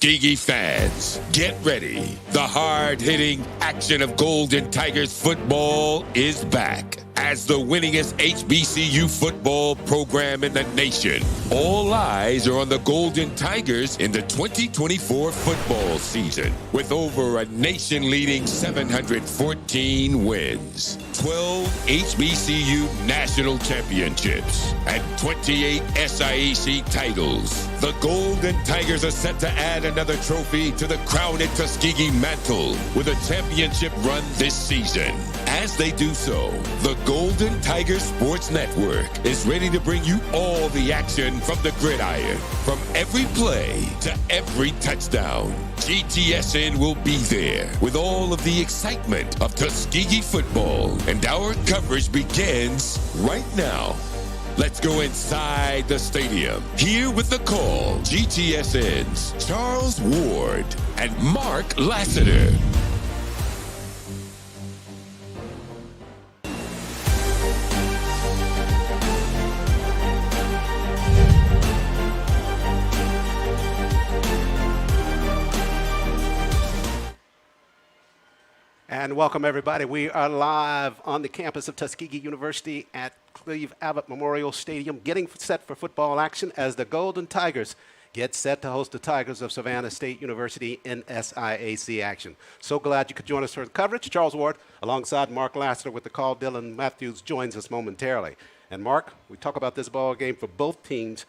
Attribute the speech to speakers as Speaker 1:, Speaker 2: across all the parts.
Speaker 1: Tuskegee fans, get ready. The hard-hitting action of Golden Tigers football is back as the winningest HBCU football program in the nation. All eyes are on the Golden Tigers in the 2024 football season with over a nation-leading 714 wins, 12 HBCU national championships, and 28 SIAC titles. The Golden Tigers are set to add another trophy to the crowded Tuskegee mantle with a championship run this season. As they do so, the Golden Tigers Sports Network is ready to bring you all the action from the gridiron, from every play to every touchdown. GTSN will be there with all of the excitement of Tuskegee football, and our coverage begins right now. Let's go inside the stadium. Here with the call, GTSN's Charles Ward and Mark Lassiter.
Speaker 2: And welcome, everybody. We are live on the campus of Tuskegee University at Cleve Abbott Memorial Stadium, getting set for football action as the Golden Tigers get set to host the Tigers of Savannah State University in SIAC action. So glad you could join us for the coverage. Charles Ward, alongside Mark Lassiter with the call. Dylan Matthews joins us momentarily. And Mark, we talk about this ball game for both teams.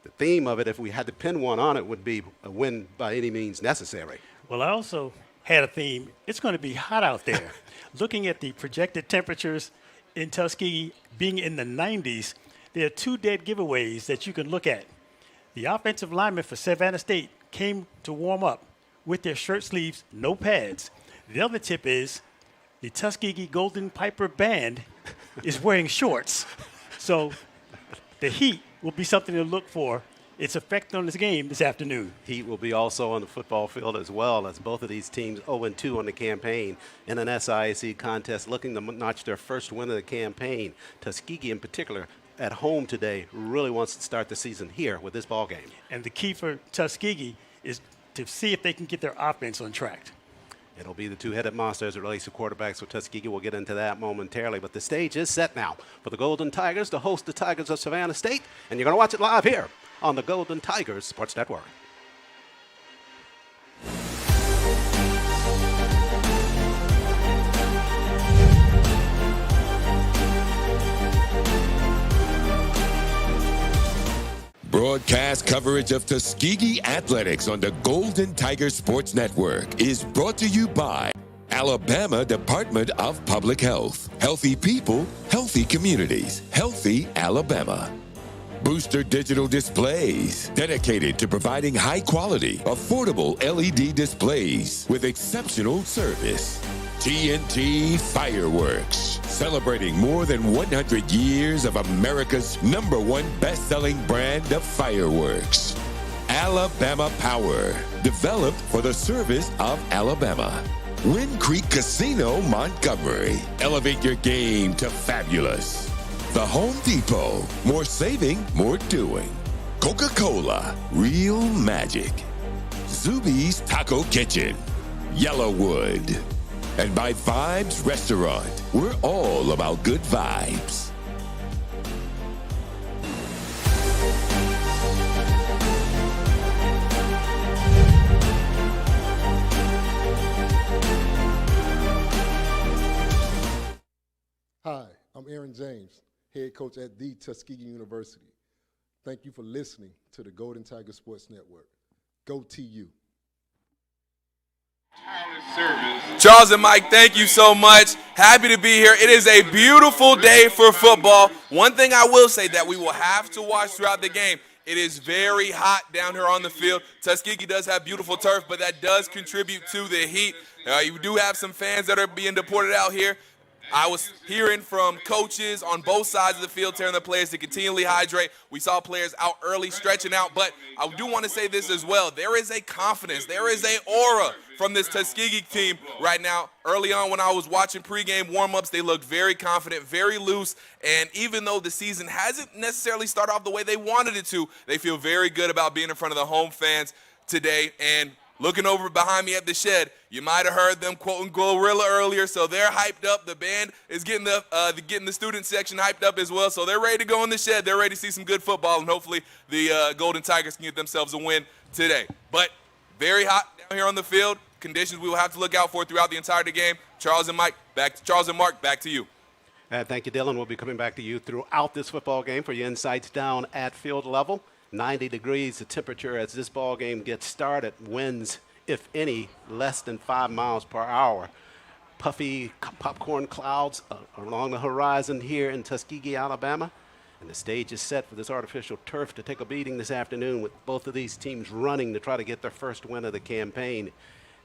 Speaker 2: The theme of it, if we had to pin one on it, would be a win by any means necessary.
Speaker 3: Well, I also had a theme. It's going to be hot out there. Looking at the projected temperatures in Tuskegee being in the 90s, there are two dead giveaways that you can look at. The offensive linemen for Savannah State came to warm up with their shirt sleeves, no pads. The other tip is the Tuskegee Golden Piper Band is wearing shorts. So the heat will be something to look for. Its effect on this game this afternoon.
Speaker 2: Heat will be also on the football field as well, as both of these teams 0-2 on the campaign in an SIAC contest, looking to notch their first win of the campaign. Tuskegee in particular at home today really wants to start the season here with this ball game.
Speaker 3: And the key for Tuskegee is to see if they can get their offense on track.
Speaker 2: It'll be the two-headed monster as it relates to quarterbacks for Tuskegee. We'll get into that momentarily. But the stage is set now for the Golden Tigers to host the Tigers of Savannah State. And you're going to watch it live here on the Golden Tigers Sports Network.
Speaker 1: Broadcast coverage of Tuskegee Athletics on the Golden Tigers Sports Network is brought to you by Alabama Department of Public Health. Healthy people, healthy communities, healthy Alabama. Booster Digital Displays, dedicated to providing high-quality, affordable LED displays with exceptional service. TNT Fireworks, celebrating more than 100 years of America's #1 best-selling brand of fireworks. Alabama Power, developed for the service of Alabama. Wind Creek Casino, Montgomery, elevate your game to fabulous. The Home Depot, more saving, more doing. Coca-Cola, real magic. Zuby's Taco Kitchen, Yellowwood. And by Vibes Restaurant, we're all about good vibes.
Speaker 4: Hi, I'm Aaron James, head coach at the Tuskegee University. Thank you for listening to the Golden Tiger Sports Network. Go TU.
Speaker 5: Charles and Mike, thank you so much. Happy to be here. It is a beautiful day for football. One thing I will say that we will have to watch throughout the game, it is very hot down here on the field. Tuskegee does have beautiful turf, but that does contribute to the heat. You do have some fans that are being deported out here. I was hearing from coaches on both sides of the field telling the players to continually hydrate. We saw players out early stretching out, but I do want to say this as well. There is a confidence, there is an aura from this Tuskegee team right now. Early on when I was watching pregame warm-ups, they looked very confident, very loose, and even though the season hasn't necessarily started off the way they wanted it to, they feel very good about being in front of the home fans. today. And looking over behind me at the shed, you might have heard them quoting Gorilla earlier, so they're hyped up. The band is getting the student section hyped up as well, so they're ready to go in the shed. They're ready to see some good football, and hopefully the Golden Tigers can get themselves a win today. But very hot down here on the field. Conditions we will have to look out for throughout the entire game. Charles and Mark, back to you.
Speaker 2: Thank you, Dylan. We'll be coming back to you throughout this football game for your insights down at field level. 90 degrees the temperature as this ball game gets started. Winds, if any, less than 5 miles per hour. Puffy popcorn clouds along the horizon here in Tuskegee, Alabama. And the stage is set for this artificial turf to take a beating this afternoon, with both of these teams running to try to get their first win of the campaign.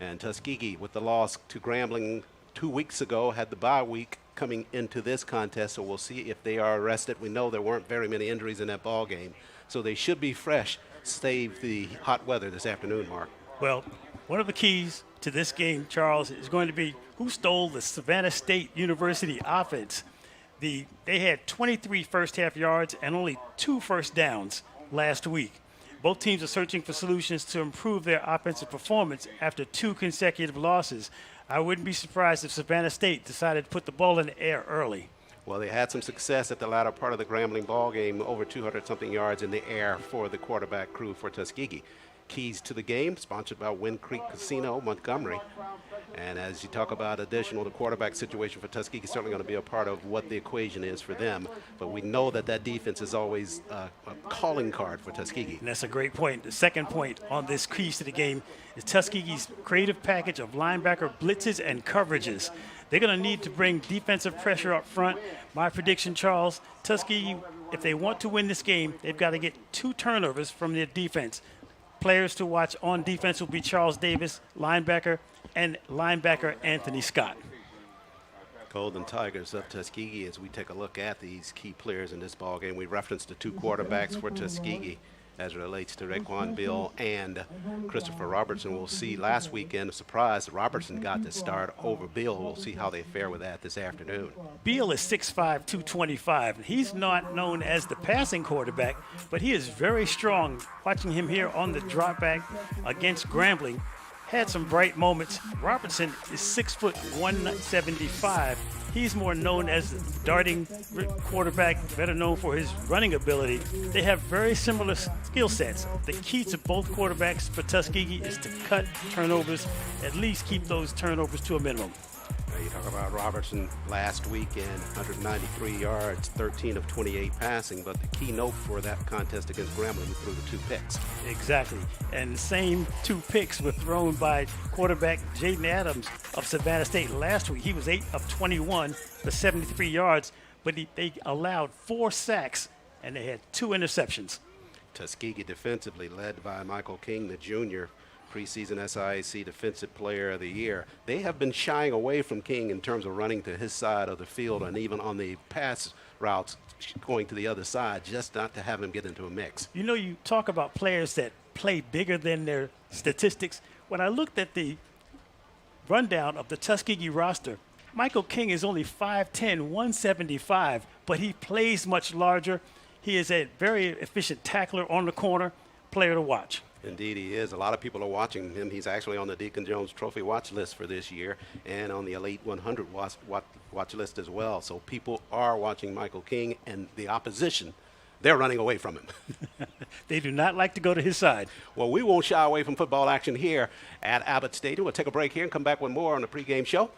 Speaker 2: And Tuskegee, with the loss to Grambling 2 weeks ago, had the bye week coming into this contest, so we'll see if they are arrested. We know there weren't very many injuries in that ball game, so they should be fresh, save the hot weather this afternoon, Mark.
Speaker 3: Well, one of the keys to this game, Charles, is going to be who stole the Savannah State University offense. They had 23 first-half yards and only 2 first downs last week. Both teams are searching for solutions to improve their offensive performance after 2 consecutive losses. I wouldn't be surprised if Savannah State decided to put the ball in the air early.
Speaker 2: Well, they had some success at the latter part of the Grambling ball game, over 200-something yards in the air for the quarterback crew for Tuskegee. Keys to the game, sponsored by Wind Creek Casino, Montgomery. And as you talk about additional, the quarterback situation for Tuskegee is certainly going to be a part of what the equation is for them. But we know that defense is always a calling card for Tuskegee.
Speaker 3: And that's a great point. The second point on this keys to the game is Tuskegee's creative package of linebacker blitzes and coverages. They're going to need to bring defensive pressure up front. My prediction, Charles, Tuskegee, if they want to win this game, they've got to get 2 turnovers from their defense. Players to watch on defense will be Charles Davis, linebacker, and linebacker Anthony Scott.
Speaker 2: Golden Tigers of Tuskegee, as we take a look at these key players in this ball game. We referenced the 2 quarterbacks for Tuskegee as it relates to Raekwon Bill and Christopher Robertson. We'll see last weekend, a surprise, Robertson got to start over Bill. We'll see how they fare with that this afternoon.
Speaker 3: Bill is 6'5", 225. He's not known as the passing quarterback, but he is very strong. Watching him here on the drop back against Grambling, had some bright moments. Robertson is 6 foot 175. He's more known as the darting quarterback, better known for his running ability. They have very similar skill sets. The key to both quarterbacks for Tuskegee is to cut turnovers, at least keep those turnovers to a minimum.
Speaker 2: You talk about Robertson last weekend, 193 yards, 13 of 28 passing, but the key note for that contest against Grambling, he threw the 2 picks.
Speaker 3: Exactly. And the same 2 picks were thrown by quarterback Jaden Adams of Savannah State last week. He was 8 of 21 for 73 yards, but they allowed 4 sacks, and they had 2 interceptions.
Speaker 2: Tuskegee defensively, led by Michael King, the junior, preseason SIAC Defensive Player of the Year. They have been shying away from King in terms of running to his side of the field, and even on the pass routes going to the other side, just not to have him get into a mix.
Speaker 3: You know, you talk about players that play bigger than their statistics. When I looked at the rundown of the Tuskegee roster, Michael King is only 5'10", 175, but he plays much larger. He is a very efficient tackler on the corner, player to watch.
Speaker 2: Indeed, he is. A lot of people are watching him. He's actually on the Deacon Jones Trophy watch list for this year and on the Elite 100 watch list as well. So people are watching Michael King, and the opposition, they're running away from him.
Speaker 3: They do not like to go to his side.
Speaker 2: Well, we won't shy away from football action here at Abbott Stadium. We'll take a break here and come back with more on the pregame show.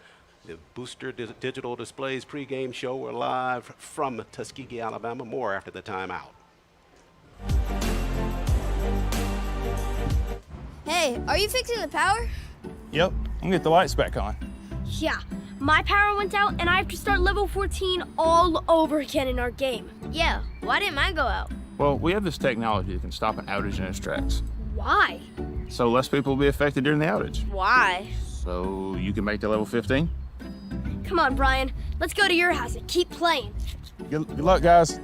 Speaker 2: The Booster Digital Displays pregame show. We're live from Tuskegee, Alabama. More after the timeout.
Speaker 6: Hey, are you fixing the power?
Speaker 7: Yep, I'm gonna get the lights back on.
Speaker 6: Yeah, my power went out and I have to start level 14 all over again in our game. Yeah, why didn't mine go out?
Speaker 7: Well, we have this technology that can stop an outage in its tracks.
Speaker 6: Why?
Speaker 7: So less people will be affected during the outage.
Speaker 6: Why?
Speaker 7: So you can make the level 15?
Speaker 6: Come on, Brian. Let's go to your house and keep playing.
Speaker 7: Good luck, guys.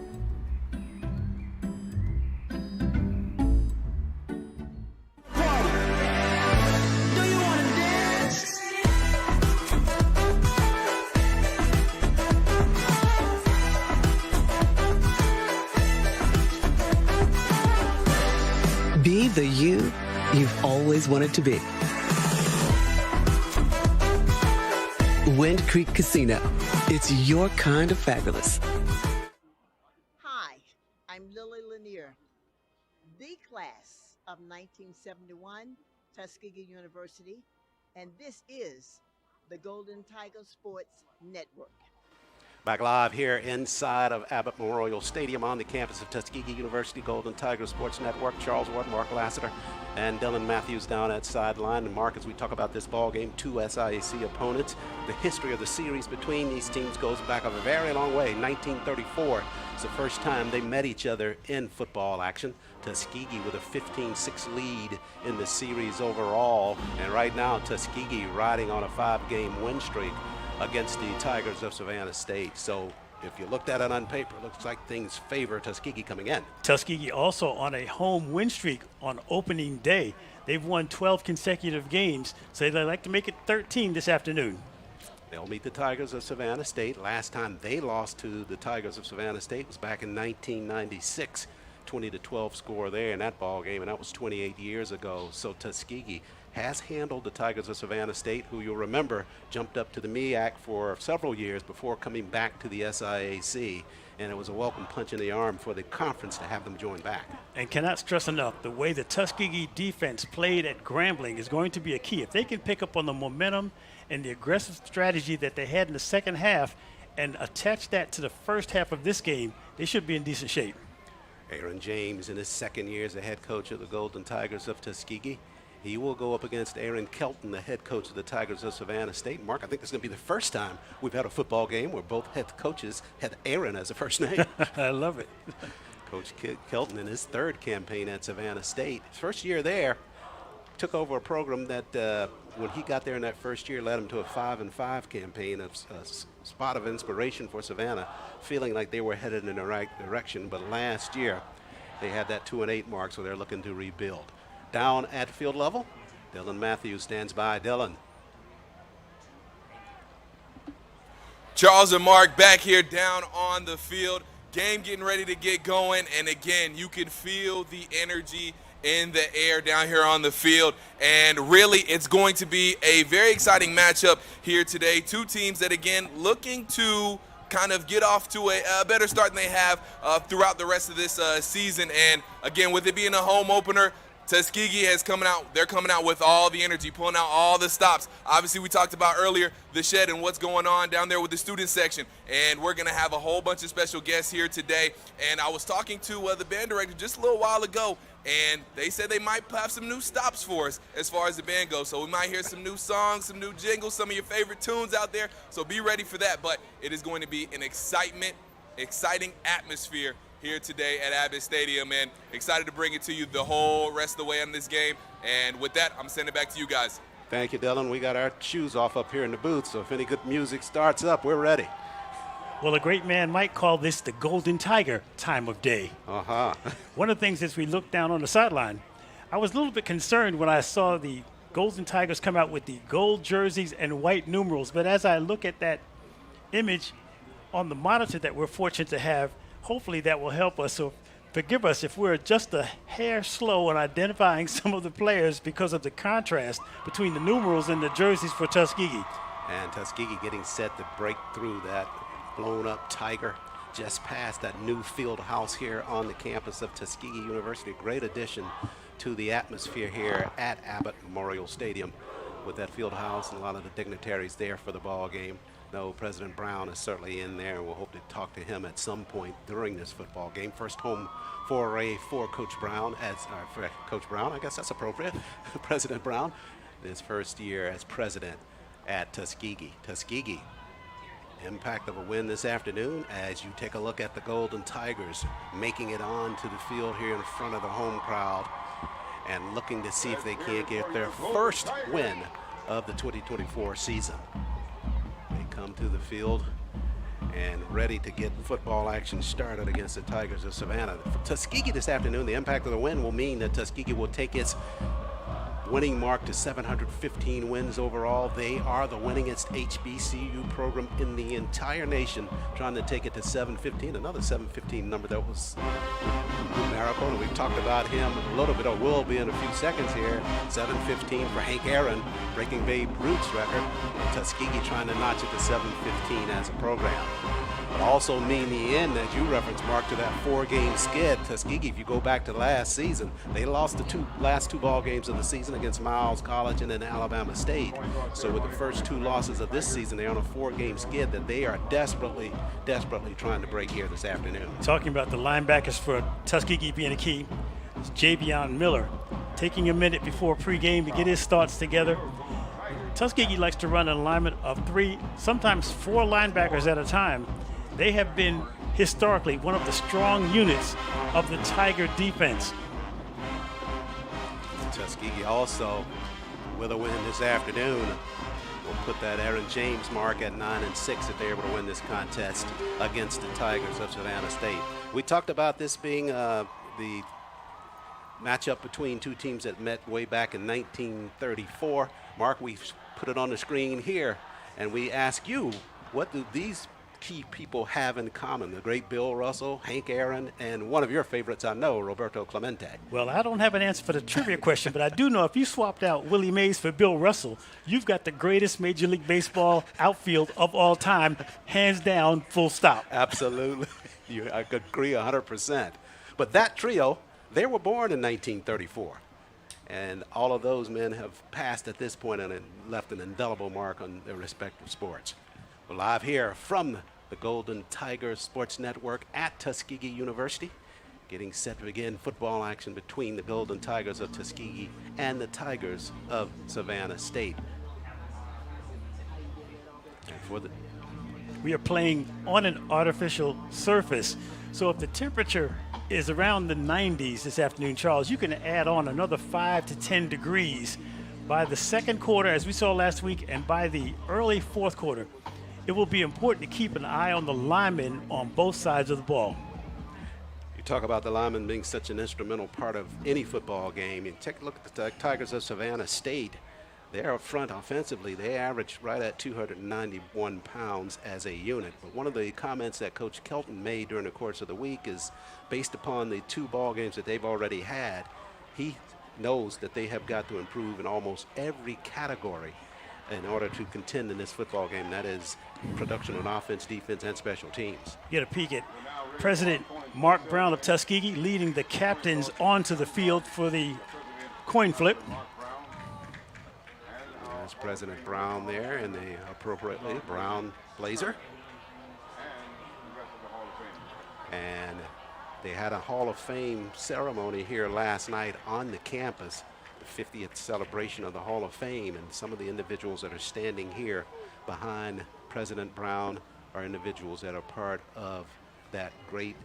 Speaker 8: Be the you you've always wanted to be. Wind Creek Casino. It's your kind of fabulous.
Speaker 9: Hi, I'm Lily Lanier, the class of 1971, Tuskegee University, and this is the Golden Tiger Sports Network.
Speaker 2: Back live here inside of Abbott Memorial Stadium on the campus of Tuskegee University, Golden Tiger Sports Network. Charles Ward, Mark Lassiter, and Dylan Matthews down at sideline. And Mark, as we talk about this ball game, two SIAC opponents. The history of the series between these teams goes back a very long way. 1934 is the first time they met each other in football action. Tuskegee with a 15-6 lead in the series overall. And right now, Tuskegee riding on a 5-game win streak against the Tigers of Savannah State. So if you looked at it on paper, it looks like things favor Tuskegee coming in.
Speaker 3: Tuskegee also on a home win streak on opening day. They've won 12 consecutive games, so they'd like to make it 13 this afternoon.
Speaker 2: They'll meet the Tigers of Savannah State. Last time they lost to the Tigers of Savannah State was back in 1996. 20-12 score there in that ball game, and that was 28 years ago. So Tuskegee has handled the Tigers of Savannah State, who you'll remember jumped up to the MEAC for several years before coming back to the SIAC, and it was a welcome punch in the arm for the conference to have them join back.
Speaker 3: And cannot stress enough, the way the Tuskegee defense played at Grambling is going to be a key. If they can pick up on the momentum and the aggressive strategy that they had in the second half and attach that to the first half of this game, they should be in decent shape.
Speaker 2: Aaron James in his second year as the head coach of the Golden Tigers of Tuskegee. He will go up against Aaron Kelton, the head coach of the Tigers of Savannah State. Mark, I think this is going to be the first time we've had a football game where both head coaches had Aaron as a first name.
Speaker 3: I love it.
Speaker 2: Coach Kelton in his third campaign at Savannah State. His first year there, took over a program that when he got there in that first year led him to a 5-5 campaign, a spot of inspiration for Savannah, feeling like they were headed in the right direction. But last year they had that 2-8 mark, so they're looking to rebuild. Down at field level, Dylan Matthews stands by. Dylan.
Speaker 5: Charles and Mark back here down on the field. Game getting ready to get going, and again, you can feel the energy in the air down here on the field, and really it's going to be a very exciting matchup here today. Two teams that, again, looking to kind of get off to a better start than they have throughout the rest of this season. And again, with it being a home opener, Tuskegee has coming out. They're coming out with all the energy, pulling out all the stops. Obviously, we talked about earlier the shed and what's going on down there with the student section, and we're going to have a whole bunch of special guests here today. And I was talking to the band director just a little while ago, and they said they might have some new stops for us as far as the band goes. So we might hear some new songs, some new jingles, some of your favorite tunes out there. So be ready for that. But it is going to be an exciting atmosphere here today at Abbott Stadium, and excited to bring it to you the whole rest of the way on this game. And with that, I'm sending it back to you guys.
Speaker 2: Thank you, Dylan. We got our shoes off up here in the booth, so if any good music starts up, we're ready.
Speaker 3: Well, a great man might call this the Golden Tiger time of day.
Speaker 2: Uh-huh.
Speaker 3: One of the things as we look down on the sideline, I was a little bit concerned when I saw the Golden Tigers come out with the gold jerseys and white numerals, but as I look at that image on the monitor that we're fortunate to have, hopefully that will help us. So forgive us if we're just a hair slow on identifying some of the players because of the contrast between the numerals and the jerseys for Tuskegee.
Speaker 2: And Tuskegee getting set to break through that blown-up Tiger just past that new field house here on the campus of Tuskegee University. Great addition to the atmosphere here at Abbott Memorial Stadium with that field house and a lot of the dignitaries there for the ball game. No, President Brown is certainly in there, and we'll hope to talk to him at some point during this football game. First home foray for Coach Brown, I guess that's appropriate. President Brown, his first year as president at Tuskegee. Tuskegee, impact of a win this afternoon as you take a look at the Golden Tigers making it on to the field here in front of the home crowd and looking to see if they can't get their first win of the 2024 season. Come to the field and ready to get football action started against the Tigers of Savannah. For Tuskegee this afternoon, the impact of the win will mean that Tuskegee will take its winning mark to 715 wins overall. They are the winningest HBCU program in the entire nation, trying to take it to 715, another 715 number that was numerical, and we've talked about him a little bit, or will be in a few seconds here. 715 for Hank Aaron, breaking Babe Ruth's record. Tuskegee trying to notch it to 715 as a program. But also mean the end, as you referenced, Mark, to that 4-game skid. Tuskegee, if you go back to last season, they lost the last two ball games of the season against Miles College and then Alabama State. So with the first 2 losses of this season, they're on a 4-game skid that they are desperately trying to break here this afternoon.
Speaker 3: Talking about the linebackers for Tuskegee being a key, it's Javion Miller taking a minute before pregame to get his thoughts together. Tuskegee likes to run an alignment of 3, sometimes 4 linebackers at a time. They have been historically one of the strong units of the Tiger defense.
Speaker 2: Tuskegee also with a win this afternoon will put that Aaron James mark at 9-6 if they're able to win this contest against the Tigers of Savannah State. We talked about this being the matchup between 2 teams that met way back in 1934. Mark, we've put it on the screen here, and we ask you, what do these key people have in common? The great Bill Russell, Hank Aaron, and one of your favorites, I know, Roberto Clemente.
Speaker 3: Well, I don't have an answer for the trivia question, but I do know if you swapped out Willie Mays for Bill Russell, you've got the greatest Major League Baseball outfield of all time, hands down, full stop.
Speaker 2: Absolutely. I could agree 100%. But that trio, they were born in 1934. And all of those men have passed at this point and left an indelible mark on their respective sports. We're live here from the Golden Tigers Sports Network at Tuskegee University, getting set to begin football action between the Golden Tigers of Tuskegee and the Tigers of Savannah State. And
Speaker 3: we are playing on an artificial surface, so if the temperature is around the 90s this afternoon, Charles, you can add on another 5 to 10 degrees by the second quarter, as we saw last week, and by the early fourth quarter. It will be important to keep an eye on the linemen on both sides of the ball.
Speaker 2: You talk about the linemen being such an instrumental part of any football game. And take a look at the Tigers of Savannah State. They're up front offensively. They average right at 291 pounds as a unit. But one of the comments that Coach Kelton made during the course of the week is based upon the 2 ball games that they've already had, he knows that they have got to improve in almost every category in order to contend in this football game. That is production on offense, defense, and special teams.
Speaker 3: Get a peek at President Mark Brown of Tuskegee leading the captains onto the field for the coin flip.
Speaker 2: There's President Brown there in the appropriately brown blazer. And they had a Hall of Fame ceremony here last night on the campus, the 50th celebration of the Hall of Fame, and some of the individuals that are standing here behind President Brown are individuals that are part of that great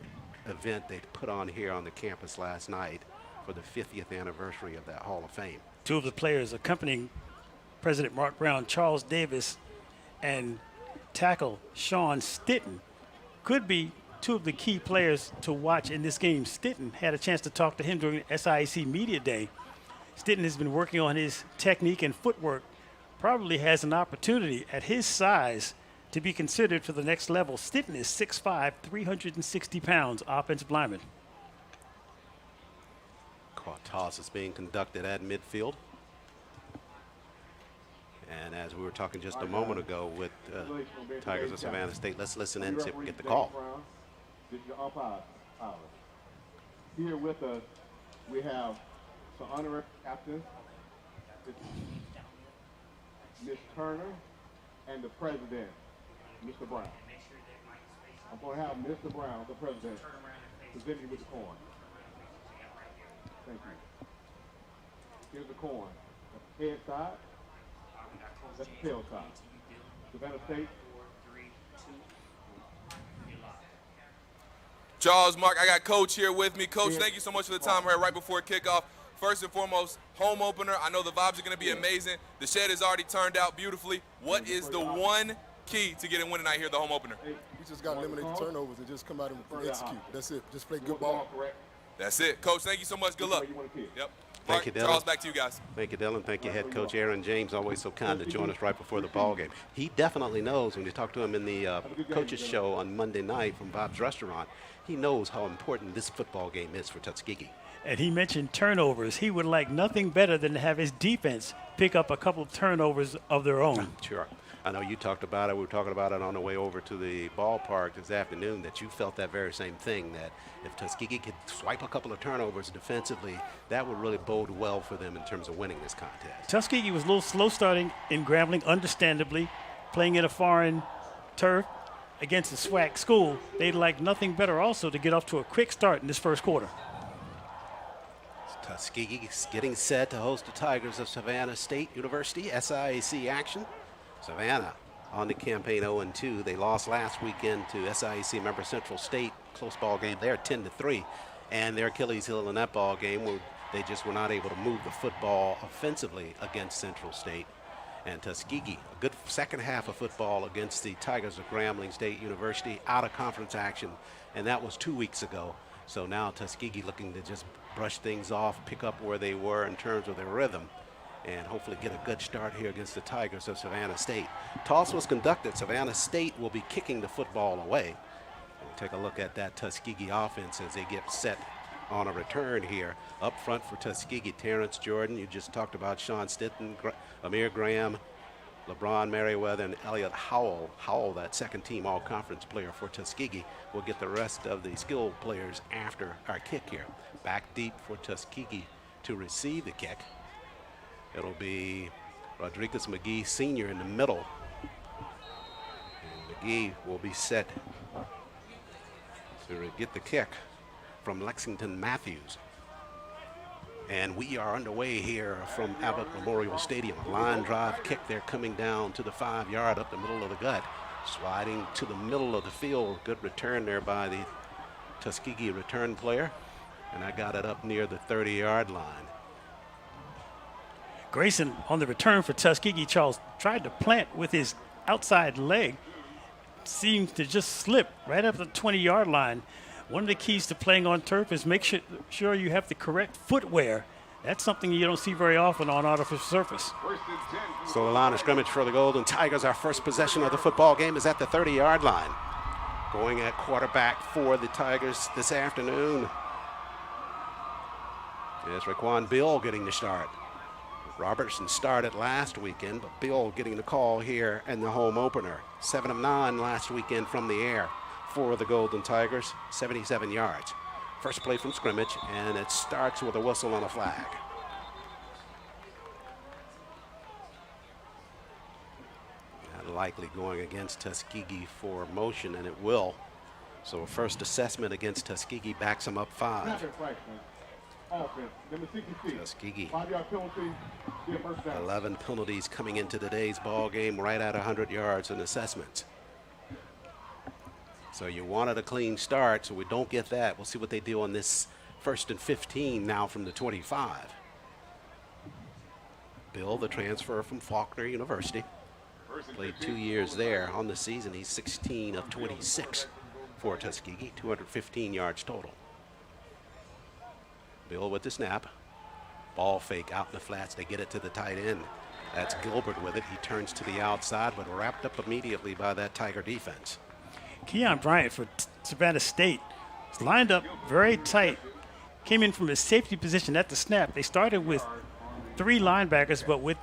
Speaker 2: event they put on here on the campus last night for the 50th anniversary of that Hall of Fame.
Speaker 3: 2 of the players accompanying President Mark Brown, Charles Davis and tackle Sean Stitton, could be 2 of the key players to watch in this game. Stitton had a chance to talk to him during the SIAC Media Day. Stitton has been working on his technique and footwork, probably has an opportunity at his size to be considered for the next level. Stitton is 6'5", 360 pounds, offensive lineman.
Speaker 2: Toss is being conducted at midfield. And as we were talking just a moment ago with Tigers of Savannah State, let's listen in to get the call.
Speaker 10: Here with us, we have the honorary captain, Ms. Turner, and the president, Mr. Brown. I'm going to have Mr. Brown, the president, present you with the coin. Thank you. Here's the coin. That's the head side. That's the tail side. Savannah State.
Speaker 5: Charles, Mark, I got Coach here with me. Coach, thank you so much for the time here right before kickoff. First and foremost, home opener. I know the vibes are going to be amazing. The shed has already turned out beautifully. What is the one key to getting a win tonight here at the home opener?
Speaker 4: We just got to eliminate the turnovers and just come out and execute. That's it. Just play good ball.
Speaker 5: That's it. Coach, thank you so much. Good luck. Yep.
Speaker 2: Thank you, Dylan.
Speaker 5: Charles, back to you guys.
Speaker 2: Thank you, Dylan. Thank you, head coach Aaron James, always so kind to join us right before the ball game. He definitely knows, when you talk to him in the coaches show on Monday night from Bob's Restaurant, he knows how important this football game is for Tuskegee.
Speaker 3: And he mentioned turnovers. He would like nothing better than to have his defense pick up a couple of turnovers of their own.
Speaker 2: Sure. I know you talked about it. We were talking about it on the way over to the ballpark this afternoon, that you felt that very same thing, that if Tuskegee could swipe a couple of turnovers defensively, that would really bode well for them in terms of winning this contest.
Speaker 3: Tuskegee was a little slow starting in Grambling, understandably, playing in a foreign turf against a SWAC school. They'd like nothing better also to get off to a quick start in this first quarter.
Speaker 2: Tuskegee is getting set to host the Tigers of Savannah State University, SIAC action. Savannah on the campaign 0-2. They lost last weekend to SIAC member Central State. Close ball game there, 10-3. And their Achilles heel in that ball game, where they just were not able to move the football offensively against Central State. And Tuskegee, a good second half of football against the Tigers of Grambling State University, out of conference action, and that was 2 weeks ago. So now Tuskegee looking to just brush things off, pick up where they were in terms of their rhythm, and hopefully get a good start here against the Tigers of Savannah State. Toss was conducted. Savannah State will be kicking the football away. We'll take a look at that Tuskegee offense as they get set on a return here. Up front for Tuskegee, Terrence Jordan. You just talked about Sean Stitton, Amir Graham, LeBron Merriweather, and Elliot Howell. Howell, that second team all-conference player for Tuskegee, will get the rest of the skilled players after our kick here. Back deep for Tuskegee to receive the kick. It'll be Rodriguez McGee Sr. in the middle. And McGee will be set to get the kick from Lexington Matthews. And we are underway here from Abbott Memorial Stadium. A line drive kick there coming down to the 5-yard up the middle of the gut. Sliding to the middle of the field. Good return there by the Tuskegee return player. And I got it up near the 30-yard line.
Speaker 3: Grayson on the return for Tuskegee, Charles, tried to plant with his outside leg. Seems to just slip right up the 20-yard line. One of the keys to playing on turf is make sure you have the correct footwear. That's something you don't see very often on artificial surface.
Speaker 2: So the line of scrimmage for the Golden Tigers, our first possession of the football game, is at the 30-yard line. Going at quarterback for the Tigers this afternoon is Raquan Bill getting the start. Robertson started last weekend, but Bill getting the call here in the home opener. 7 of 9 last weekend from the air for the Golden Tigers, 77 yards. First play from scrimmage, and it starts with a whistle and a flag. That likely going against Tuskegee for motion, and it will. So a first assessment against Tuskegee backs them up 5. Tuskegee, 11 penalties coming into today's ball game, right at 100 yards in assessments. So you wanted a clean start, so we don't get that. We'll see what they do on this 1st and 15 now from the 25. Bill, the transfer from Faulkner University, played 2 years there. On the season, he's 16 of 26 for Tuskegee, 215 yards total. Bill with the snap. Ball fake out in the flats. They get it to the tight end. That's Gilbert with it. He turns to the outside, but wrapped up immediately by that Tiger defense.
Speaker 3: Keon Bryant for Savannah State is lined up very tight. Came in from a safety position at the snap. They started with 3 linebackers, but with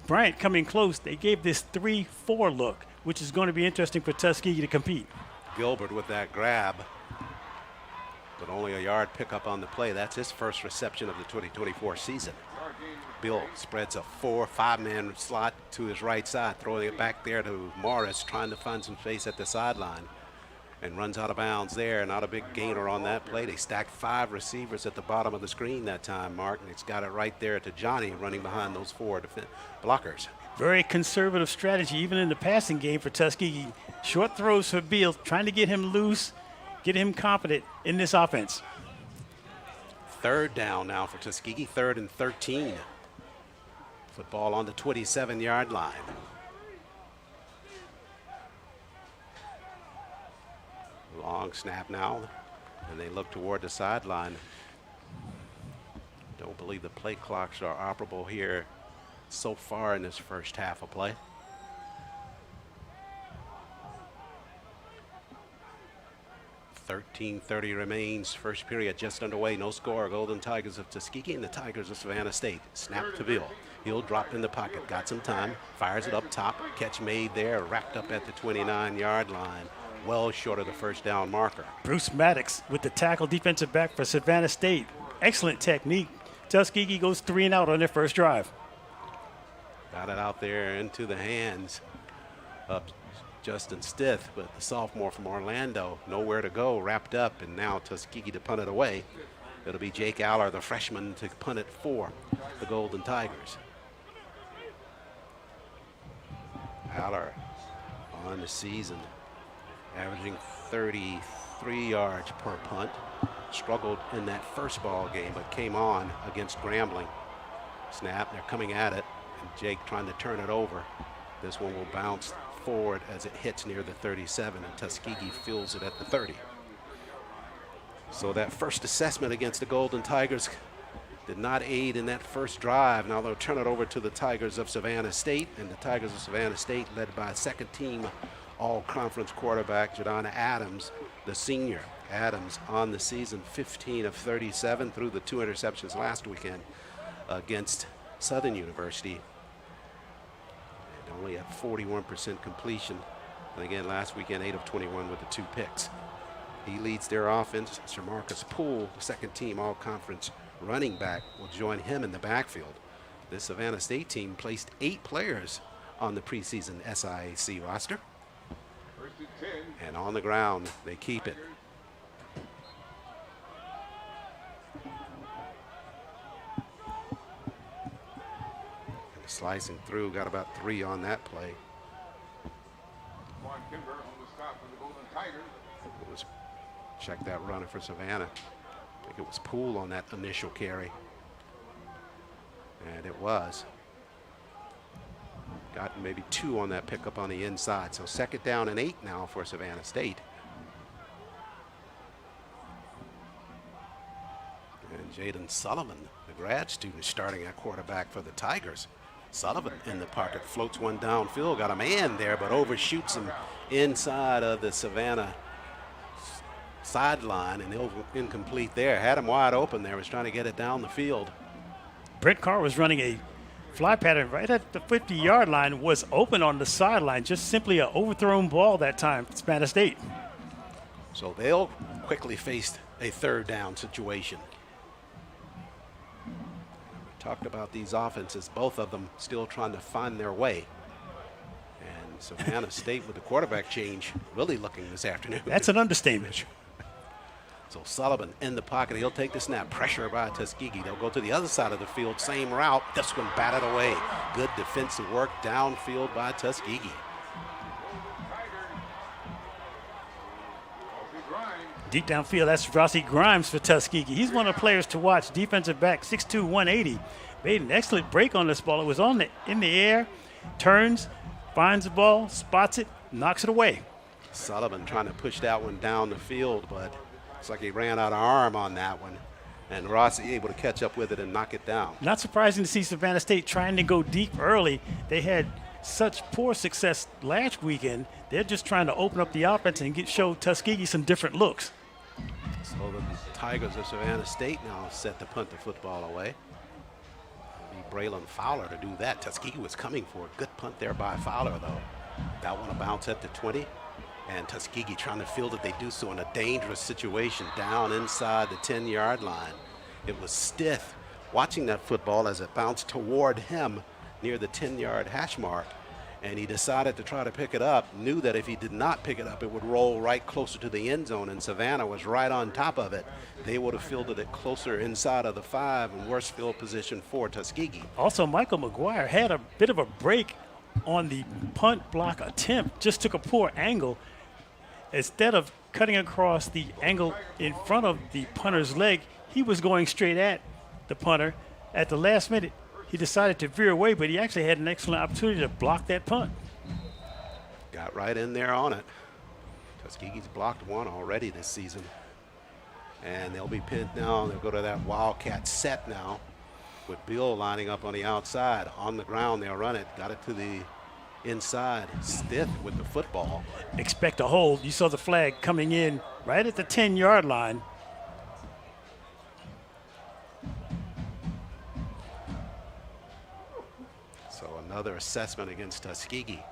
Speaker 3: Bryant coming close, they gave this 3-4 look, which is going to be interesting for Tuskegee to compete.
Speaker 2: Gilbert with that grab, but only a yard pickup on the play. That's his first reception of the 2024 season. Bill spreads a 4-5-man slot to his right side, throwing it back there to Morris, trying to find some space at the sideline, and runs out of bounds there. Not a big gainer on that play. They stacked 5 receivers at the bottom of the screen that time, Mark, and it's got it right there to Johnny running behind those 4 blockers.
Speaker 3: Very conservative strategy, even in the passing game for Tuskegee. Short throws for Bill, trying to get him loose, get him confident in this offense.
Speaker 2: 3rd down now for Tuskegee, 3rd and 13. Football on the 27-yard line. Long snap now, and they look toward the sideline. believe the play clocks are operable here so far in this first half of play. .13:30 remains. First period just underway. No score. Golden Tigers of Tuskegee and the Tigers of Savannah State. Snap to Bill. He'll drop in the pocket. Got some time. Fires it up top. Catch made there. Wrapped up at the 29-yard line. Well short of the first down marker.
Speaker 3: Bruce Maddox with the tackle, defensive back for Savannah State. Excellent technique. Tuskegee goes 3 and out on their first drive.
Speaker 2: Got it out there into the hands of Justin Stith, but the sophomore from Orlando, nowhere to go, wrapped up, and now Tuskegee to punt it away. It'll be Jake Aller, the freshman, to punt it for the Golden Tigers. Aller on the season, averaging 33 yards per punt. Struggled in that first ball game, but came on against Grambling. Snap, they're coming at it, and Jake trying to turn it over. This one will bounce forward as it hits near the 37, and Tuskegee fills it at the 30. So that first assessment against the Golden Tigers did not aid in that first drive. Now they'll turn it over to the Tigers of Savannah State, and the Tigers of Savannah State led by second-team all-conference quarterback Jadon Adams, the senior. Adams on the season 15 of 37, threw the 2 interceptions last weekend against Southern University. Only at 41% completion. And again, last weekend, 8 of 21 with the 2 picks. He leads their offense. Sir Marcus Poole, the second-team all-conference running back, will join him in the backfield. This Savannah State team placed 8 players on the preseason SIAC roster. And on the ground, they keep it. Slicing through, got about 3 on that play. Let's check that runner for Savannah. I think it was Poole on that initial carry. And it was. Got maybe 2 on that pickup on the inside. So 2nd down and 8 now for Savannah State. And Jaden Sullivan, the grad student, starting at quarterback for the Tigers. Sullivan in the pocket, floats one downfield, got a man there, but overshoots him inside of the Savannah sideline, and he'll incomplete there. Had him wide open there, was trying to get it down the field.
Speaker 3: Brent Carr was running a fly pattern right at the 50-yard line, was open on the sideline, just simply an overthrown ball that time for Savannah State.
Speaker 2: So they'll quickly face a 3rd down situation. Talked about these offenses, both of them still trying to find their way. And Savannah State with the quarterback change really looking this afternoon.
Speaker 3: That's an understatement.
Speaker 2: So Sullivan in the pocket, he'll take the snap. Pressure by Tuskegee. They'll go to the other side of the field, same route. This one batted away. Good defensive work downfield by Tuskegee.
Speaker 3: Deep downfield, that's Rossi Grimes for Tuskegee. He's one of the players to watch. Defensive back, 6'2", 180. Made an excellent break on this ball. It was in the air, turns, finds the ball, spots it, knocks it away.
Speaker 2: Sullivan trying to push that one down the field, but it's like he ran out of arm on that one. And Rossi able to catch up with it and knock it down.
Speaker 3: Not surprising to see Savannah State trying to go deep early. They had such poor success last weekend. They're just trying to open up the offense and show Tuskegee some different looks.
Speaker 2: So the Tigers of Savannah State now set to punt the football away. It'll be Braylon Fowler to do that. Tuskegee was coming for a good punt there by Fowler, though. That one will bounce at the 20. And Tuskegee trying to field it. They do so in a dangerous situation down inside the 10-yard line. It was Stith watching that football as it bounced toward him near the 10-yard hash mark. And he decided to try to pick it up, knew that if he did not pick it up, it would roll right closer to the end zone, and Savannah was right on top of it. They would have fielded it closer inside of the 5 and worse field position for Tuskegee.
Speaker 3: Also, Michael McGuire had a bit of a break on the punt block attempt, just took a poor angle. Instead of cutting across the angle in front of the punter's leg, he was going straight at the punter. At the last minute, he decided to veer away, but he actually had an excellent opportunity to block that punt.
Speaker 2: Got right in there on it. Tuskegee's blocked one already this season. And they'll be pinned now. They'll go to that Wildcat set now. with Bill lining up on the outside. On the ground, they'll run it. Got it to the inside. Stiff with the football.
Speaker 3: Expect a hold. You saw the flag coming in right at the 10-yard line.
Speaker 2: So another assessment against Tuskegee.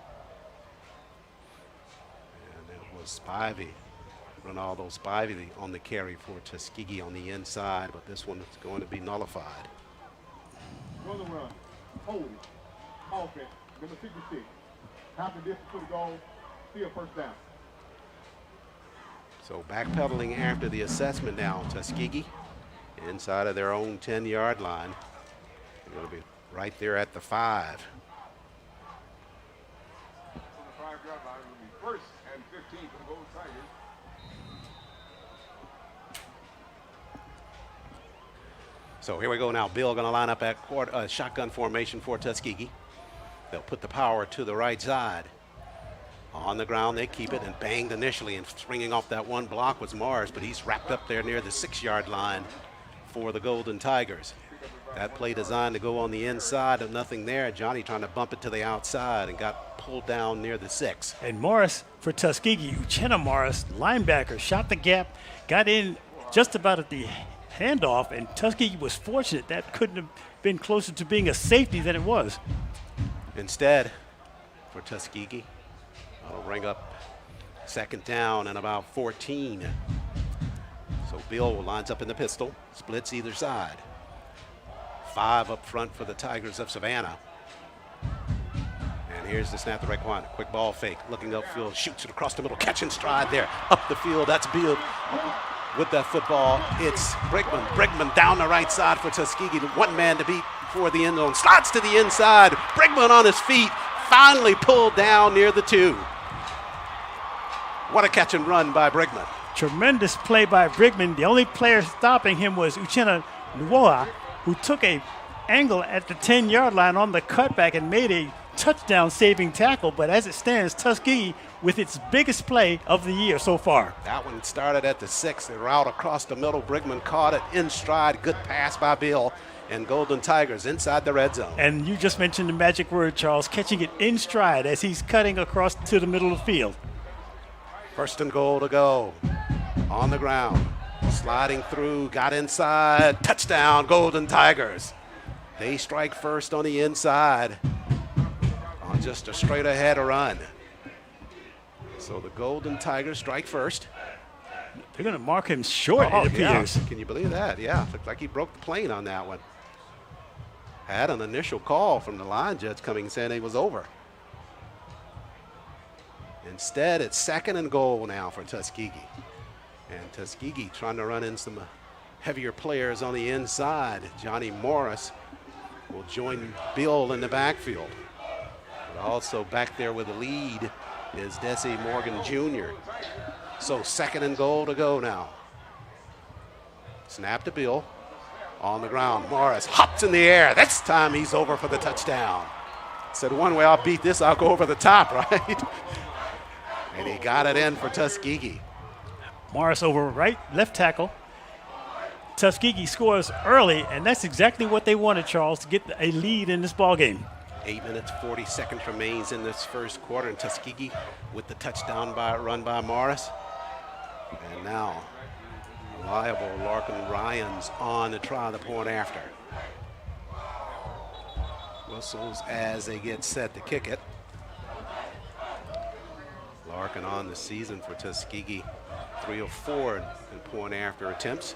Speaker 2: And it was Spivey, Ronaldo Spivey on the carry for Tuskegee on the inside, but this one is going to be nullified.
Speaker 10: Run the run. Hold it. Offense. Number 66. Half the distance to the goal. Still first down.
Speaker 2: So backpedaling after the assessment now, Tuskegee inside of their own 10-yard line. They're going to be right there at the 5.
Speaker 10: On the 5-yard line will be first and 15 for the Gold Tigers.
Speaker 2: So here we go now. Bill going to line up at shotgun formation for Tuskegee. They'll put the power to the right side. On the ground, they keep it and banged initially, and springing off that one block was Mars, but he's wrapped up there near the 6-yard line for the Golden Tigers. That play designed to go on the inside, of nothing there. Johnny trying to bump it to the outside and got pulled down near the 6.
Speaker 3: And Morris for Tuskegee, Uchenna Morris, linebacker, shot the gap, got in just about at the handoff, and Tuskegee was fortunate. That couldn't have been closer to being a safety than it was.
Speaker 2: Instead, for Tuskegee, that'll bring up second down and about 14. So Bill lines up in the pistol, splits either side. 5 up front for the Tigers of Savannah. And here's the snap, the right one. Quick ball fake, looking upfield, shoots it across the middle, catch and stride there. Up the field, that's Bill. With that football, it's Brigman. Brigman down the right side for Tuskegee. One man to beat for the end zone. Slides to the inside. Brigman on his feet. Finally pulled down near the 2. What a catch and run by Brigman.
Speaker 3: Tremendous play by Brigman. The only player stopping him was Uchenna Nuoa, who took a angle at the 10-yard line on the cutback and made a touchdown-saving tackle. But as it stands, Tuskegee with its biggest play of the year so far.
Speaker 2: That one started at the 6. The route across the middle. Brigman caught it in stride. Good pass by Bill. And Golden Tigers inside the red zone.
Speaker 3: And you just mentioned the magic word, Charles, catching it in stride as he's cutting across to the middle of the field.
Speaker 2: First and goal to go. On the ground. Sliding through. Got inside. Touchdown, Golden Tigers. They strike first on the inside on just a straight ahead run. So the Golden Tigers strike first.
Speaker 3: They're going to mark him short, it appears.
Speaker 2: Yeah. Can you believe that? Yeah, looked like he broke the plane on that one. Had an initial call from the line judge coming saying it was over. Instead, it's second and goal now for Tuskegee. And Tuskegee trying to run in some heavier players on the inside. Johnny Morris will join Bill in the backfield. But also back there with the lead is Desi Morgan Jr. So second and goal to go now. Snap to Bill. On the ground, Morris hops in the air. This time he's over for the touchdown. Said one way I'll beat this, I'll go over the top, right? And he got it in for Tuskegee.
Speaker 3: Morris over left tackle. Tuskegee scores early, and that's exactly what they wanted, Charles, to get a lead in this ball game.
Speaker 2: 8 minutes, 40 seconds remains in this first quarter, and Tuskegee with the touchdown run by Morris. And now, reliable Larkin Ryans on to try the point after. Whistles as they get set to kick it. Larkin on the season for Tuskegee, 3 of 4 in point after attempts.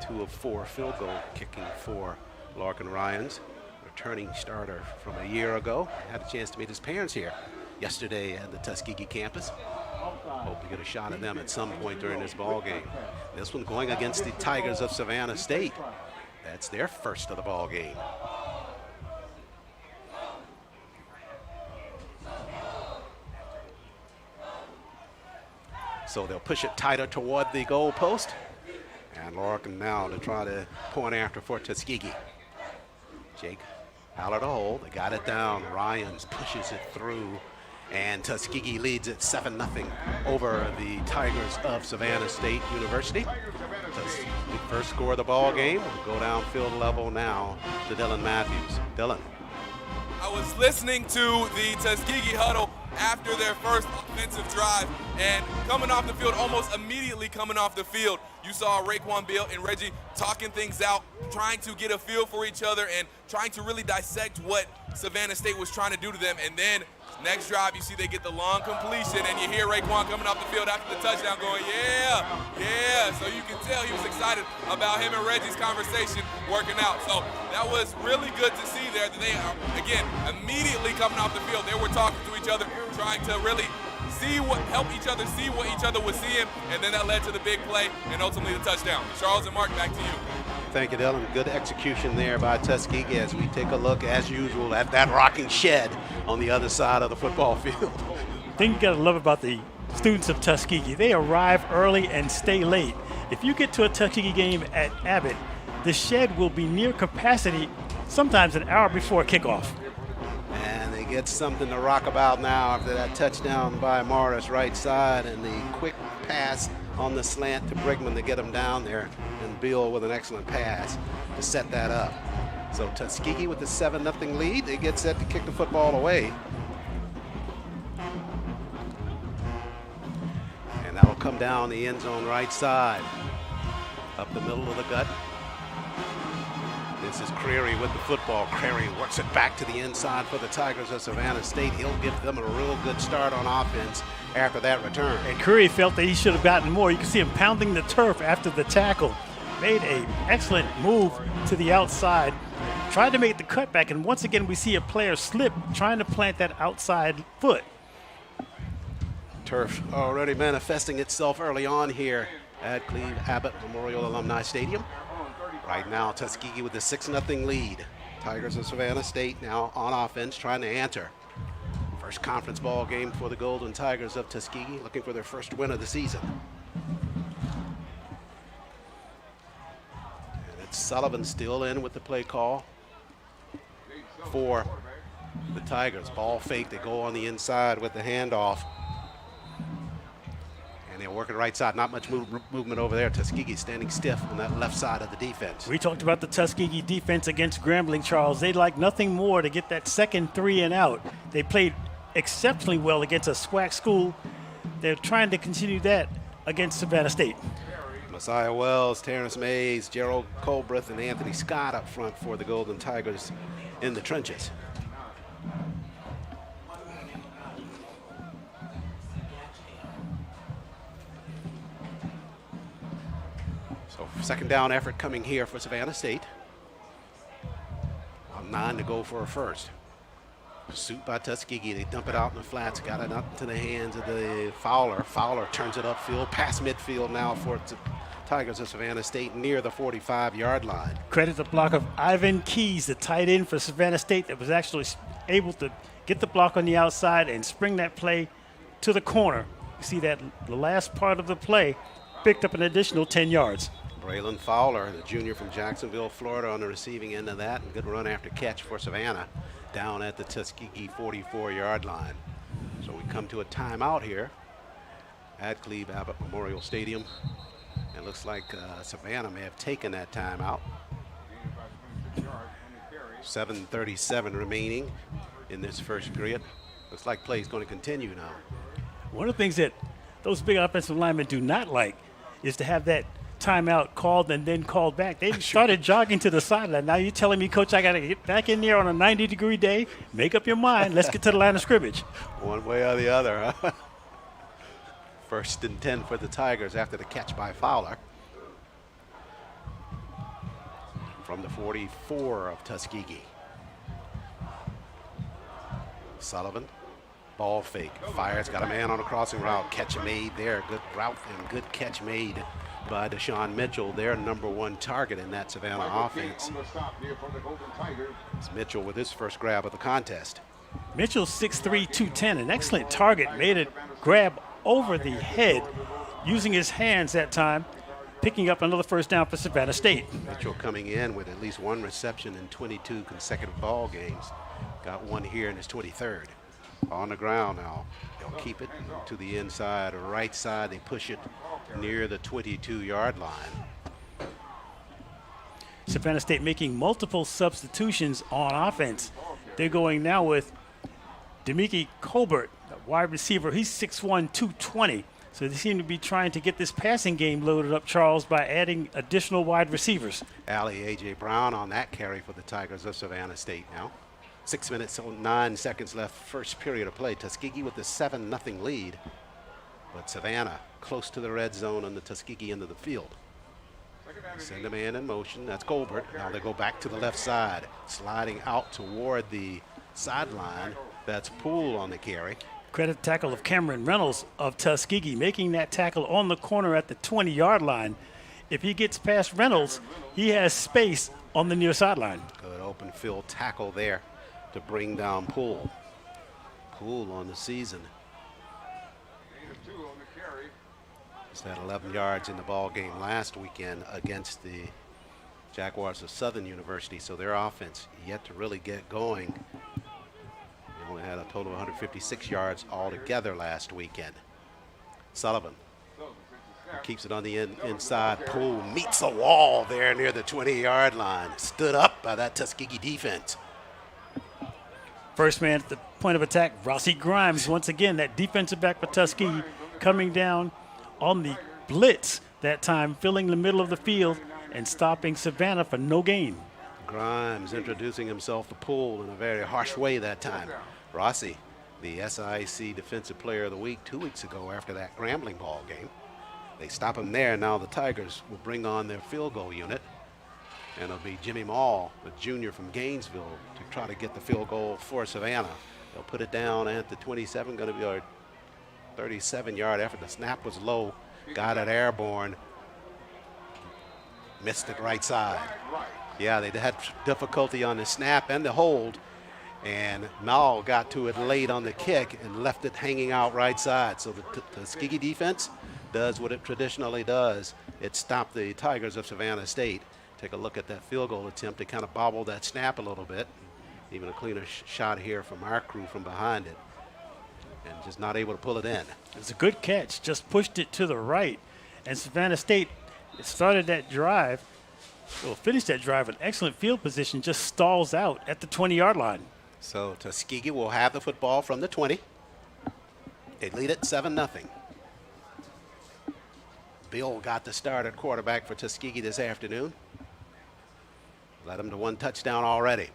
Speaker 2: 2 of 4 field goal kicking for Larkin Ryans, returning starter from a year ago. Had a chance to meet his parents here yesterday at the Tuskegee campus. Hope to get a shot at them at some point during this ball game. This one going against the Tigers of Savannah State. That's their first of the ball game. So they'll push it tighter toward the goal post. And Larkin now to try to point after for Tuskegee. Jake Howler to hold. They got it down. Ryans pushes it through. And Tuskegee leads at 7-0 over the Tigers of Savannah State University. Tuskegee first score of the ball game. We'll go down field level now to Dylan Matthews. Dylan.
Speaker 5: I was listening to the Tuskegee huddle after their first offensive drive, and coming off the field, almost immediately coming off the field, you saw Raekwon Beal and Reggie talking things out, trying to get a feel for each other and trying to really dissect what Savannah State was trying to do to them. And then next drive, you see they get the long completion, and you hear Raekwon coming off the field after the touchdown going, yeah. So you can tell he was excited about him and Reggie's conversation working out. So that was really good to see there that they are, again, immediately coming off the field, they were talking to each other, trying to really help each other see what each other was seeing, and then that led to the big play and ultimately the touchdown. Charles and Mark, back to you.
Speaker 2: Thank you, Dylan. Good execution there by Tuskegee as we take a look, as usual, at that rocking shed on the other side of the football field.
Speaker 3: The thing you got to love about the students of Tuskegee, they arrive early and stay late. If you get to a Tuskegee game at Abbott, the shed will be near capacity sometimes an hour before kickoff.
Speaker 2: And they get something to rock about now after that touchdown by Morris right side and the quick pass on the slant to Brigman to get him down there, and Beal with an excellent pass to set that up. So Tuskegee with the 7-0 lead, they get set to kick the football away. And that'll come down the end zone right side, up the middle of the gut. This is Creary with the football. Creary works it back to the inside for the Tigers of Savannah State. He'll give them a real good start on offense after that return.
Speaker 3: And Creary felt that he should have gotten more. You can see him pounding the turf after the tackle. Made an excellent move to the outside. Tried to make the cutback, and once again we see a player slip trying to plant that outside foot.
Speaker 2: Turf already manifesting itself early on here at Cleve Abbott Memorial Alumni Stadium. Right now, Tuskegee with the 6-0 lead. Tigers of Savannah State now on offense trying to answer. First conference ball game for the Golden Tigers of Tuskegee, looking for their first win of the season. And it's Sullivan still in with the play call for the Tigers. Ball fake, they go on the inside with the handoff. And they're working right side. Not much movement over there. Tuskegee standing stiff on that left side of the defense.
Speaker 3: We talked about the Tuskegee defense against Grambling, Charles. They'd like nothing more to get that second 3 and out. They played exceptionally well against a SWAC school. They're trying to continue that against Savannah State.
Speaker 2: Messiah Wells, Terrence Mays, Gerald Colbreth, and Anthony Scott up front for the Golden Tigers in the trenches. Second down effort coming here for Savannah State. 9 to go for a first. Pursuit by Tuskegee. They dump it out in the flats. Got it up to the hands of the Fowler. Fowler turns it upfield, past midfield now for the Tigers of Savannah State near the 45-yard line.
Speaker 3: Credit the block of Ivan Keys, the tight end for Savannah State, that was actually able to get the block on the outside and spring that play to the corner. You see that the last part of the play picked up an additional 10 yards.
Speaker 2: Braylon Fowler, the junior from Jacksonville, Florida, on the receiving end of that. And good run after catch for Savannah down at the Tuskegee 44-yard line. So we come to a timeout here at Cleve Abbott Memorial Stadium. It looks like Savannah may have taken that timeout. 7:37 remaining in this first period. Looks like play is going to continue now.
Speaker 3: One of the things that those big offensive linemen do not like is to have that timeout called and then called back. They started jogging to the sideline. Now you're telling me, Coach, I got to get back in there on a 90-degree day? Make up your mind. Let's get to the line of scrimmage.
Speaker 2: One way or the other, huh? First and 10 for the Tigers after the catch by Fowler. From the 44 of Tuskegee. Sullivan, ball fake, fires, got a man on a crossing route. Catch made there. Good route and good catch made by Deshaun Mitchell, their #1 target in that Savannah offense. It's Mitchell with his first grab of the contest.
Speaker 3: Mitchell 6'3", 210, an excellent target. Made a grab over the head using his hands that time, picking up another first down for Savannah State.
Speaker 2: Mitchell coming in with at least one reception in 22 consecutive ball games. Got one here in his 23rd. On the ground now. They'll keep it to the inside or right side. They push it near the 22-yard line.
Speaker 3: Savannah State making multiple substitutions on offense. They're going now with Demiki Colbert, the wide receiver. He's 6'1", 220. So they seem to be trying to get this passing game loaded up, Charles, by adding additional wide receivers.
Speaker 2: Allie A.J. Brown on that carry for the Tigers of Savannah State now. 6 minutes, 9 seconds left, first period of play. Tuskegee with the 7-0 lead. But Savannah close to the red zone on the Tuskegee end of the field. Send a man in motion. That's Colbert. Now they go back to the left side, sliding out toward the sideline. That's Poole on the carry.
Speaker 3: Credit tackle of Cameron Reynolds of Tuskegee, making that tackle on the corner at the 20-yard line. If he gets past Reynolds, he has space on the near sideline.
Speaker 2: Good open field tackle there to bring down Poole. Poole on the season. Just had 11 yards in the ball game last weekend against the Jaguars of Southern University, so their offense yet to really get going. They only had a total of 156 yards altogether last weekend. Sullivan keeps it on the inside. Poole meets a wall there near the 20-yard line. Stood up by that Tuskegee defense.
Speaker 3: First man at the point of attack, Rossi Grimes. Once again, that defensive back for Tuskegee coming down on the blitz that time, filling the middle of the field and stopping Savannah for no gain.
Speaker 2: Grimes introducing himself to Poole in a very harsh way that time. Rossi, the SIC Defensive Player of the Week 2 weeks ago after that Grambling ball game. They stop him there. Now the Tigers will bring on their field goal unit. And it'll be Jimmy Mall, the junior from Gainesville, to try to get the field goal for Savannah. They'll put it down at the 27, going to be a 37-yard effort. The snap was low, got it airborne, missed it right side. Yeah, they had difficulty on the snap and the hold, and Mall got to it late on the kick and left it hanging out right side. So the Tuskegee defense does what it traditionally does. It stopped the Tigers of Savannah State. Take a look at that field goal attempt. They kind of bobbled that snap a little bit. Even a cleaner shot here from our crew from behind it. And just not able to pull it in.
Speaker 3: It's a good catch, just pushed it to the right. And Savannah State started that drive, well, finished that drive with excellent field position, just stalls out at the 20-yard line.
Speaker 2: So Tuskegee will have the football from the 20. They lead it 7-0. Bill got the start at quarterback for Tuskegee this afternoon. Led him to one touchdown already.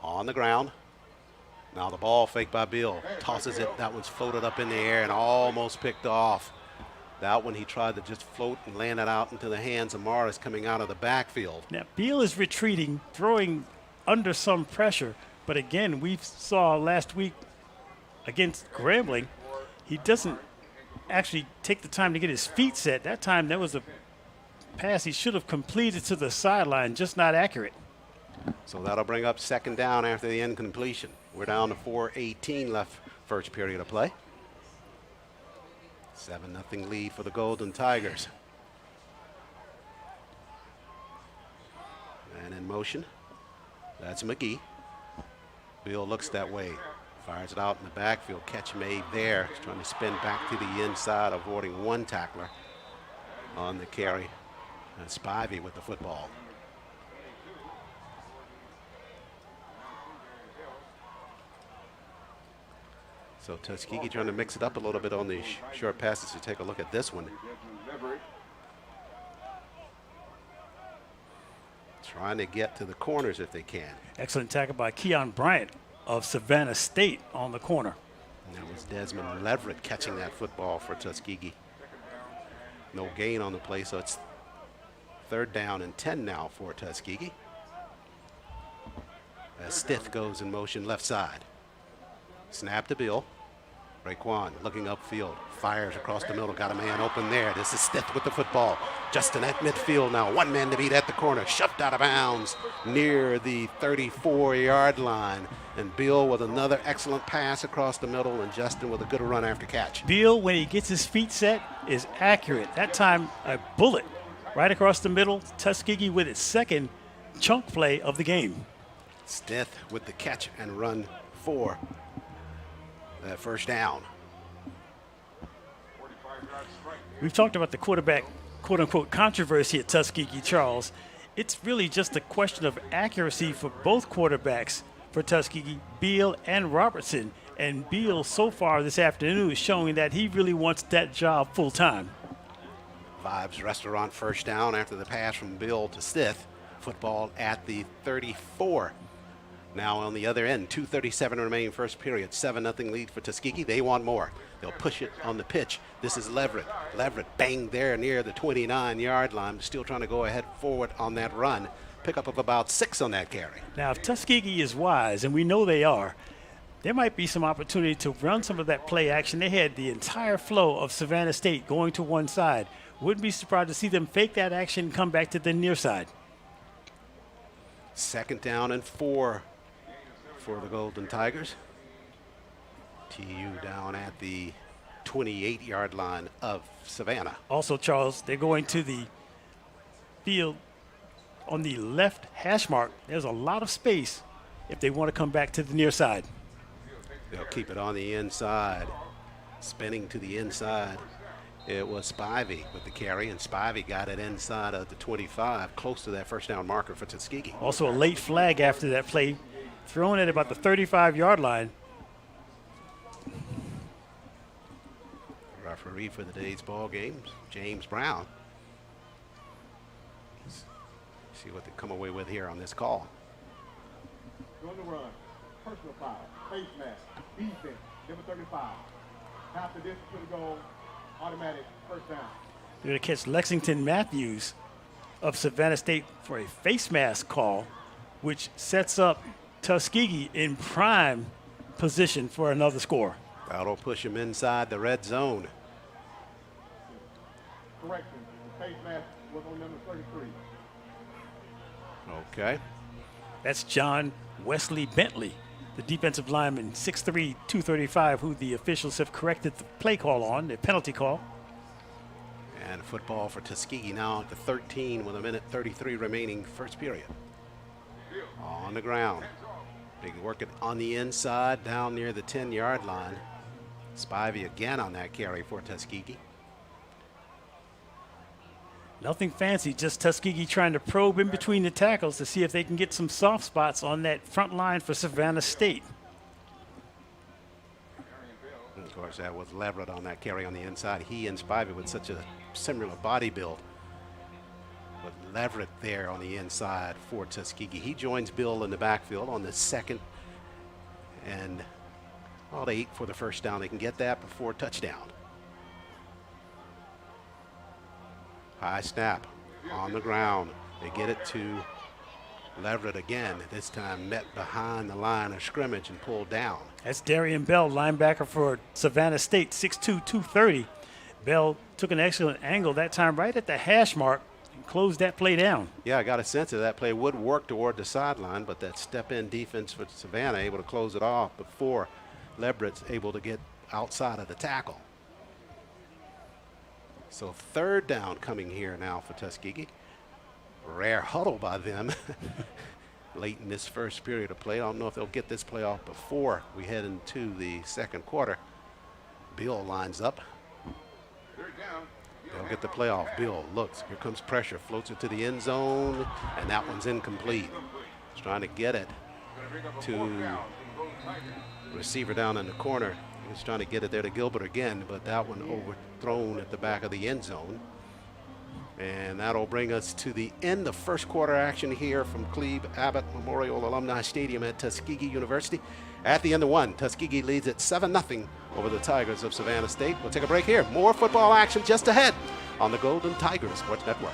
Speaker 2: On the ground. Now the ball faked by Bill. Tosses it. That one's floated up in the air and almost picked off. That one he tried to just float and land it out into the hands of Morris coming out of the backfield.
Speaker 3: Now Beal is retreating, throwing under some pressure. But again, we saw last week against Grambling, he doesn't actually take the time to get his feet set. That time there was a pass he should have completed to the sideline, just not accurate.
Speaker 2: So that'll bring up second down after the incompletion. We're down to 4:18 left first period of play. 7-0 lead for the Golden Tigers. And in motion, that's McGee. Bill looks that way. Fires it out in the backfield. Catch made there. He's trying to spin back to the inside, avoiding one tackler on the carry. And Spivey with the football. So Tuskegee trying to mix it up a little bit on the short passes. So take a look at this one. Trying to get to the corners if they can.
Speaker 3: Excellent tackle by Keon Bryant of Savannah State on the corner.
Speaker 2: And that was Desmond Leverett catching that football for Tuskegee. No gain on the play, so it's 3rd down and 10 now for Tuskegee. As Stith goes in motion left side. Snap to Bill. Raekwon looking upfield. Fires across the middle. Got a man open there. This is Stith with the football. Justin at midfield now. One man to beat at the corner. Shoved out of bounds near the 34-yard line. And Bill with another excellent pass across the middle. And Justin with a good run after catch.
Speaker 3: Bill, when he gets his feet set, is accurate. That time, a bullet right across the middle. Tuskegee with its second chunk play of the game.
Speaker 2: Stith with the catch and run for that first down.
Speaker 3: We've talked about the quarterback, quote-unquote, controversy at Tuskegee, Charles. It's really just a question of accuracy for both quarterbacks for Tuskegee, Beal and Robertson. And Beal, so far this afternoon, is showing that he really wants that job full-time.
Speaker 2: Vibes Restaurant first down after the pass from Bill to Stith. Football at the 34. Now on the other end, 2:37 remaining first period. 7-0 lead for Tuskegee. They want more. They'll push it on the pitch. This is Leverett. Leverett banged there near the 29-yard line. Still trying to go ahead forward on that run. Pickup of about 6 on that carry.
Speaker 3: Now, if Tuskegee is wise, and we know they are, there might be some opportunity to run some of that play action. They had the entire flow of Savannah State going to one side. Wouldn't be surprised to see them fake that action and come back to the near side.
Speaker 2: 2nd down and 4 for the Golden Tigers. TU down at the 28-yard line of Savannah.
Speaker 3: Also, Charles, they're going to the field on the left hash mark. There's a lot of space if they want to come back to the near side.
Speaker 2: They'll keep it on the inside. Spinning to the inside. It was Spivey with the carry, and Spivey got it inside of the 25, close to that first down marker for Tuskegee.
Speaker 3: Also a late flag after that play, thrown at about the 35-yard line.
Speaker 2: Referee for the day's ball game, James Brown. Let's see what they come away with here on this call.
Speaker 10: Going to run. Personal foul. Face mask. Defense. Number 35. Half the distance to the goal. Automatic first down.
Speaker 3: They're going to catch Lexington Matthews of Savannah State for a face mask call, which sets up Tuskegee in prime position for another score.
Speaker 2: That'll push him inside the red zone.
Speaker 10: Correction. The face mask was on number 33.
Speaker 2: Okay.
Speaker 3: That's John Wesley Bentley, the defensive lineman, 6'3", 235, who the officials have corrected the play call on, the penalty call.
Speaker 2: And football for Tuskegee now at the 13 with 1:33 remaining first period. On the ground. They can work it on the inside down near the 10-yard line. Spivey again on that carry for Tuskegee.
Speaker 3: Nothing fancy, just Tuskegee trying to probe in between the tackles to see if they can get some soft spots on that front line for Savannah State.
Speaker 2: And of course, that was Leverett on that carry on the inside. He and Spivey with such a similar body build. But Leverett there on the inside for Tuskegee. He joins Bill in the backfield on the 2nd and about 8 for the first down. They can get that before touchdown. High snap on the ground. They get it to Leverett again, this time met behind the line of scrimmage and pulled down.
Speaker 3: That's Darian Bell, linebacker for Savannah State, 6'2", 230. Bell took an excellent angle that time right at the hash mark and closed that play down.
Speaker 2: Yeah, I got a sense that that play would work toward the sideline, but that step-in defense for Savannah able to close it off before Leverett's able to get outside of the tackle. So 3rd down coming here now for Tuskegee. Rare huddle by them late in this first period of play. I don't know if they'll get this play off before we head into the 2nd quarter. Bill lines up. They'll get the play off. Bill looks. Here comes pressure. Floats it to the end zone, and that one's incomplete. He's trying to get it to receiver down in the corner. He's trying to get it there to Gilbert again, but that one overthrown at the back of the end zone. And that'll bring us to the end of first quarter action here from Cleve Abbott Memorial Alumni Stadium at Tuskegee University. At the end of 1, Tuskegee leads at 7-0 over the Tigers of Savannah State. We'll take a break here. More football action just ahead on the Golden Tigers Sports Network.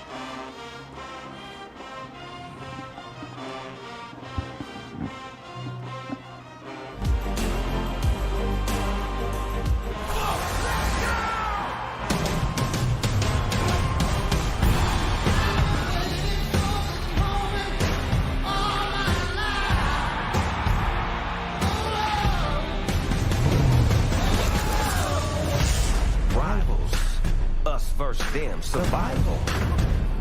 Speaker 11: Them survival.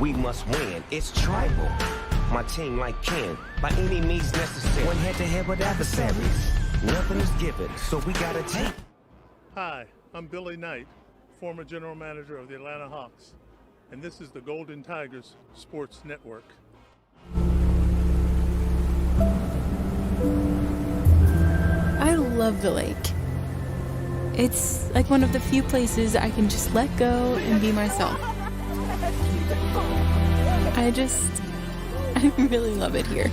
Speaker 11: We must win. It's tribal. My team like Ken, by any means necessary. One head to head with adversaries. Nothing is given, so we gotta take.
Speaker 12: Hi, I'm Billy Knight, former general manager of the Atlanta Hawks, and this is the Golden Tigers Sports Network.
Speaker 13: I love the lake. It's like one of the few places I can just let go and be myself. I really love it here.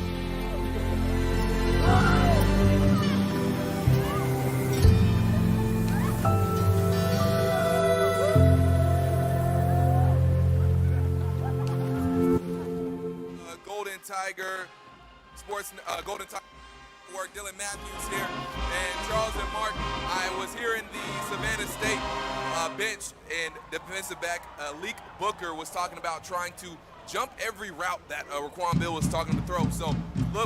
Speaker 5: Golden Tiger Sports, Golden Tiger Network, Dylan Matthews here, and Charles and Mark. I was here in the Savannah State bench, and defensive back Leak Booker was talking about trying to jump every route that Raquan Bill was talking to throw. So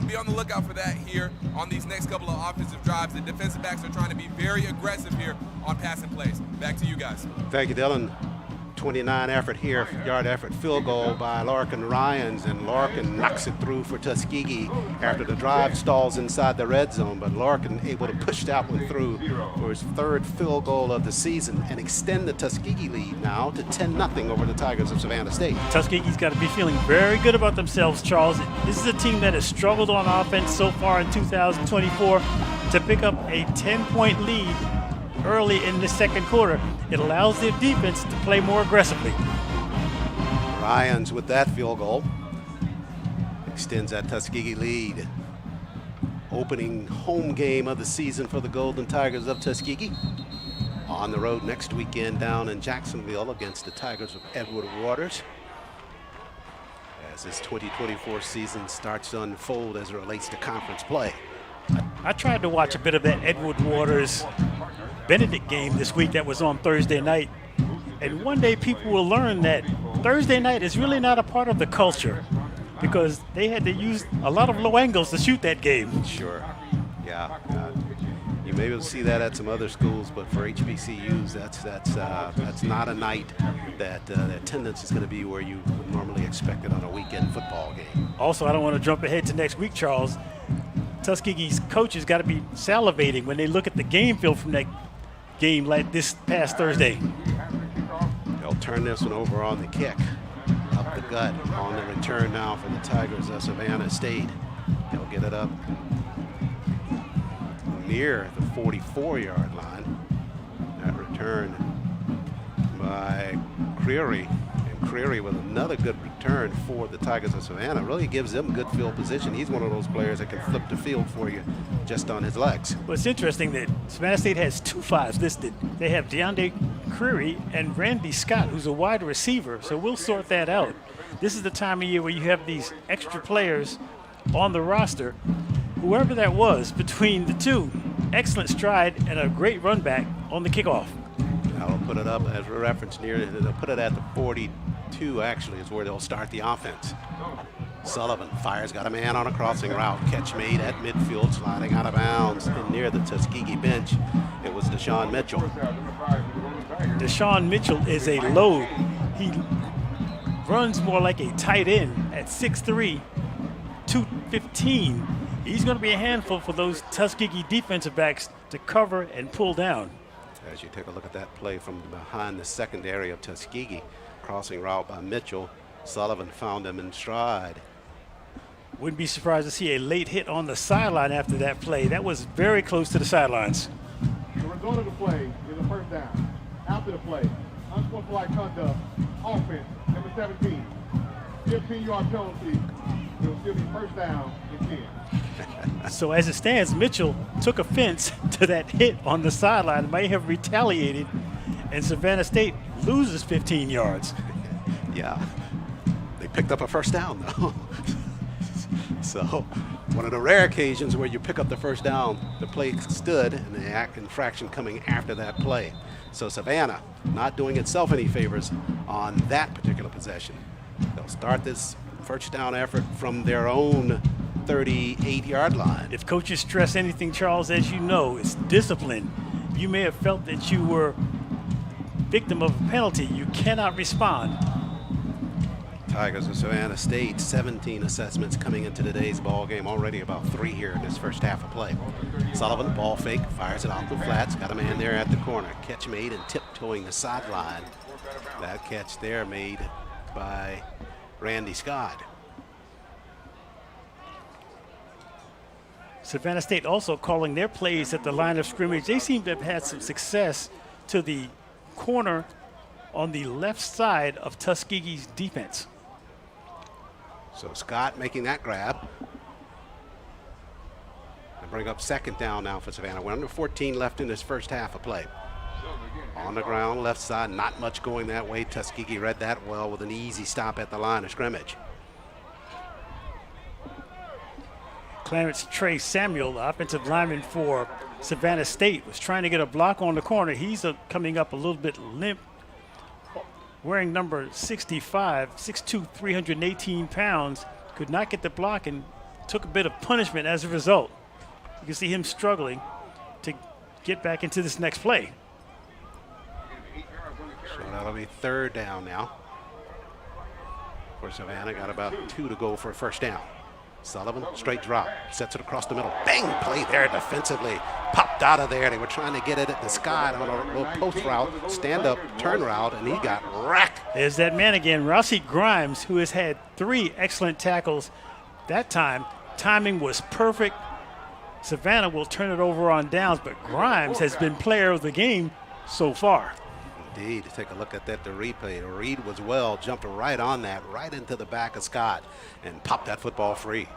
Speaker 5: be on the lookout for that here on these next couple of offensive drives. The defensive backs are trying to be very aggressive here on passing plays. Back to you guys.
Speaker 2: Thank you, Dylan. 29 yard effort field goal by Larkin Ryans, and Larkin knocks it through for Tuskegee after the drive stalls inside the red zone, but Larkin able to push that one through for his third field goal of the season and extend the Tuskegee lead now to 10-0 over the Tigers of Savannah State.
Speaker 3: Tuskegee's got to be feeling very good about themselves, Charles. This is a team that has struggled on offense so far in 2024. To pick up a 10-point lead early in the second quarter, it allows their defense to play more aggressively.
Speaker 2: Ryans with that field goal extends that Tuskegee lead. Opening home game of the season for the Golden Tigers of Tuskegee. On the road next weekend down in Jacksonville against the Tigers of Edward Waters, as this 2024 season starts to unfold as it relates to conference play.
Speaker 3: I tried to watch a bit of that Edward Waters Benedict game this week that was on Thursday night, and one day people will learn that Thursday night is really not a part of the culture because they had to use a lot of low angles to shoot that game.
Speaker 2: Sure, yeah. You may be able to see that at some other schools, but for HBCUs, that's not a night that the attendance is going to be where you would normally expect it on a weekend football game.
Speaker 3: Also, I don't want to jump ahead to next week, Charles. Tuskegee's coaches got to be salivating when they look at the game film from that game like this past Thursday.
Speaker 2: They'll turn this one over on the kick. Up the gut on the return now for the Tigers of Savannah State. They'll get it up near the 44-yard line. That return by Creary. And Creary with another good return for the Tigers of Savannah. Really gives them good field position. He's one of those players that can flip the field for you just on his legs.
Speaker 3: Well, it's interesting that Savannah State has 2 5s listed. They have DeAndre Creary and Randy Scott, who's a wide receiver. So we'll sort that out. This is the time of year where you have these extra players on the roster. Whoever that was between the two, excellent stride and a great run back on the kickoff.
Speaker 2: I'll put it up as a reference near, they'll put it at the 42 actually is where they'll start the offense. Sullivan fires, got a man on a crossing route. Catch made at midfield, sliding out of bounds. And near the Tuskegee bench, it was Deshaun Mitchell.
Speaker 3: Deshaun Mitchell is a load. He runs more like a tight end at 6'3", 215. He's going to be a handful for those Tuskegee defensive backs to cover and pull down.
Speaker 2: As you take a look at that play from behind the secondary of Tuskegee, crossing route by Mitchell. Sullivan found him in stride.
Speaker 3: Wouldn't be surprised to see a late hit on the sideline after that play. That was very close to the sidelines.
Speaker 10: The result of the play is a first down. After the play, unsportsmanlike conduct, offense, number 17, 15-yard penalty. It will still be first down and 10.
Speaker 3: So as it stands, Mitchell took offense to that hit on the sideline, may have retaliated, and Savannah State loses 15 yards.
Speaker 2: Yeah, they picked up a first down though. So one of the rare occasions where you pick up the first down, the play stood, and the act infraction coming after that play. So Savannah not doing itself any favors on that particular possession. They'll start this first down effort from their own 38-yard line.
Speaker 3: If coaches stress anything, Charles, as you know, it's discipline. You may have felt that you were victim of a penalty. You cannot respond.
Speaker 2: Tigers of Savannah State, 17 assessments coming into today's ball game. Already about 3 here in this first half of play. Sullivan, ball fake, fires it out the flats. Got a man there at the corner. Catch made and tiptoeing the sideline. That catch there made by Randy Scott.
Speaker 3: Savannah State also calling their plays at the line of scrimmage. They seem to have had some success to the corner on the left side of Tuskegee's defense.
Speaker 2: So Scott making that grab. And bring up second down now for Savannah. We're under 14 left in this first half of play. On the ground, left side, not much going that way. Tuskegee read that well with an easy stop at the line of scrimmage.
Speaker 3: Clarence Trey Samuel, the offensive lineman for Savannah State, was trying to get a block on the corner. He's coming up a little bit limp, wearing number 65, 6'2", 318 pounds. Could not get the block and took a bit of punishment as a result. You can see him struggling to get back into this next play.
Speaker 2: So that'll be third down now. For Savannah, got about 2 to go for a first down. Sullivan, straight drop, sets it across the middle. Bang, play there defensively. Popped out of there. They were trying to get it at the sky on a little post route, stand up, turn route, and he got wrecked.
Speaker 3: There's that man again, Rossi Grimes, who has had 3 excellent tackles. That time, timing was perfect. Savannah will turn it over on downs, but Grimes has been player of the game so far.
Speaker 2: Indeed, take a look at that, the replay. Reed was well, jumped right on that, right into the back of Scott, and popped that football free.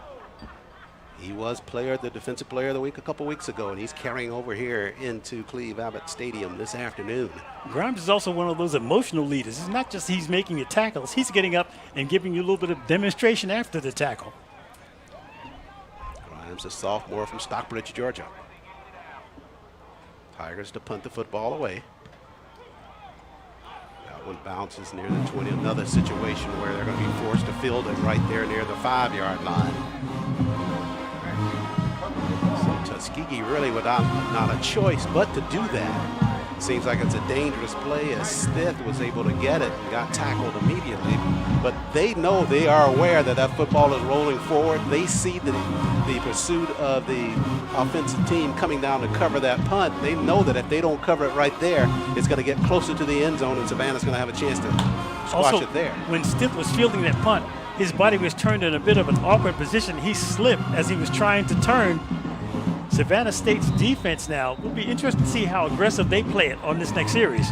Speaker 2: He was the defensive player of the week a couple weeks ago, and he's carrying over here into Cleve Abbott Stadium this afternoon.
Speaker 3: Grimes is also one of those emotional leaders. It's not just he's making the tackles, he's getting up and giving you a little bit of demonstration after the tackle.
Speaker 2: Grimes, a sophomore from Stockbridge, Georgia. Tigers to punt the football away. One bounces near the 20. Another situation where they're going to be forced to field it right there near the 5-yard line. So Tuskegee really without not a choice but to do that. Seems like it's a dangerous play as Smith was able to get it and got tackled immediately. But they know, they are aware that that football is rolling forward. They see the pursuit of the offensive team coming down to cover that punt. They know that if they don't cover it right there, it's going to get closer to the end zone, and Savannah's going to have a chance to squash it there.
Speaker 3: When Stiff was fielding that punt, his body was turned in a bit of an awkward position. He slipped as he was trying to turn. Savannah State's defense now will be interested to see how aggressive they play it on this next series.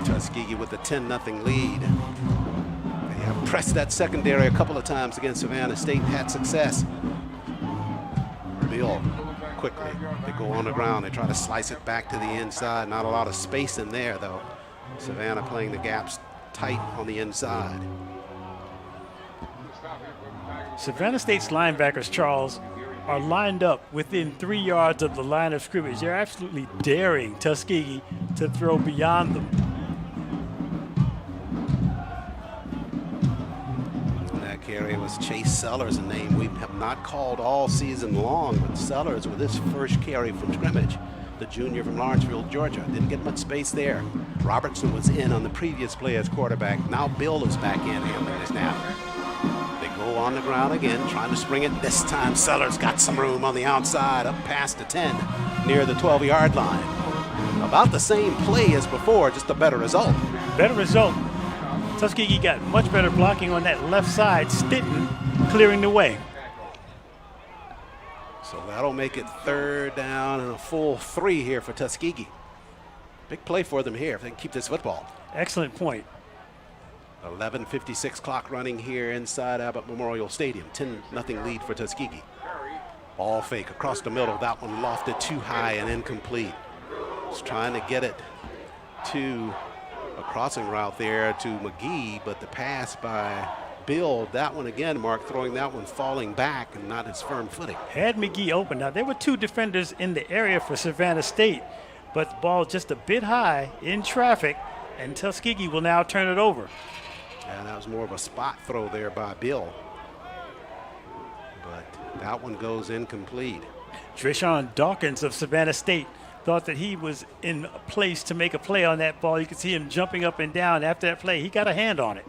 Speaker 2: Tuskegee with a 10-0 lead. They have pressed that secondary a couple of times against Savannah State, had success. Bill quickly, they go on the ground, they try to slice it back to the inside. Not a lot of space in there though. Savannah playing the gaps tight on the inside.
Speaker 3: Savannah State's linebackers, Charles, are lined up within 3 yards of the line of scrimmage. They're absolutely daring Tuskegee to throw beyond them.
Speaker 2: That carry was Chase Sellers, a name we have not called all season long, but Sellers with his first carry from scrimmage. The junior from Lawrenceville, Georgia. Didn't get much space there. Robertson was in on the previous play as quarterback. Now Bill is back in handling the snap. Go on the ground again, trying to spring it. This time Sellers got some room on the outside, up past the 10, near the 12-yard line. About the same play as before, just a better result.
Speaker 3: Better result. Tuskegee got much better blocking on that left side. Stitton clearing the way.
Speaker 2: So that'll make it third down and a full 3 here for Tuskegee. Big play for them here if they can keep this football.
Speaker 3: Excellent point.
Speaker 2: 11:56 clock running here inside Abbott Memorial Stadium. 10-0 lead for Tuskegee. Ball fake across the middle. That one lofted too high and incomplete. Was trying to get it to a crossing route there to McGee, but the pass by Bill, that one again, Mark, throwing that one falling back and not his firm footing.
Speaker 3: Had McGee open. Now, there were 2 defenders in the area for Savannah State, but the ball just a bit high in traffic, and Tuskegee will now turn it over.
Speaker 2: And that was more of a spot throw there by Bill. But that one goes incomplete.
Speaker 3: Treshawn Dawkins of Savannah State thought that he was in a place to make a play on that ball. You could see him jumping up and down after that play. He got a hand on it.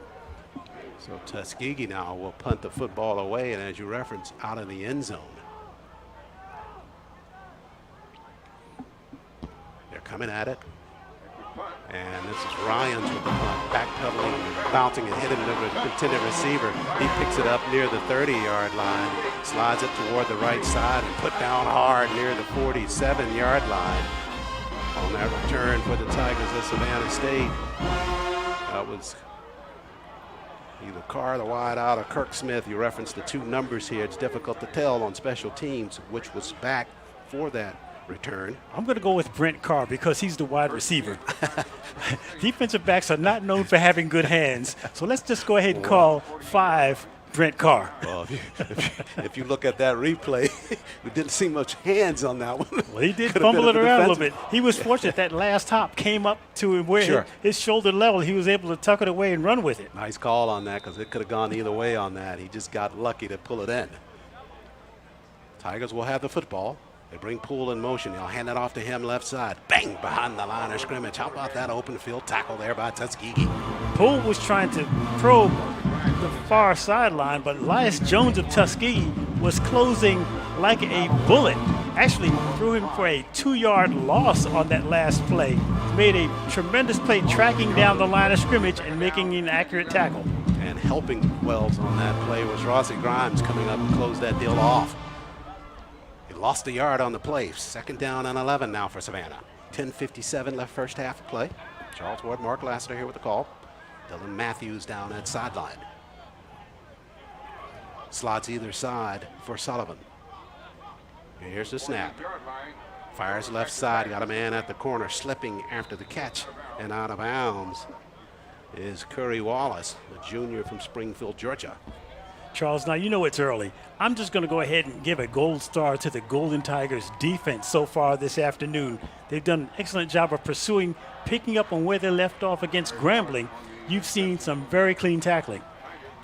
Speaker 2: So Tuskegee now will punt the football away, and as you referenced, out of the end zone. They're coming at it. And this is Ryans with the punt, backpedaling, bouncing and hitting the intended receiver. He picks it up near the 30-yard line, slides it toward the right side, and put down hard near the 47-yard line. On that return for the Tigers of Savannah State, that was either Carr, the wide out, or Kirk Smith. You referenced the two numbers here. It's difficult to tell on special teams which was back for that return.
Speaker 3: I'm going to go with Brent Carr because he's the wide receiver. Defensive backs are not known for having good hands, so let's just go ahead and call 5 Brent Carr.
Speaker 2: Well, if you look at that replay, we didn't see much hands on that one.
Speaker 3: Well, he did fumble it around a little bit. He was fortunate that last hop came up to him where his shoulder level. He was able to tuck it away and run with it.
Speaker 2: Nice call on that because it could have gone either way on that. He just got lucky to pull it in. Tigers will have the football. They bring Poole in motion. They'll hand it off to him left side. Bang! Behind the line of scrimmage. How about that open field tackle there by Tuskegee?
Speaker 3: Poole was trying to probe the far sideline, but Elias Jones of Tuskegee was closing like a bullet. Actually threw him for a 2-yard loss on that last play. Made a tremendous play tracking down the line of scrimmage and making an accurate tackle.
Speaker 2: And helping Wells on that play was Rossi Grimes coming up and close that deal off. Lost a yard on the play. 2nd down and 11 now for Savannah. 10:57 left first half of play. Charles Ward, Mark Lassiter here with the call. Dylan Matthews down at sideline. Slots either side for Sullivan. Here's the snap. Fires left side. Got a man at the corner slipping after the catch. And out of bounds is Curry Wallace, a junior from Springfield, Georgia.
Speaker 3: Charles, now you know it's early. I'm just going to go ahead and give a gold star to the Golden Tigers defense so far this afternoon. They've done an excellent job of pursuing, picking up on where they left off against Grambling. You've seen some very clean tackling.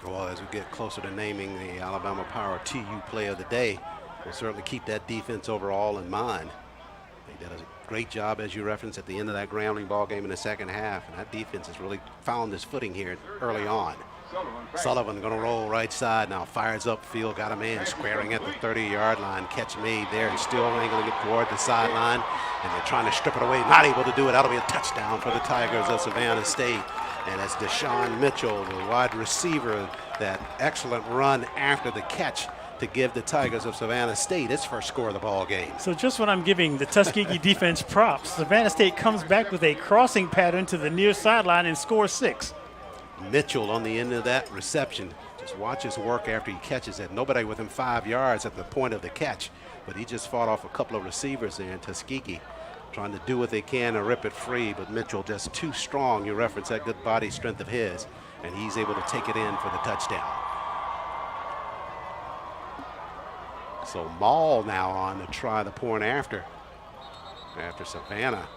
Speaker 2: Well, as we get closer to naming the Alabama Power TU Player of the Day, we'll certainly keep that defense overall in mind. They did a great job, as you referenced, at the end of that Grambling ball game in the second half, and that defense has really found its footing here early on. Sullivan going to roll right side now, fires upfield, got a man squaring at the 30-yard line. Catch made there and still angling it toward the sideline, and they're trying to strip it away. Not able to do it. That'll be a touchdown for the Tigers of Savannah State. And it's Deshaun Mitchell, the wide receiver, that excellent run after the catch to give the Tigers of Savannah State its first score of the ball game.
Speaker 3: So just when I'm giving the Tuskegee defense props, Savannah State comes back with a crossing pattern to the near sideline and scores 6.
Speaker 2: Mitchell on the end of that reception. Just watch his work after he catches it. Nobody within 5 yards at the point of the catch, but he just fought off a couple of receivers there in Tuskegee, trying to do what they can to rip it free, but Mitchell just too strong. You reference that good body strength of his, and he's able to take it in for the touchdown. So Maul now on to try the point after Savannah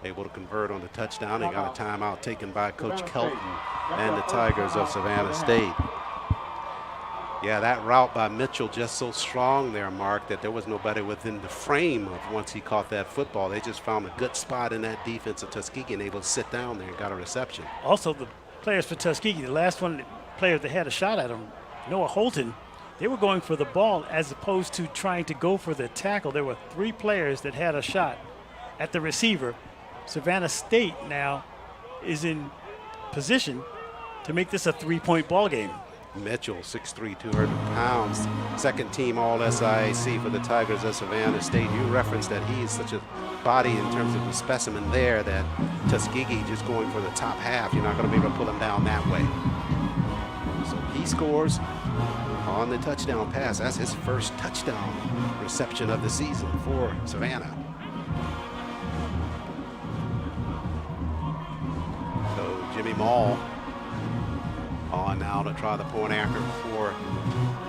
Speaker 2: able to convert on the touchdown. They got a timeout taken by Coach Kelton and the Tigers of Savannah State. Yeah, that route by Mitchell just so strong there, Mark, that there was nobody within the frame of once he caught that football. They just found a good spot in that defense of Tuskegee and able to sit down there and got a reception.
Speaker 3: Also, the players for Tuskegee, the last player that had a shot at him, Noah Holton, they were going for the ball as opposed to trying to go for the tackle. There were 3 players that had a shot at the receiver. Savannah State now is in position to make this a 3-point ball game.
Speaker 2: Mitchell, 6'3", 200 pounds, second team All-SIAC for the Tigers of Savannah State. You referenced that he is such a body in terms of the specimen there that Tuskegee just going for the top half. You're not going to be able to pull him down that way. So he scores on the touchdown pass. That's his first touchdown reception of the season for Savannah. So Jimmy Maul on now to try the point after for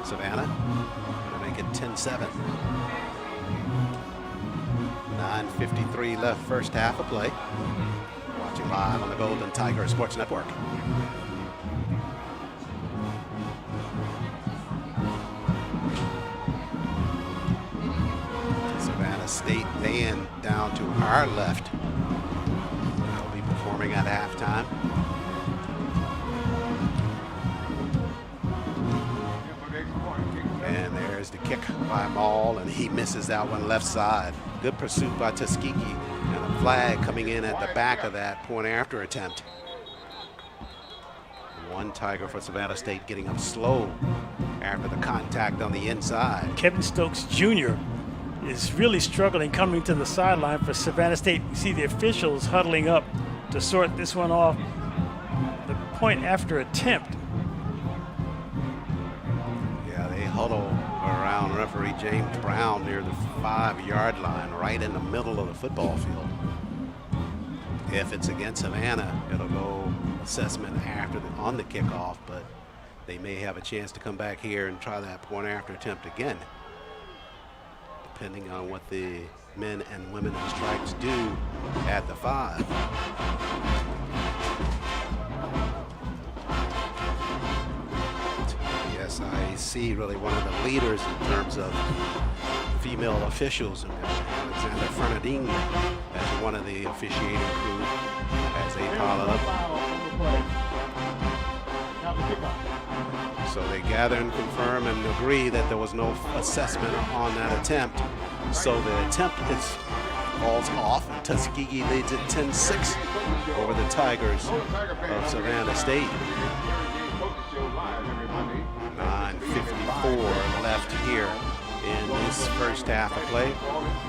Speaker 2: Savannah to make it 10-7. 9:53 left first half of play. Watching live on the Golden Tiger Sports Network. Savannah State band down to our left. They'll be performing at halftime. by Maul, and he misses that one left side. Good pursuit by Tuskegee, and a flag coming in at the back of that point after attempt. One Tiger for Savannah State getting up slow after the contact on the inside.
Speaker 3: Kevin Stokes Jr. is really struggling coming to the sideline for Savannah State. You see the officials huddling up to sort this one off. The point after attempt.
Speaker 2: Yeah, they huddle around referee James Brown near the 5-yard line, right in the middle of the football field. If it's against Savannah, it'll go assessment on the kickoff, but they may have a chance to come back here and try that point after attempt again, depending on what the men and women in stripes do at the 5. The SIAC really one of the leaders in terms of female officials, and Alexander Fernandine as one of the officiating crew as they pile up. So they gather and confirm and agree that there was no assessment on that attempt. So the attempt falls off, and Tuskegee leads it 10-6 over the Tigers of Savannah State. 9:54 left here in this first half of play.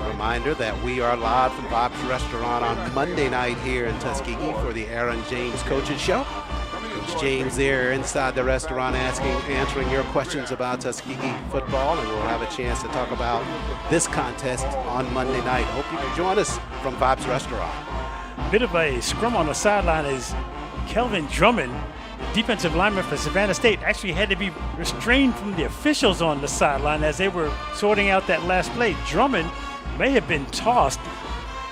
Speaker 2: Reminder that we are live from Bob's Restaurant on Monday night here in Tuskegee for the Aaron James Coaches Show. Coach James there inside the restaurant answering your questions about Tuskegee football, and we'll have a chance to talk about this contest on Monday night. Hope you can join us from Bob's Restaurant.
Speaker 3: Bit of a scrum on the sideline as Kelvin Drummond, defensive lineman for Savannah State, actually had to be restrained from the officials on the sideline as they were sorting out that last play. Drummond may have been tossed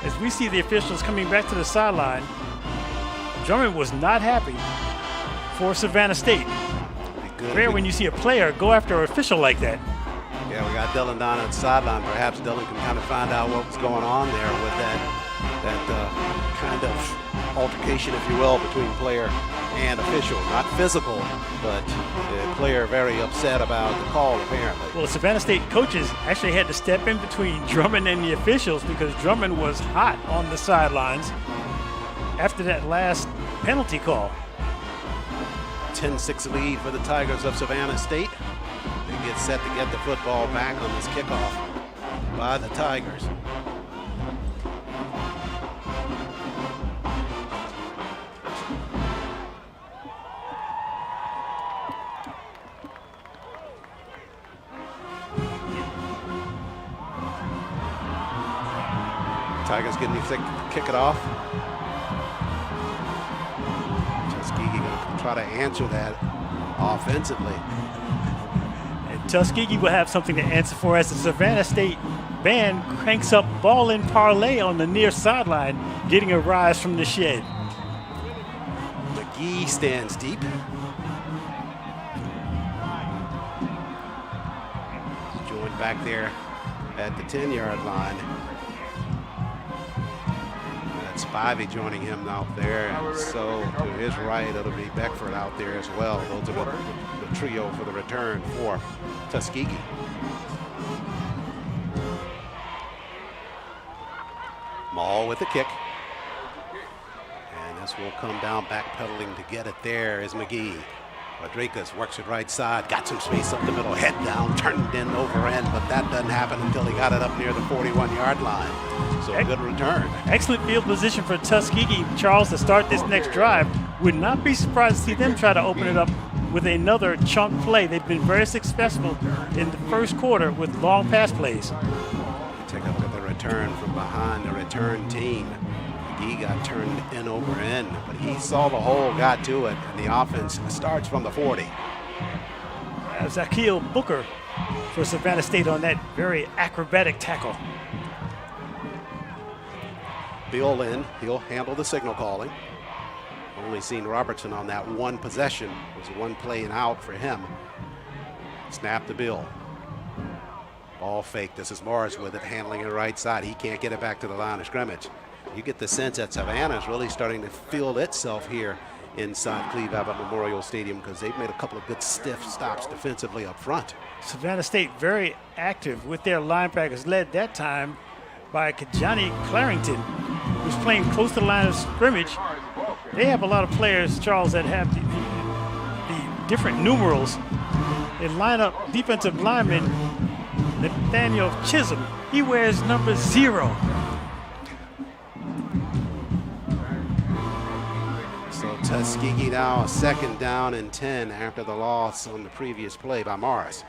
Speaker 3: as we see the officials coming back to the sideline. Drummond was not happy for Savannah State. Rare when you see a player go after an official like that.
Speaker 2: Yeah, we got Dylan Don on the sideline. Perhaps Dylan can kind of find out what was going on there with that kind of altercation, if you will, between player and official. Not physical, but the player very upset about the call, apparently.
Speaker 3: Well, the Savannah State coaches actually had to step in between Drummond and the officials because Drummond was hot on the sidelines after that last penalty call.
Speaker 2: 10-6 lead for the Tigers of Savannah State. They get set to get the football back on this kickoff by the Tigers. Tigers getting to kick it off. Tuskegee going to try to answer that offensively.
Speaker 3: And Tuskegee will have something to answer for as the Savannah State band cranks up Ball and Parlay on the near sideline, getting a rise from the shed.
Speaker 2: McGee stands deep. He's joined back there at the 10-yard line. Spivey joining him out there, and so to his right it'll be Beckford out there as well. Those are the trio for the return for Tuskegee. Maul with the kick, and this will come down backpedaling to get it. There is McGee. Rodriguez works it right side, got some space up the middle, head down, turned in over end, but that doesn't happen until he got it up near the 41-yard line. So a good return.
Speaker 3: Excellent field position for Tuskegee, Charles, to start this next drive. Would not be surprised to see them try to open it up with another chunk play. They've been very successful in the first quarter with long pass plays.
Speaker 2: Take a look at the return from behind the return team. McGee got turned in over end, but he saw the hole, got to it, and the offense starts from the 40.
Speaker 3: Zakeel Booker for Savannah State on that very acrobatic tackle.
Speaker 2: Bill in, he'll handle the signal calling. Only seen Robertson on that one possession. It was one play and out for him. Snap to Bill. Ball fake. This is Morris with it, handling it right side. He can't get it back to the line of scrimmage. You get the sense that Savannah is really starting to field itself here inside Cleve Abbott Memorial Stadium because they've made a couple of good stiff stops defensively up front.
Speaker 3: Savannah State very active with their linebackers, led that time by Johnny Clarrington, who's playing close to the line of scrimmage. They have a lot of players, Charles, that have the different numerals. They line up defensive lineman Nathaniel Chisholm. He wears number 0.
Speaker 2: So Tuskegee now a 2nd down and 10 after the loss on the previous play by Morris.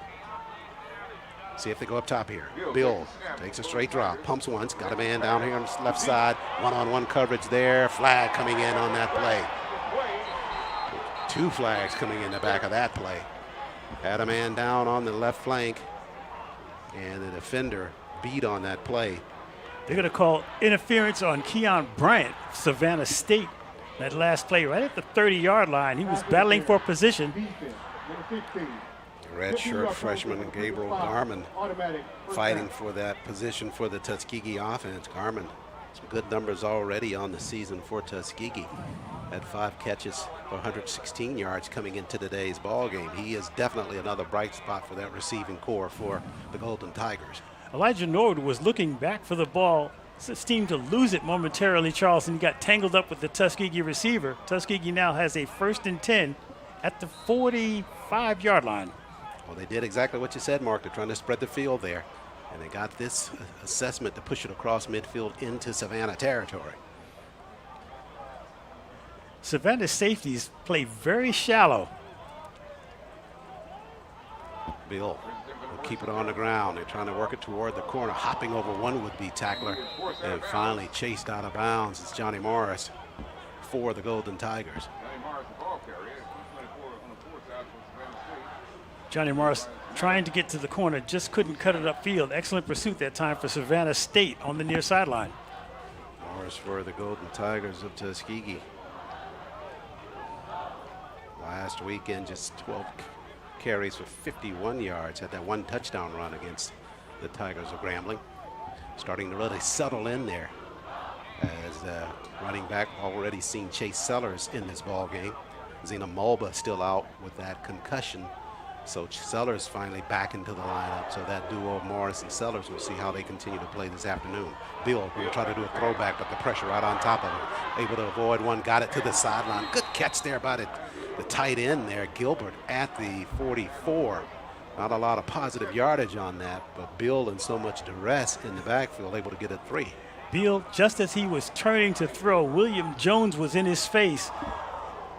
Speaker 2: See if they go up top here. Bill takes a straight drop, pumps once, got a man down here on the left side. One-on-one coverage there. Flag coming in on that play. 2 flags coming in the back of that play. Had a man down on the left flank, and the defender beat on that play.
Speaker 3: They're going to call interference on Keon Bryant, Savannah State. That last play right at the 30-yard line. He was battling for position.
Speaker 2: Redshirt freshman Gabriel Garman fighting for that position for the Tuskegee offense. Garman, some good numbers already on the season for Tuskegee. Had 5 catches for 116 yards coming into today's ball game. He is definitely another bright spot for that receiving core for the Golden Tigers.
Speaker 3: Elijah Norwood was looking back for the ball, seemed to lose it momentarily, Charles, and he got tangled up with the Tuskegee receiver. Tuskegee now has a 1st and 10 at the 45-yard line.
Speaker 2: Well, they did exactly what you said, Mark. They're trying to spread the field there, and they got this assessment to push it across midfield into Savannah territory.
Speaker 3: Savannah safeties play very shallow.
Speaker 2: Bill will keep it on the ground. They're trying to work it toward the corner, hopping over one would-be tackler, and finally chased out of bounds. It's Johnny Morris for the Golden Tigers.
Speaker 3: Johnny Morris trying to get to the corner, just couldn't cut it upfield. Excellent pursuit that time for Savannah State on the near sideline.
Speaker 2: Morris for the Golden Tigers of Tuskegee. Last weekend, just 12 carries for 51 yards. Had that 1 touchdown run against the Tigers of Grambling. Starting to really settle in there as running back. Already seen Chase Sellers in this ball game. Zena Mulba still out with that concussion. So Sellers finally back into the lineup. So that duo of Morris and Sellers, will see how they continue to play this afternoon. Bill will try to do a throwback, but the pressure right on top of him. Able to avoid one, got it to the sideline. Good catch there by the tight end there, Gilbert, at the 44. Not a lot of positive yardage on that, but Bill in so much duress in the backfield, able to get a 3.
Speaker 3: Bill, just as he was turning to throw, William Jones was in his face.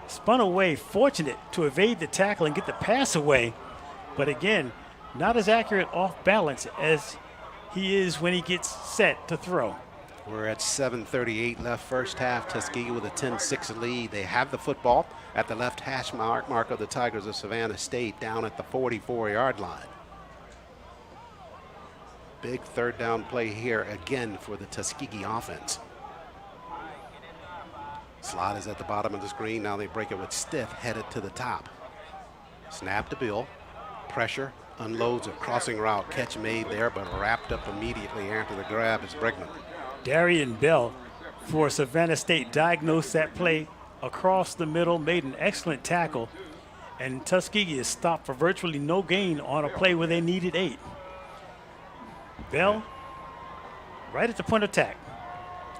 Speaker 3: Spun away, fortunate to evade the tackle and get the pass away. But again, not as accurate off balance as he is when he gets set to throw.
Speaker 2: We're at 7:38 left first half. Tuskegee with a 10-6 lead. They have the football at the left hash mark of the Tigers of Savannah State, down at the 44-yard line. Big 3rd down play here again for the Tuskegee offense. Slot is at the bottom of the screen. Now they break it with Stiff, headed to the top. Snap to Bill. Pressure. Unloads a crossing route. Catch made there, but wrapped up immediately after the grab is Bregman.
Speaker 3: Darian Bell for Savannah State diagnosed that play across the middle, made an excellent tackle, and Tuskegee is stopped for virtually no gain on a play where they needed 8. Bell right at the point of attack.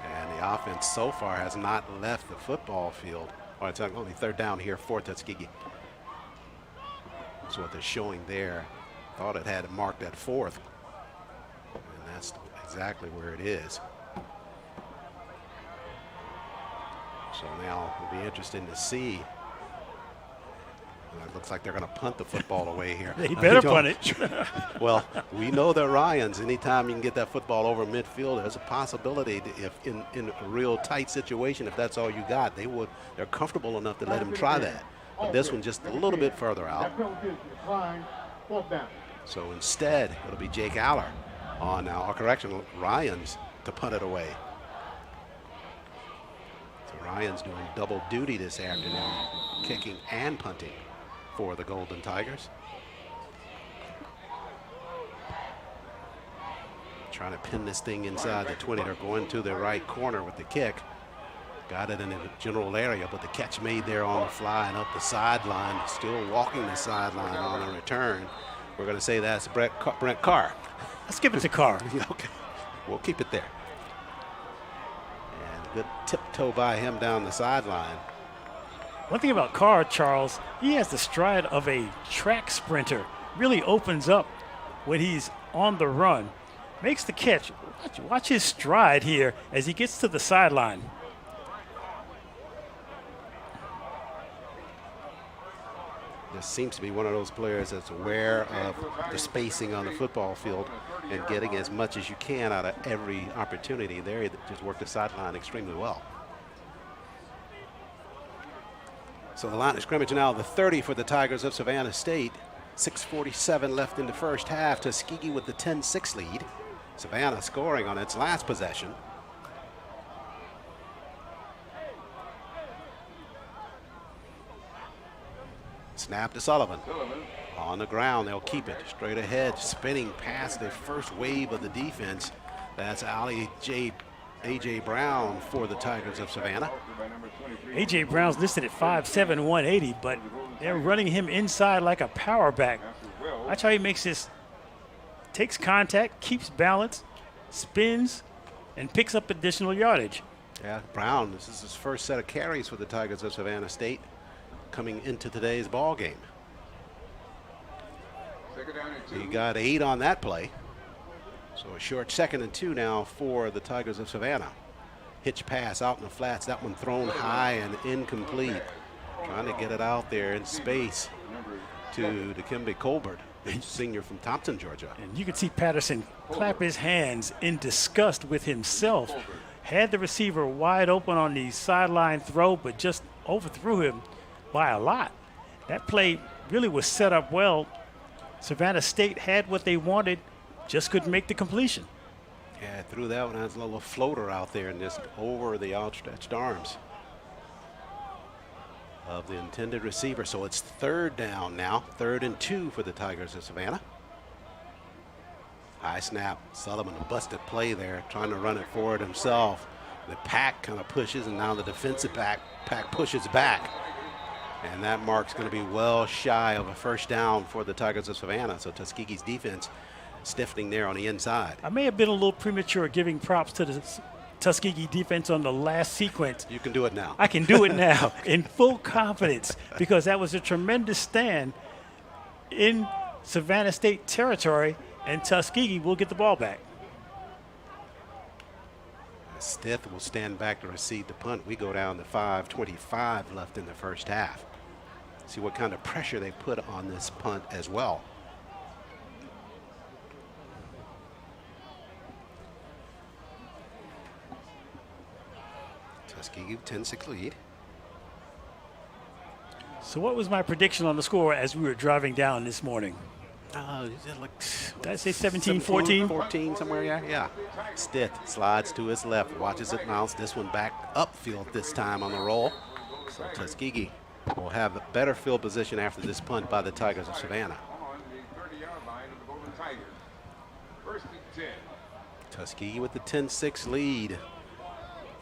Speaker 2: And the offense so far has not left the football field. Well, it's only 3rd down here for Tuskegee. That's what they're showing there. Thought it had marked at 4th. And that's exactly where it is. So now it'll be interesting to see. It looks like they're going to punt the football away here.
Speaker 3: They better punt it.
Speaker 2: Well, we know they're Ryans. Anytime you can get that football over midfield, there's a possibility that if in a real tight situation, if that's all you got, they're comfortable enough to let him try that. But this one just a little bit further out. So instead, it'll be Jake Aller on now, or correction, Ryans to punt it away. So Ryans doing double duty this afternoon, kicking and punting for the Golden Tigers. Trying to pin this thing inside the 20. They're going to the right corner with the kick. Got it in the general area, but the catch made there on the fly and up the sideline, still walking the sideline on the return. We're going to say that's Brent Carr.
Speaker 3: Let's give it to Carr.
Speaker 2: Okay, we'll keep it there. And good tiptoe by him down the sideline.
Speaker 3: One thing about Carr, Charles, he has the stride of a track sprinter. Really opens up when he's on the run. Makes the catch. Watch his stride here as he gets to the sideline.
Speaker 2: Just seems to be one of those players that's aware of the spacing on the football field and getting as much as you can out of every opportunity there. He just worked the sideline extremely well. So the line of scrimmage now, the 30 for the Tigers of Savannah State. 6:47 left in the first half. Tuskegee with the 10-6 lead. Savannah scoring on its last possession. Snap to Sullivan. On the ground, they'll keep it straight ahead, spinning past the first wave of the defense. That's A.J. Brown for the Tigers of Savannah.
Speaker 3: A.J. Brown's listed at 5'7", 180, but they're running him inside like a power back. That's how he makes this. Takes contact, keeps balance, spins, and picks up additional yardage.
Speaker 2: Yeah, Brown, this is his first set of carries for the Tigers of Savannah State coming into today's ball game. He got 8 on that play. So a short 2nd and 2 now for the Tigers of Savannah. Hitch pass out in the flats. That one thrown high and incomplete. Trying to get it out there in space to Dikembe Colbert, the senior from Thompson, Georgia.
Speaker 3: And you can see Patterson clap his hands in disgust with himself. Had the receiver wide open on the sideline throw, but just overthrew him by a lot. That play really was set up well. Savannah State had what they wanted, just couldn't make the completion.
Speaker 2: Yeah, threw that one as a little floater out there and just over the outstretched arms of the intended receiver. So it's 3rd down now, 3rd and 2 for the Tigers of Savannah. High snap, Sullivan, a busted play there, trying to run it forward himself. The pack kind of pushes, and now the defensive pack pushes back. And that mark's going to be well shy of a 1st down for the Tigers of Savannah. So Tuskegee's defense stiffening there on the inside.
Speaker 3: I may have been a little premature giving props to the Tuskegee defense on the last sequence.
Speaker 2: You can do it now.
Speaker 3: I can do it now in full confidence, because that was a tremendous stand in Savannah State territory, and Tuskegee will get the ball back.
Speaker 2: Stith will stand back to receive the punt. We go down to 5:25 left in the first half. See what kind of pressure they put on this punt as well. Tuskegee 10-6 lead.
Speaker 3: So what was my prediction on the score as we were driving down this morning?
Speaker 2: Did
Speaker 3: I say 17, 14?
Speaker 2: 14 somewhere, yeah. Stith slides to his left, watches it bounce. This one back upfield this time on the roll. So Tuskegee will have a better field position after this punt by the Tigers of Savannah. Tuskegee with the 10-6 lead.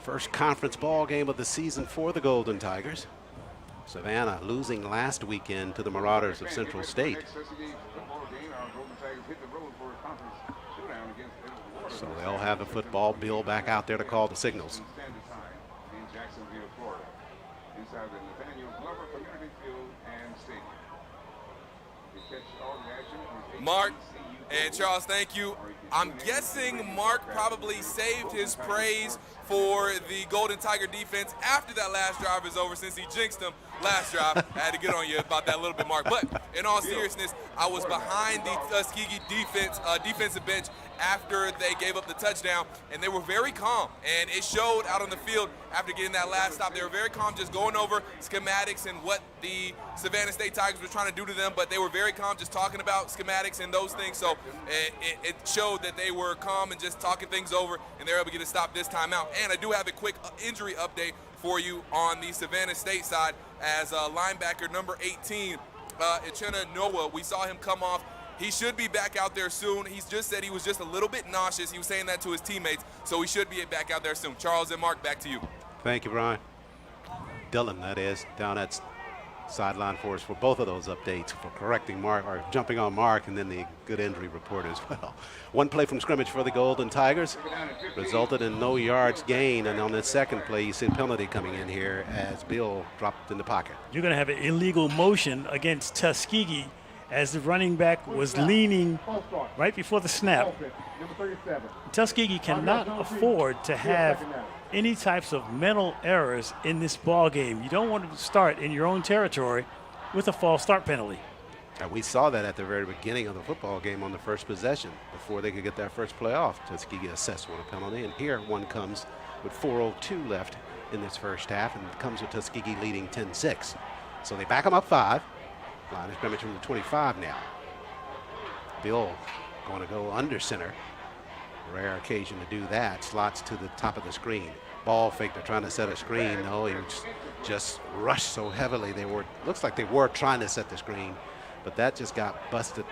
Speaker 2: First conference ball game of the season for the Golden Tigers. Savannah losing last weekend to the Marauders of Central State. So they'll have a football. Bill back out there to call the signals.
Speaker 5: Mark and Charles, thank you. I'm guessing Mark probably saved his praise for the Golden Tiger defense after that last drive is over, since he jinxed them last drive. I had to get on you about that a little bit, Mark. But in all seriousness, I was behind the Tuskegee defensive bench after they gave up the touchdown, and they were very calm. And it showed out on the field after getting that last stop. They were very calm, just going over schematics and what the Savannah State Tigers were trying to do to them, but they were very calm, just talking about schematics and those things. So it showed that they were calm and just talking things over, and they were able to get a stop this time out. And I do have a quick injury update for you on the Savannah State side, as linebacker number 18, Uchenna Noah, we saw him come off. He should be back out there soon. He's just said he was just a little bit nauseous. He was saying that to his teammates, so he should be back out there soon. Charles and Mark, back to you.
Speaker 2: Thank you, Brian. Dylan, that is, down at sideline for us for both of those updates, for correcting Mark, or jumping on Mark, and then the good injury report as well. One play from scrimmage for the Golden Tigers resulted in no yards gain, and on the second play, you see a penalty coming in here as Bill dropped in the pocket.
Speaker 3: You're going to have an illegal motion against Tuskegee as the running back was leaning right before the snap. Tuskegee cannot afford to have any types of mental errors in this ball game. You don't want to start in your own territory with a false start penalty.
Speaker 2: And we saw that at the very beginning of the football game on the first possession. Before they could get that first play off, Tuskegee assessed one penalty, and here one comes with 4:02 left in this first half, and it comes with Tuskegee leading 10-6. So they back them up 5. Line of scrimmage from the 25 now. Bill going to go under center. Rare occasion to do that. Slots to the top of the screen. Ball fake. They're trying to set a screen. No, he just rushed so heavily. Looks like they were trying to set the screen, but that just got busted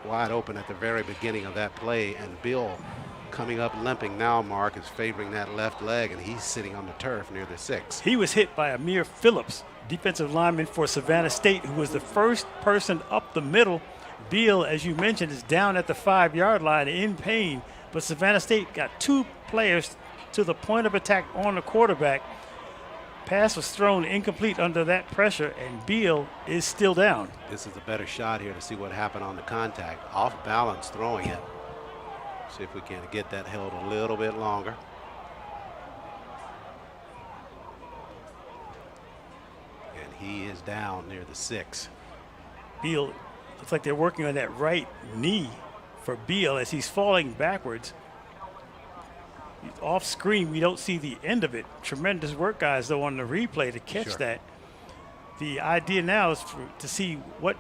Speaker 2: wide open at the very beginning of that play. And Bill coming up limping now. Mark is favoring that left leg, and he's sitting on the turf near the 6.
Speaker 3: He was hit by Amir Phillips, defensive lineman for Savannah State, who was the first person up the middle. Beal, as you mentioned, is down at the 5-yard line in pain. But Savannah State got 2 players to the point of attack on the quarterback. Pass was thrown incomplete under that pressure, and Beal is still down.
Speaker 2: This is a better shot here to see what happened on the contact. Off balance throwing it. See if we can get that held a little bit longer. And he is down near the 6.
Speaker 3: Beal, looks like they're working on that right knee for Beal as he's falling backwards. Off screen, we don't see the end of it. Tremendous work, guys, though, on the replay to catch that. The idea now is to see what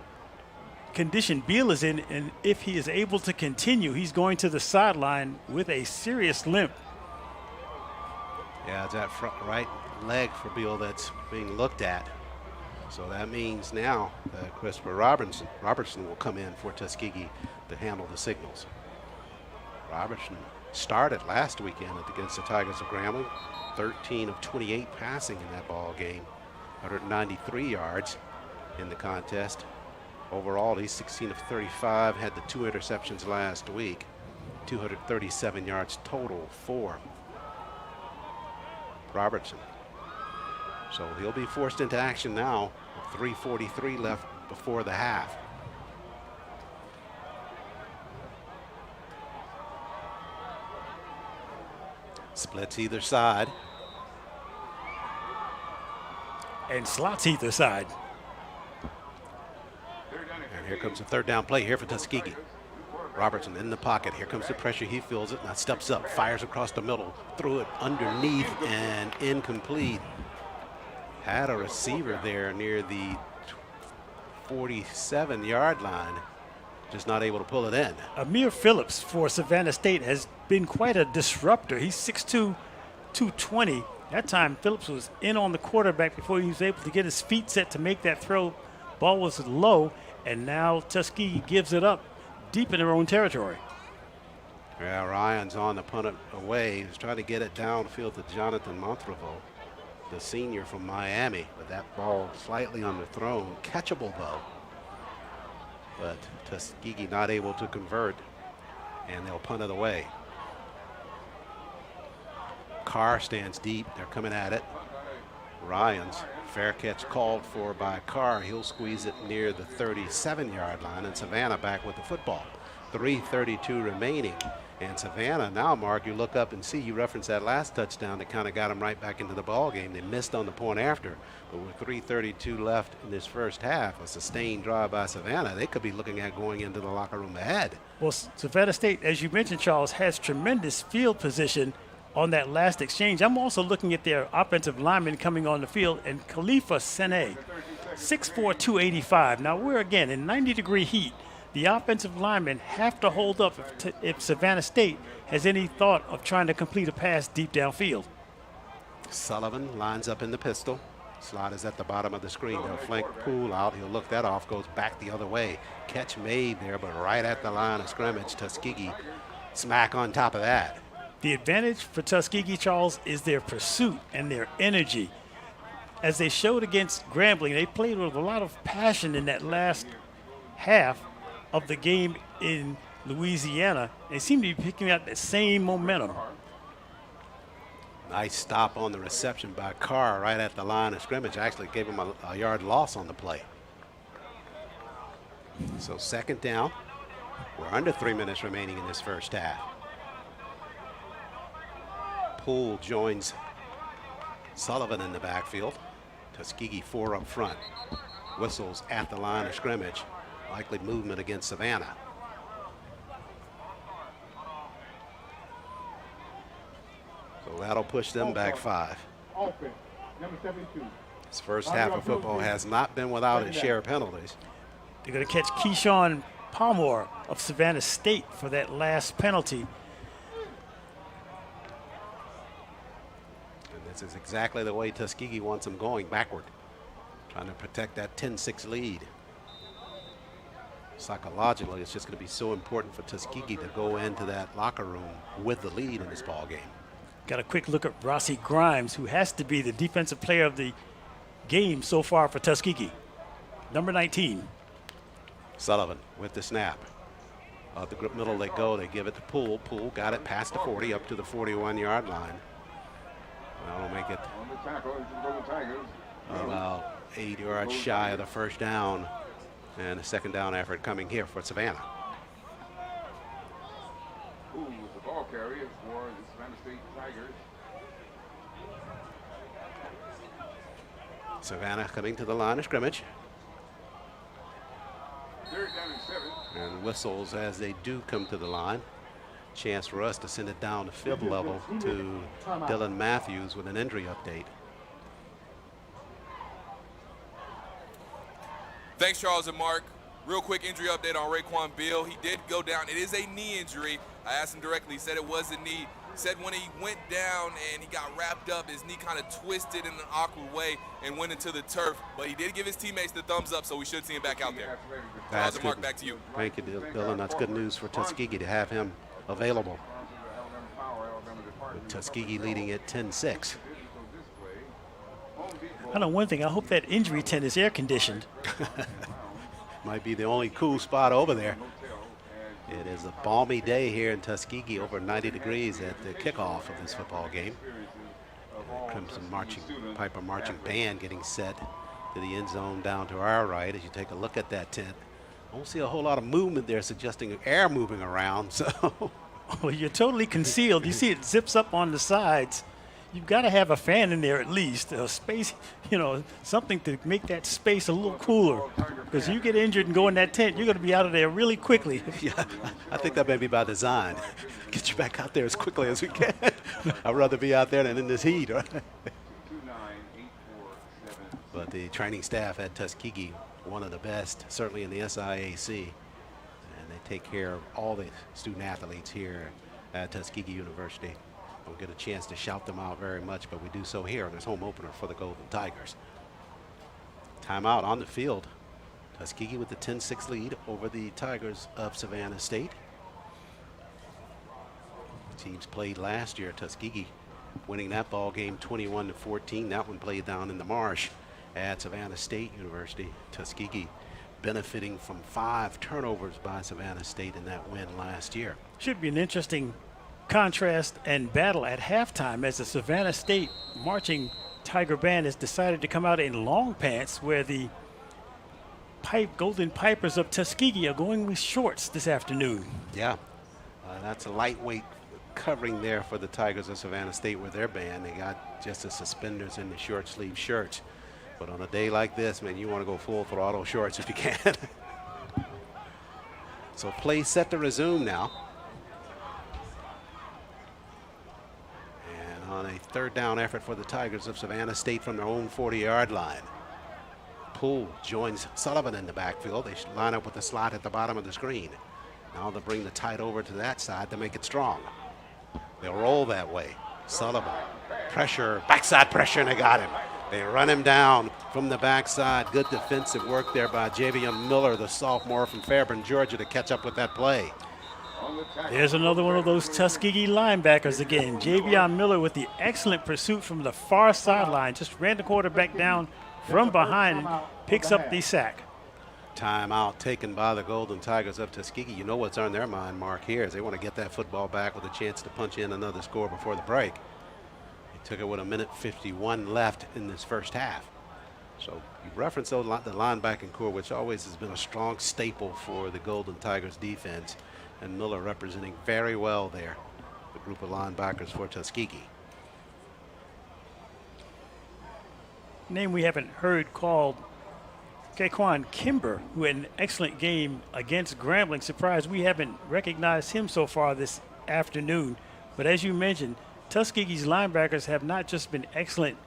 Speaker 3: condition Beal is in, and if he is able to continue. He's going to the sideline with a serious limp.
Speaker 2: Yeah, it's that front right leg for Beal that's being looked at. So that means now that Christopher Robertson will come in for Tuskegee to handle the signals. Robertson started last weekend against the Tigers of Grambling, 13 of 28 passing in that ball game, 193 yards in the contest. Overall, he's 16 of 35, had the 2 interceptions last week, 237 yards total for Robertson. So he'll be forced into action now, with 3:43 left before the half. Splits either side.
Speaker 3: And slots either side.
Speaker 2: And here comes the 3rd down play here for Tuskegee. Robertson in the pocket. Here comes the pressure. He feels it. Now steps up, fires across the middle, threw it underneath and incomplete. Had a receiver there near the 47-yard line. Just not able to pull it in.
Speaker 3: Amir Phillips for Savannah State has been quite a disruptor. He's 6'2", 220. That time, Phillips was in on the quarterback before he was able to get his feet set to make that throw. Ball was low, and now Tuskegee gives it up deep in their own territory.
Speaker 2: Yeah, Ryan's on the punt it away. He was trying to get it downfield to Jonathan Montreville, the senior from Miami, but that ball slightly underthrown. Catchable, though. But Tuskegee not able to convert, and they'll punt it away. Carr stands deep. They're coming at it. Ryans, fair catch called for by Carr. He'll squeeze it near the 37-yard line, and Savannah back with the football. 3:32 remaining. And Savannah now, Mark, you look up and see, you referenced that last touchdown that kind of got them right back into the ball game. They missed on the point after, but with 3:32 left in this first half, a sustained drive by Savannah, they could be looking at going into the locker room ahead.
Speaker 3: Well, Savannah State, as you mentioned, Charles, has tremendous field position on that last exchange. I'm also looking at their offensive lineman coming on the field, and Khalifa Sene, 6'4", 285. Now, we're again in 90-degree heat. The offensive linemen have to hold up if Savannah State has any thought of trying to complete a pass deep downfield.
Speaker 2: Sullivan lines up in the pistol. Slot is at the bottom of the screen. They'll flank Poole out. He'll look that off, goes back the other way. Catch made there, but right at the line of scrimmage, Tuskegee smack on top of that.
Speaker 3: The advantage for Tuskegee, Charles, is their pursuit and their energy. As they showed against Grambling, they played with a lot of passion in that last half of the game in Louisiana. They seem to be picking up the same momentum.
Speaker 2: Nice stop on the reception by Carr right at the line of scrimmage. Actually gave him a yard loss on the play. So second down. We're under 3 minutes remaining in this first half. Poole joins Sullivan in the backfield. Tuskegee 4 up front. Whistles at the line of scrimmage. Likely movement against Savannah. So that'll push them back 5.
Speaker 10: Offense, number 72.
Speaker 2: This first half of football has not been without its share of penalties.
Speaker 3: They're going to catch Keyshawn Palmore of Savannah State for that last penalty.
Speaker 2: And this is exactly the way Tuskegee wants them going, backward. Trying to protect that 10-6 lead. Psychologically, it's just going to be so important for Tuskegee to go into that locker room with the lead in this ball game.
Speaker 3: Got a quick look at Rossi Grimes, who has to be the defensive player of the game so far for Tuskegee. Number 19.
Speaker 2: Sullivan with the snap. Out the middle they go. They give it to Poole. Poole got it past the 40 up to the 41-yard line. That'll make it about 8 yards shy of the first down. And a second down effort coming here for Savannah.
Speaker 14: Poole was the ball carrier for the Savannah State Tigers.
Speaker 2: Savannah coming to the line of scrimmage.
Speaker 14: Third down and 7.
Speaker 2: And whistles as they do come to the line. Chance for us to send it down to fib level to Dylan Matthews with an injury update.
Speaker 5: Thanks, Charles and Mark. Real quick injury update on Raekwon Beal. He did go down. It is a knee injury. I asked him directly. He said it was a knee. Said when he went down and he got wrapped up, his knee kind of twisted in an awkward way and went into the turf. But he did give his teammates the thumbs up, so we should see him back out there. Charles and Mark, back to you.
Speaker 2: Thank you, Dylan. That's good news for Tuskegee to have him available. With Tuskegee leading at 10-6.
Speaker 3: I know one thing. I hope that injury tent is air conditioned.
Speaker 2: Might be the only cool spot over there. It is a balmy day here in Tuskegee, over 90 degrees at the kickoff of this football game. Crimson Piper marching band getting set to the end zone down to our right. As you take a look at that tent, I don't see a whole lot of movement there, suggesting air moving around. So,
Speaker 3: well, you're totally concealed. You see it zips up on the sides. You've got to have a fan in there at least, a space, something to make that space a little cooler. Because you get injured and go in that tent, you're going to be out of there really quickly.
Speaker 2: Yeah, I think that may be by design. Get you back out there as quickly as we can. I'd rather be out there than in this heat, right? But the training staff at Tuskegee, one of the best, certainly in the SIAC. And they take care of all the student athletes here at Tuskegee University. Don't get a chance to shout them out very much, but we do so here on this home opener for the Golden Tigers. Timeout on the field. Tuskegee with the 10-6 lead over the Tigers of Savannah State. The teams played last year. Tuskegee winning that ball game 21-14. That one played down in the marsh at Savannah State University. Tuskegee benefiting from 5 turnovers by Savannah State in that win last year.
Speaker 3: Should be an interesting contrast and battle at halftime as the Savannah State marching Tiger Band has decided to come out in long pants, where the Golden Pipers of Tuskegee are going with shorts this afternoon.
Speaker 2: Yeah, that's a lightweight covering there for the Tigers of Savannah State with their band. They got just the suspenders and the short sleeve shirts. But on a day like this, man, you want to go full throttle shorts if you can. So play set to resume now. And on a third down effort for the Tigers of Savannah State from their own 40-yard line. Poole joins Sullivan in the backfield. They should line up with the slot at the bottom of the screen. Now they'll bring the tight over to that side to make it strong. They'll roll that way. Sullivan, pressure, backside pressure, and they got him. They run him down from the backside. Good defensive work there by Javion Miller, the sophomore from Fairburn, Georgia, to catch up with that play.
Speaker 3: There's another one of those Tuskegee linebackers again. Javion Miller with the excellent pursuit from the far sideline. Just ran the quarterback down from behind and picks up the sack.
Speaker 2: Timeout taken by the Golden Tigers of Tuskegee. You know what's on their mind, Mark, here is they want to get that football back with a chance to punch in another score before the break. They took it with 1:51 left in this first half. So you reference the linebacking core, which always has been a strong staple for the Golden Tigers defense, and Miller representing very well there, the group of linebackers for Tuskegee.
Speaker 3: Name we haven't heard called Kaquan Kimber, who had an excellent game against Grambling. Surprised we haven't recognized him so far this afternoon. But as you mentioned, Tuskegee's linebackers have not just been excellent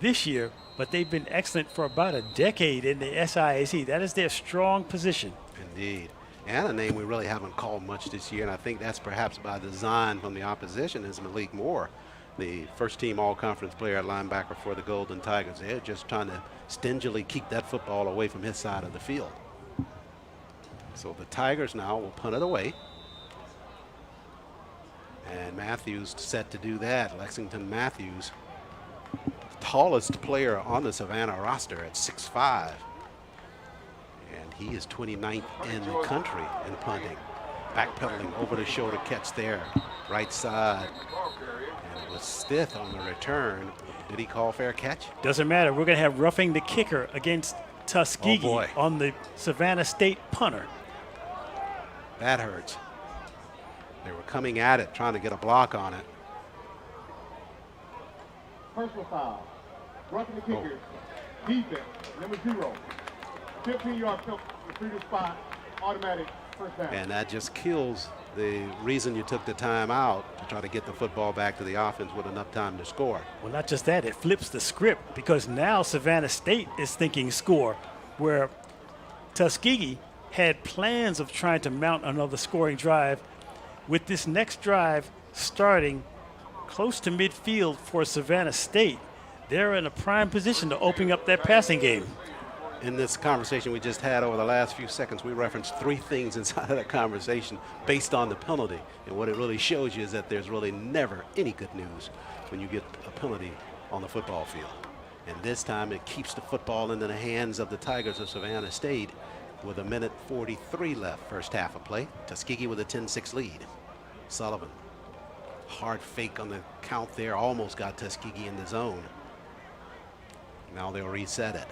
Speaker 3: this year, but they've been excellent for about a decade in the SIAC. That is their strong position.
Speaker 2: Indeed. And a name we really haven't called much this year, and I think that's perhaps by design from the opposition, is Malik Moore, the first-team all-conference player at linebacker for the Golden Tigers. They're just trying to stingily keep that football away from his side of the field. So the Tigers now will punt it away. And Matthews set to do that. Lexington Matthews, the tallest player on the Savannah roster at 6'5". And he is 29th in the country in punting. Backpedaling over the shoulder catch there, right side. And it was Stith on the return. Did he call fair catch?
Speaker 3: Doesn't matter. We're going to have roughing the kicker against Tuskegee on the Savannah State punter.
Speaker 2: That hurts. They were coming at it, trying to get a block on it.
Speaker 10: Personal foul. Roughing the kicker. Defense, number 0. 15-yard penalty, previous spot, automatic first down.
Speaker 2: And that just kills the reason you took the time out to try to get the football back to the offense with enough time to score.
Speaker 3: Well, not just that, it flips the script, because now Savannah State is thinking score, where Tuskegee had plans of trying to mount another scoring drive. With this next drive starting close to midfield for Savannah State, they're in a prime position to open up that passing game.
Speaker 2: In this conversation we just had over the last few seconds, we referenced 3 things inside of that conversation based on the penalty. And what it really shows you is that there's really never any good news when you get a penalty on the football field. And this time it keeps the football into the hands of the Tigers of Savannah State with 1:43 left, first half of play. Tuskegee with a 10-6 lead. Sullivan, hard fake on the count there, almost got Tuskegee in the zone. Now they'll reset it.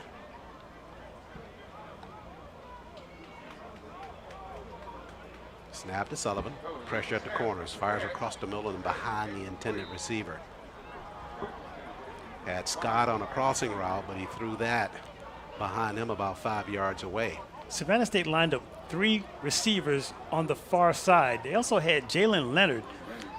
Speaker 2: Snap to Sullivan, pressure at the corners, fires across the middle and behind the intended receiver. Had Scott on a crossing route, but he threw that behind him about 5 yards away.
Speaker 3: Savannah State lined up 3 receivers on the far side. They also had Jalen Leonard,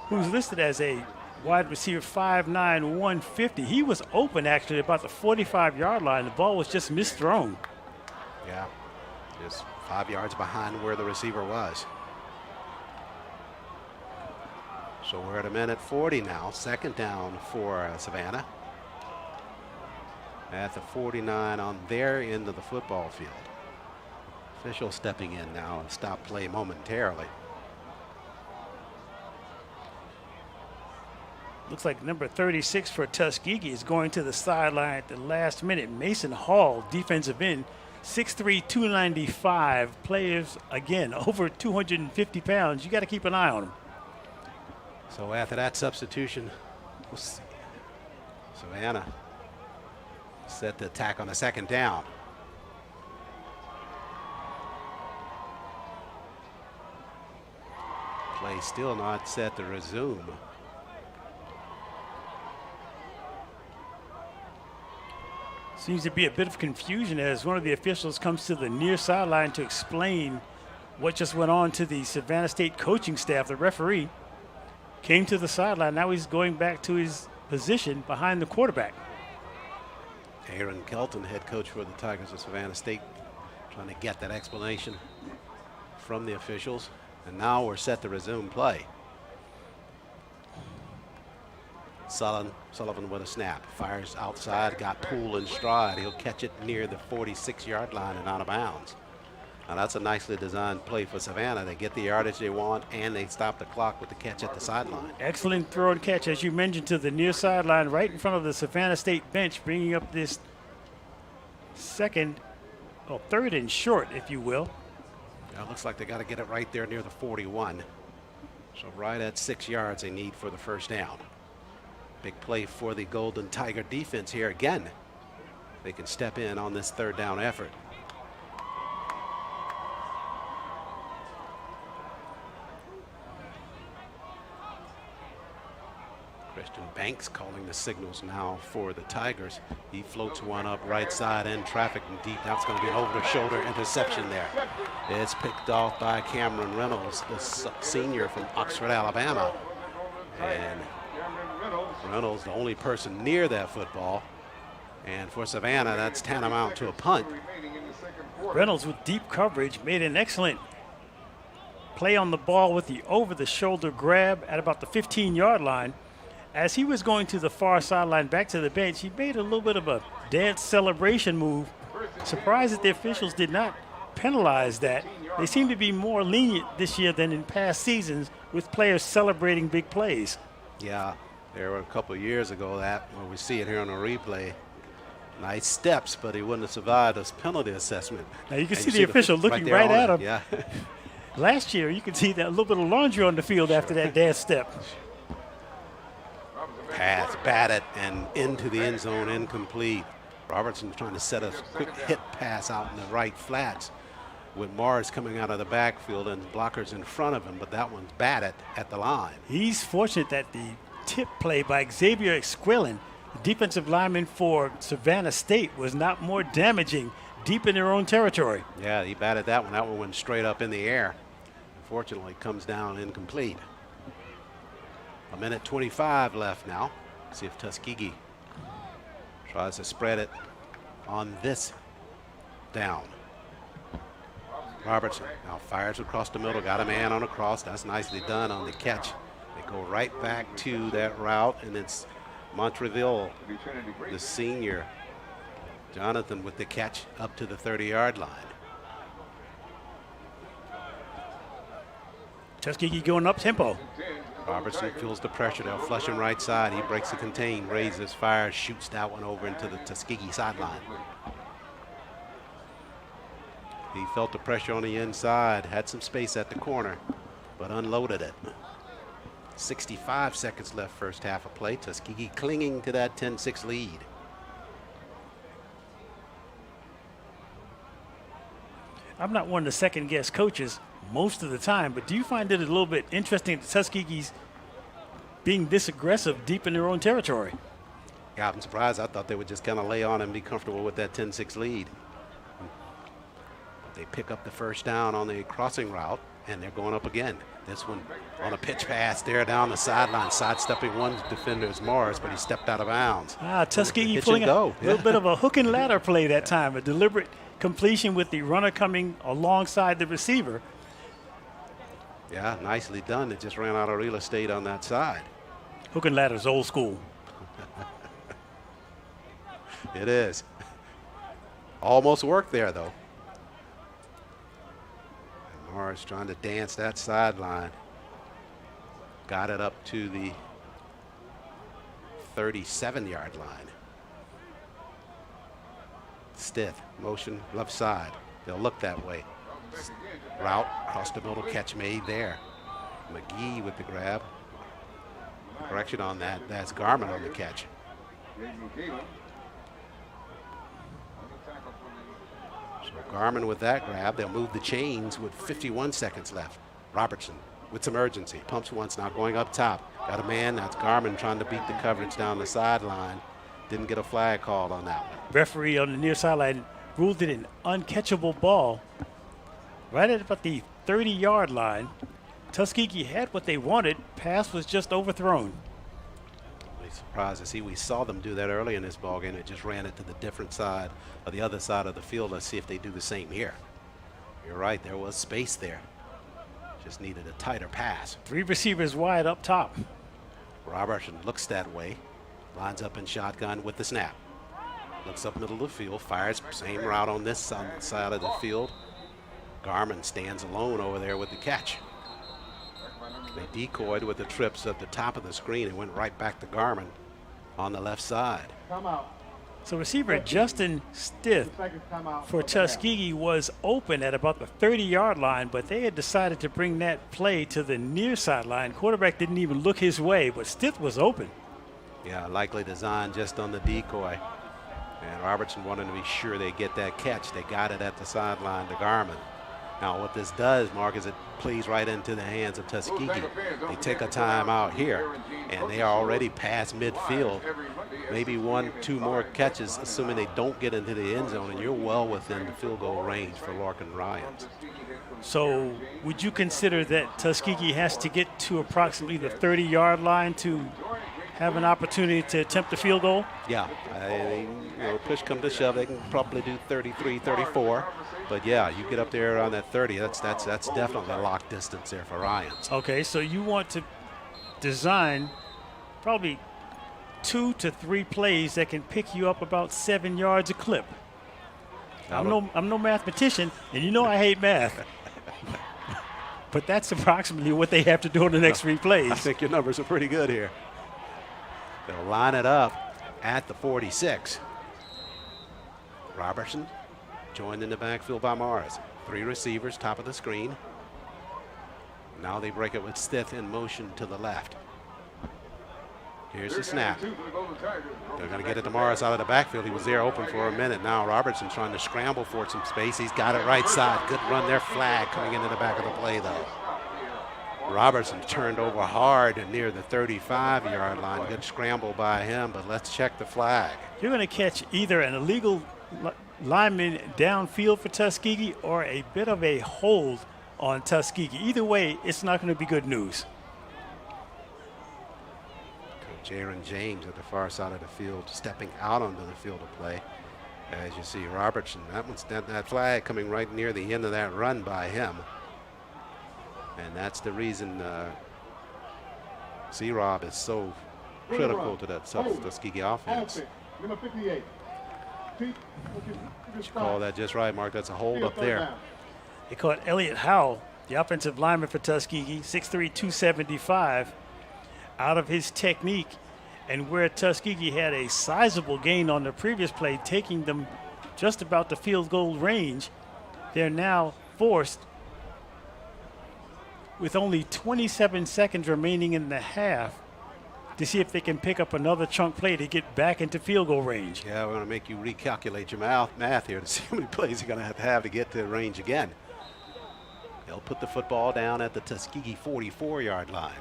Speaker 3: who's listed as a wide receiver, 5'9", 150. He was open actually about the 45-yard line. The ball was just misthrown.
Speaker 2: Yeah, just 5 yards behind where the receiver was. So we're at 1:40 now, second down for Savannah. At the 49 on their end of the football field. Official stepping in now and stop play momentarily.
Speaker 3: Looks like number 36 for Tuskegee is going to the sideline at the last minute. Mason Hall, defensive end, 6'3", 295. Players, again, over 250 pounds. You got to keep an eye on them.
Speaker 2: So after that substitution, Savannah set the attack on the second down. Play still not set to resume.
Speaker 3: Seems to be a bit of confusion as one of the officials comes to the near sideline to explain what just went on to the Savannah State coaching staff. The referee came to the sideline. Now he's going back to his position behind the quarterback.
Speaker 2: Aaron Kelton, head coach for the Tigers of Savannah State, trying to get that explanation from the officials. And now we're set to resume play. Sullivan with a snap, fires outside, got Poole in stride. He'll catch it near the 46-yard line and out of bounds. Now that's a nicely designed play for Savannah. They get the yardage they want, and they stop the clock with the catch at the sideline.
Speaker 3: Excellent throw and catch, as you mentioned, to the near sideline, right in front of the Savannah State bench, bringing up this third and short, if you will.
Speaker 2: Yeah, it looks like they got to get it right there near the 41. So right at 6 yards they need for the first down. Big play for the Golden Tiger defense here again. They can step in on this third down effort. Christian Banks calling the signals now for the Tigers. He floats one up right side in traffic and deep. That's going to be an over-the-shoulder interception there. It's picked off by Cameron Reynolds, the senior from Oxford, Alabama. And Reynolds, the only person near that football. And for Savannah, that's tantamount to a punt.
Speaker 3: Reynolds with deep coverage made an excellent play on the ball with the over-the-shoulder grab at about the 15-yard line. As he was going to the far sideline back to the bench, he made a little bit of a dance celebration move. Surprised that the officials did not penalize that. They seem to be more lenient this year than in past seasons with players celebrating big plays.
Speaker 2: Yeah, there were a couple of years ago where we see it here on a replay. Nice steps, but he wouldn't have survived this penalty assessment.
Speaker 3: Now you can see the official looking right at him.
Speaker 2: Yeah.
Speaker 3: Last year, you could see that little bit of laundry on the field after that dance step.
Speaker 2: Pass batted and into the end zone, incomplete. Robertson trying to set a quick hit pass out in the right flats with Morris coming out of the backfield and blockers in front of him, but that one's batted at the line.
Speaker 3: He's fortunate that the tip play by Xavier Esquilin, the defensive lineman for Savannah State, was not more damaging deep in their own territory.
Speaker 2: Yeah, he batted that one. That one went straight up in the air. Unfortunately, comes down incomplete. A minute 25 left now. See if Tuskegee tries to spread it on this down. Robertson now fires across the middle, got a man on a cross. That's nicely done on the catch. They go right back to that route, and it's Montreville, the senior, Jonathan, with the catch up to the 30-yard line.
Speaker 3: Tuskegee going up tempo.
Speaker 2: Robertson feels the pressure. They'll flush him right side. He breaks the contain, raises, fires, shoots that one over into the Tuskegee sideline. He felt the pressure on the inside, had some space at the corner, but unloaded it. 65 seconds left first half of play. Tuskegee clinging to that 10-6 lead.
Speaker 3: I'm not one to second-guess coaches most of the time, but do you find it a little bit interesting that Tuskegee's being this aggressive deep in their own territory?
Speaker 2: Yeah, I'm surprised. I thought they would just kind of lay on and be comfortable with that 10-6 lead. They pick up the first down on the crossing route, and they're going up again. This one on a pitch pass there down the sideline, sidestepping one defender is Morris, but he stepped out of bounds.
Speaker 3: Tuskegee pulling a little bit of a hook and ladder play that time, a deliberate completion with the runner coming alongside the receiver.
Speaker 2: Yeah, nicely done. It just ran out of real estate on that side.
Speaker 3: Hook and ladder's old school.
Speaker 2: It is. Almost worked there, though. And Morris trying to dance that sideline. Got it up to the 37-yard line. Stiff, motion, left side. They'll look that way. Route, across the middle, catch made there. McGee with the grab. Correction on that. That's Garmin on the catch. So Garmin with that grab. They'll move the chains with 51 seconds left. Robertson with some urgency. Pumps once, now going up top. Got a man. That's Garmin trying to beat the coverage down the sideline. Didn't get a flag called on that one.
Speaker 3: Referee on the near sideline ruled it an uncatchable ball. Right at about the 30-yard line. Tuskegee had what they wanted. Pass was just overthrown.
Speaker 2: I'm surprised to see we saw them do that early in this ballgame. It just ran it to the different side, or the other side of the field. Let's see if they do the same here. You're right, there was space there. Just needed a tighter pass.
Speaker 3: 3 receivers wide up top.
Speaker 2: Robertson looks that way. Lines up in shotgun with the snap. Looks up middle of the field, fires same route on this side of the field. Garmin stands alone over there with the catch. They decoyed with the trips at the top of the screen and went right back to Garmin on the left side.
Speaker 3: So receiver Justin Stith for Tuskegee was open at about the 30-yard line, but they had decided to bring that play to the near sideline. Quarterback didn't even look his way, but Stith was open.
Speaker 2: Yeah, likely designed just on the decoy. And Robertson wanted to be sure they get that catch. They got it at the sideline to Garmin. Now what this does, Mark, is it plays right into the hands of Tuskegee. They take a timeout here, and they are already past midfield. Maybe 1-2 more catches, assuming they don't get into the end zone, and you're well within the field goal range for Larkin Ryans.
Speaker 3: So would you consider that Tuskegee has to get to approximately the 30-yard line to have an opportunity to attempt the field goal?
Speaker 2: Yeah, push come to shove, they can probably do 33, 34. But yeah, you get up there on that 30, that's definitely a lock distance there for Ryans.
Speaker 3: Okay, so you want to design probably 2 to 3 plays that can pick you up about 7 yards a clip. I'm no mathematician, and you know I hate math. But that's approximately what they have to do in the next 3 plays.
Speaker 2: I think your numbers are pretty good here. They'll line it up at the 46. Robertson joined in the backfield by Morris. 3 receivers, top of the screen. Now they break it with Stith in motion to the left. Here's the snap. They're going to get it to Morris out of the backfield. He was there open for a minute. Now Robertson trying to scramble for some space. He's got it right side. Good run there. Flag coming into the back of the play, though. Robertson turned over hard near the 35-yard line. Good scramble by him, but let's check the flag.
Speaker 3: You're going to catch either an illegal lineman downfield for Tuskegee or a bit of a hold on Tuskegee. Either way, it's not going to be good news.
Speaker 2: Coach Aaron James at the far side of the field, stepping out onto the field of play. As you see, Robertson, that flag coming right near the end of that run by him. And that's the reason C-Rob is so critical to that Tuskegee offense.
Speaker 10: Number 58.
Speaker 2: You call that just right, Mark. That's a hold up there.
Speaker 3: They caught Elliott Howell, the offensive lineman for Tuskegee, 6'3", 275, out of his technique. And where Tuskegee had a sizable gain on the previous play, taking them just about the field goal range, they're now forced, with only 27 seconds remaining in the half, to see if they can pick up another chunk play to get back into field goal range.
Speaker 2: Yeah, we're going to make you recalculate your math here to see how many plays you're going to have to get to the range again. They'll put the football down at the Tuskegee 44-yard line.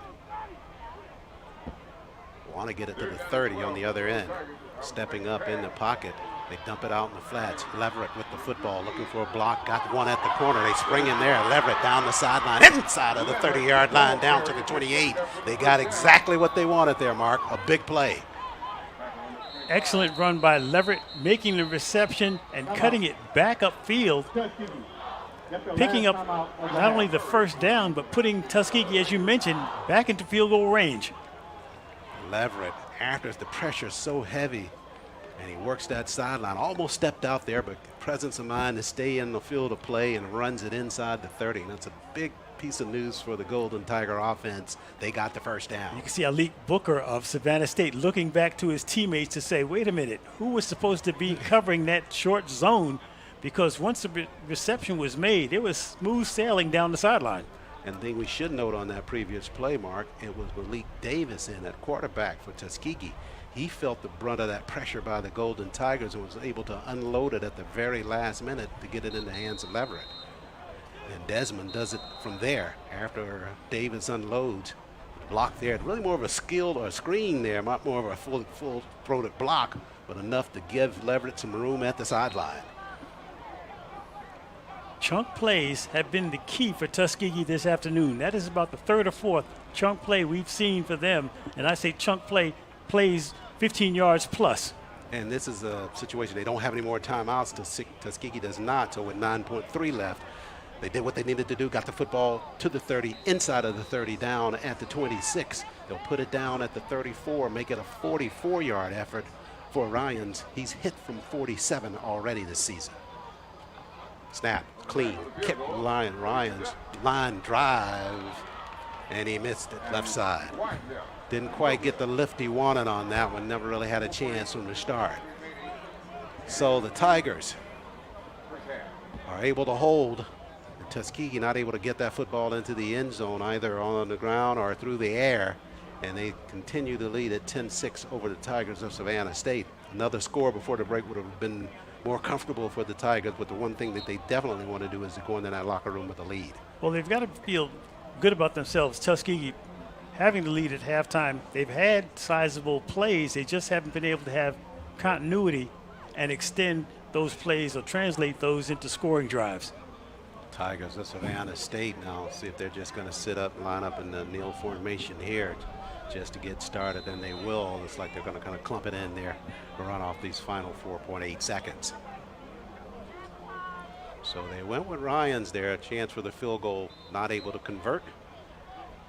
Speaker 2: Want to get it to the 30 on the other end. Stepping up in the pocket. They dump it out in the flats. Leverett with the football, looking for a block. Got one at the corner. They spring in there. Leverett down the sideline, inside of the 30-yard line, down to the 28. They got exactly what they wanted there, Mark. A big play.
Speaker 3: Excellent run by Leverett, making the reception and cutting it back upfield, picking up not only the first down, but putting Tuskegee, as you mentioned, back into field goal range.
Speaker 2: Leverett, after the pressure so heavy, and he works that sideline, almost stepped out there, but presence of mind to stay in the field of play and runs it inside the 30. And that's a big piece of news for the Golden Tiger offense. They got the first down.
Speaker 3: You can see Alik Booker of Savannah State looking back to his teammates to say, wait a minute, who was supposed to be covering that short zone? Because once the reception was made, it was smooth sailing down the sideline.
Speaker 2: And the thing we should note on that previous play, Mark, it was Malik Davis in at quarterback for Tuskegee. He felt the brunt of that pressure by the Golden Tigers and was able to unload it at the very last minute to get it in the hands of Leverett. And Desmond does it from there after Davis unloads. Block there, really more of a skill or a screen there, not more of a full-throated block, but enough to give Leverett some room at the sideline.
Speaker 3: Chunk plays have been the key for Tuskegee this afternoon. That is about the third or fourth chunk play we've seen for them. And I say chunk plays 15 yards plus.
Speaker 2: And this is a situation, they don't have any more timeouts. Tuskegee does not, so with 9.3 left, they did what they needed to do, got the football to the 30, inside of the 30, down at the 26. They'll put it down at the 34, make it a 44-yard effort for Ryans. He's hit from 47 already this season. Snap, clean, kick, Ryan's line drive, and he missed it left side. Didn't quite get the lift he wanted on that one, never really had a chance from the start. So the Tigers are able to hold. Tuskegee not able to get that football into the end zone either on the ground or through the air, and they continue to lead at 10-6 over the Tigers of Savannah State. Another score before the break would have been more comfortable for the Tigers, but the one thing that they definitely want to do is to go into that locker room with a lead.
Speaker 3: Well, they've got to feel good about themselves. Tuskegee having the lead at halftime, they've had sizable plays. They just haven't been able to have continuity and extend those plays or translate those into scoring drives.
Speaker 2: Tigers of Savannah State now, see if they're just going to sit up, line up in the kneel formation here just to get started, and they will. Looks like they're going to kind of clump it in there to run off these final 4.8 seconds. So they went with Ryans there, a chance for the field goal, not able to convert.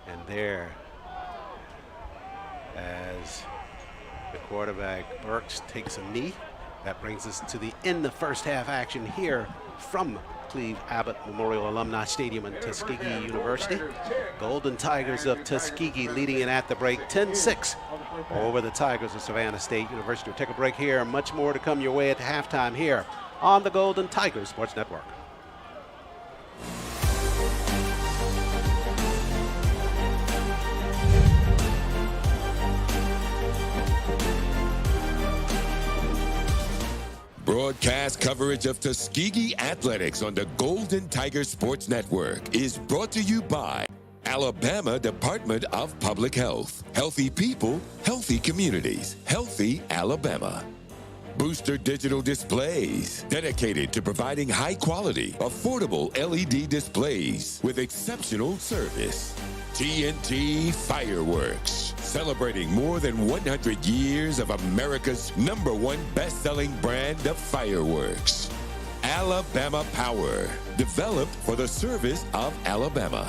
Speaker 2: And there, as the quarterback Burks takes a knee, that brings us to the end of first half action here from Cleve Abbott Memorial Alumni Stadium in Tuskegee University. Golden Tigers of Tuskegee leading it at the break 10-6 over the Tigers of Savannah State University. We'll take a break here. Much more to come your way at halftime here on the Golden Tigers Sports Network.
Speaker 1: Broadcast coverage of Tuskegee Athletics on the Golden Tiger Sports Network is brought to you by Alabama Department of Public Health. Healthy people, healthy communities, healthy Alabama. Booster Digital Displays, dedicated to providing high-quality, affordable LED displays with exceptional service. TNT Fireworks, celebrating more than 100 years of America's #1 best-selling brand of fireworks. Alabama Power, developed for the service of Alabama.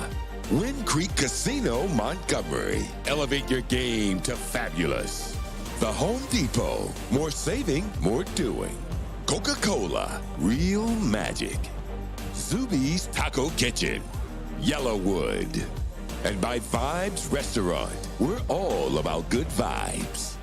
Speaker 1: Wind Creek Casino, Montgomery. Elevate your game to fabulous. The Home Depot, more saving, more doing. Coca-Cola, real magic. Zuby's Taco Kitchen, Yellowwood. And by Vibes Restaurant, we're all about good vibes.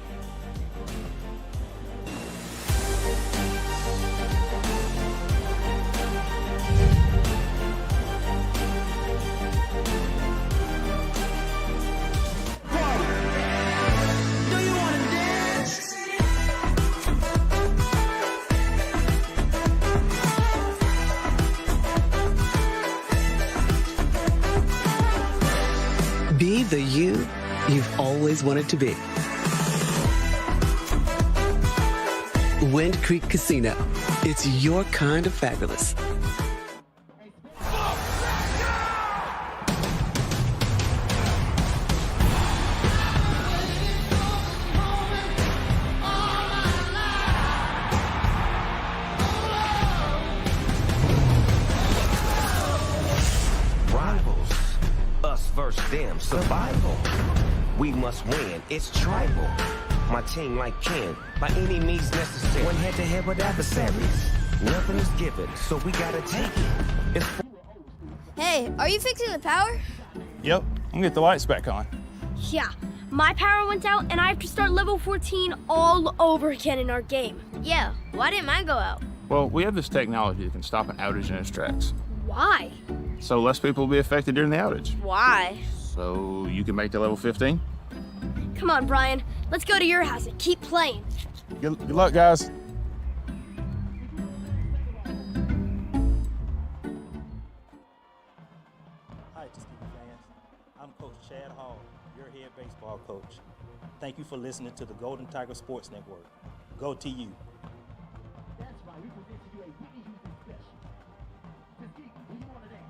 Speaker 8: Be the you you've always wanted to be. Wind Creek Casino. It's your kind of fabulous.
Speaker 11: Versus them, survival. We must win, it's tribal. My team like Ken, by any means necessary. One head to head with adversaries. Nothing is given, so we gotta take it.
Speaker 6: Hey, are you fixing the power?
Speaker 7: Yep, I'm gonna get the lights back on.
Speaker 6: Yeah, my power went out and I have to start level 14 all over again in our game. Yeah, why didn't mine go out?
Speaker 7: Well, we have this technology that can stop an outage in its tracks.
Speaker 6: Why?
Speaker 7: So less people will be affected during the outage.
Speaker 6: Why?
Speaker 7: So you can make the level 15?
Speaker 6: Come on, Brian. Let's go to your house and keep playing.
Speaker 7: Good luck, guys.
Speaker 15: Hi, Tuskegee fans. I'm Coach Chad Hall, your head baseball coach. Thank you for listening to the Golden Tiger Sports Network. Go TU.
Speaker 10: That's right. We present to you a Whitney Houston special. Tuskegee, do you want to dance?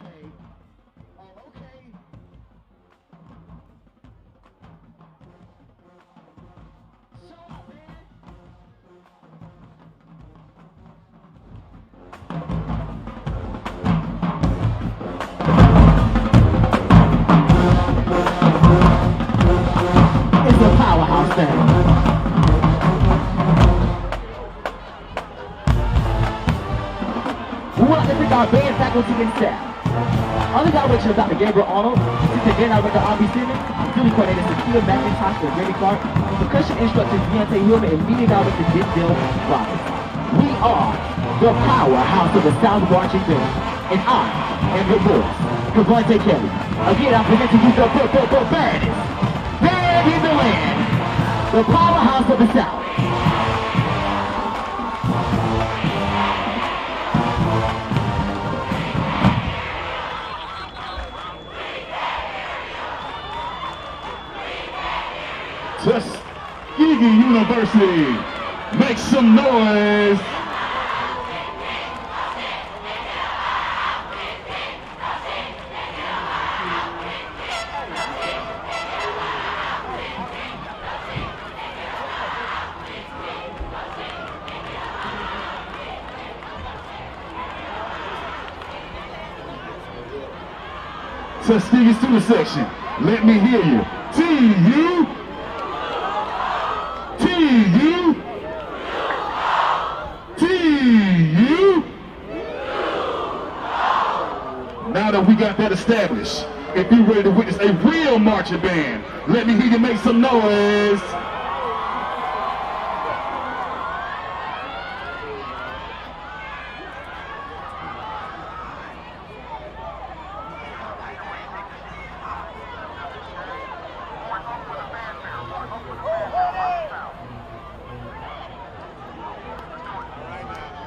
Speaker 10: okay. Okay. Show up, man. It's a powerhouse band. Welcome to our band faculty and staff. Under the direction of Dr. Gabriel Arnold, Assistant Band Director R.B. Simmons, Duty Coordinator Sakia McIntosh and Jeremy Clark, Percussion Instructors Deontay Hillman, and Media Director Denzel Roberts. We are the powerhouse of the South Marching Band, and I am your voice, Cavante Kelly. Again, I present to you the baddest band in the land, the powerhouse of the South.
Speaker 16: Tuskegee University, make some noise. Tuskegee student section, let me hear you. T-U. T-U. T-U. Now that we got that established, if you're ready to witness a real marching band, let me hear you make some noise.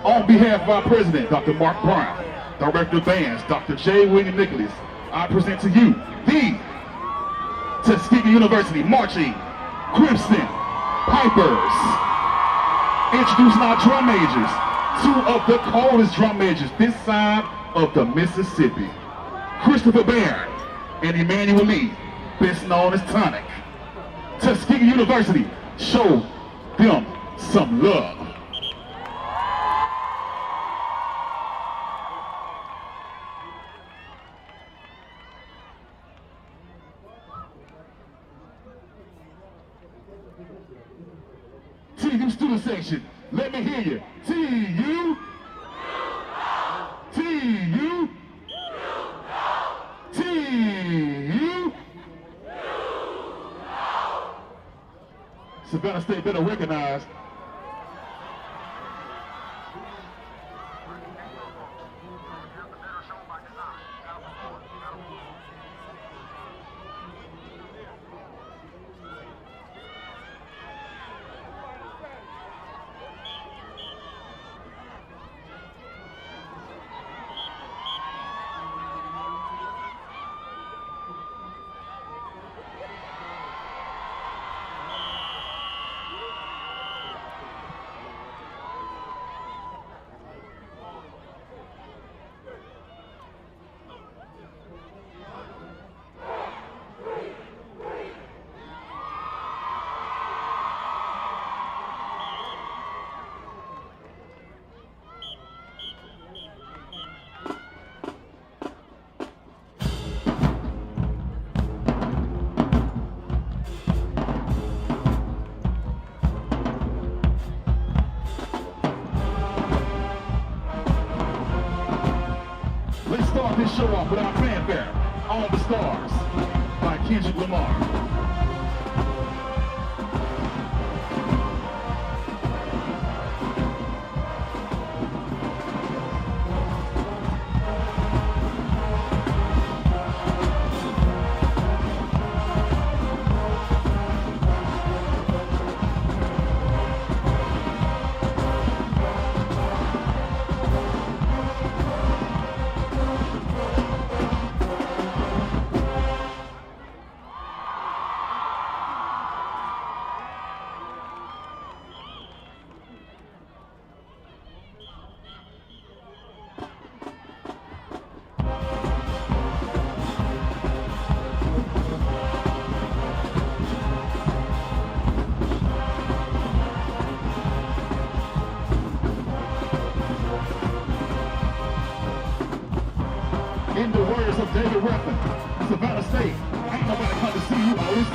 Speaker 16: On behalf of our president, Dr. Mark Brown, Director of Bands, Dr. J. William Nicholas, I present to you the Tuskegee University Marching Crimson Pipers. Introducing our drum majors, two of the coldest drum majors this side of the Mississippi. Christopher Barron and Emmanuel Lee, best known as Tonic. Tuskegee University, show them some love. TU student section, let me hear you. TU. TU. TU. Savannah State better recognize. Let's start this show off with our fanfare, All the Stars, by Kendrick Lamar. David Ruffin, Savannah State. Ain't nobody come to see you, Otis.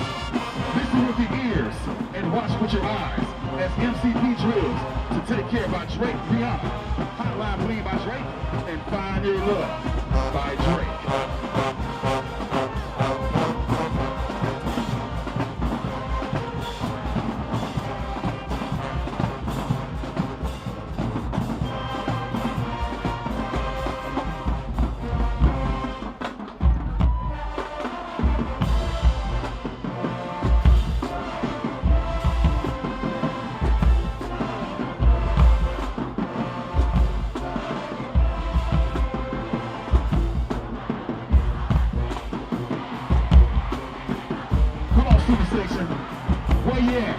Speaker 16: Listen with your ears and watch with your eyes as MCP drills to take care by Drake Beyond. Hotline Bling by Drake and Find Your Love by Drake. Where you at?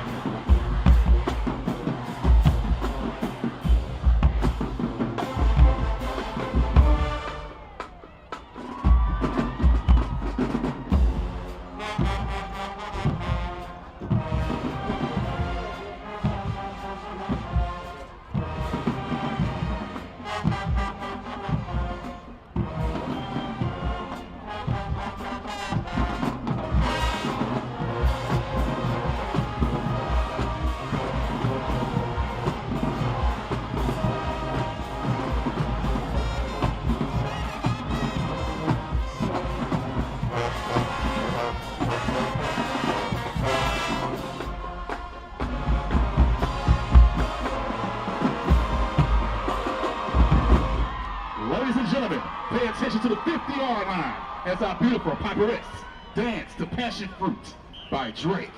Speaker 16: Pay attention to the 50-yard line as our beautiful Piperettes dance to Passion Fruit by Drake.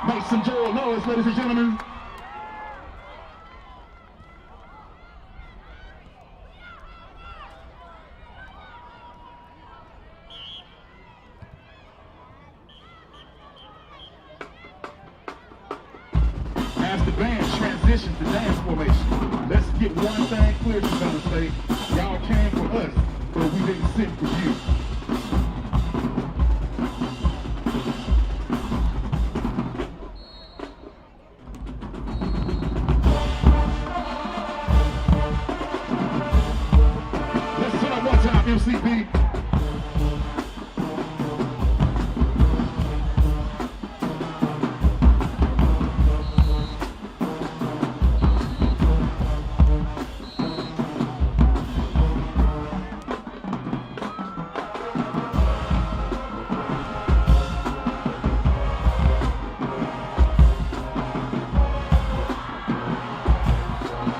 Speaker 16: Make some Joel noise, ladies and gentlemen. As the band transitions to dance formation, let's get one thing clear to Savannah State. Y'all came for us, but we didn't sit for you. MCP.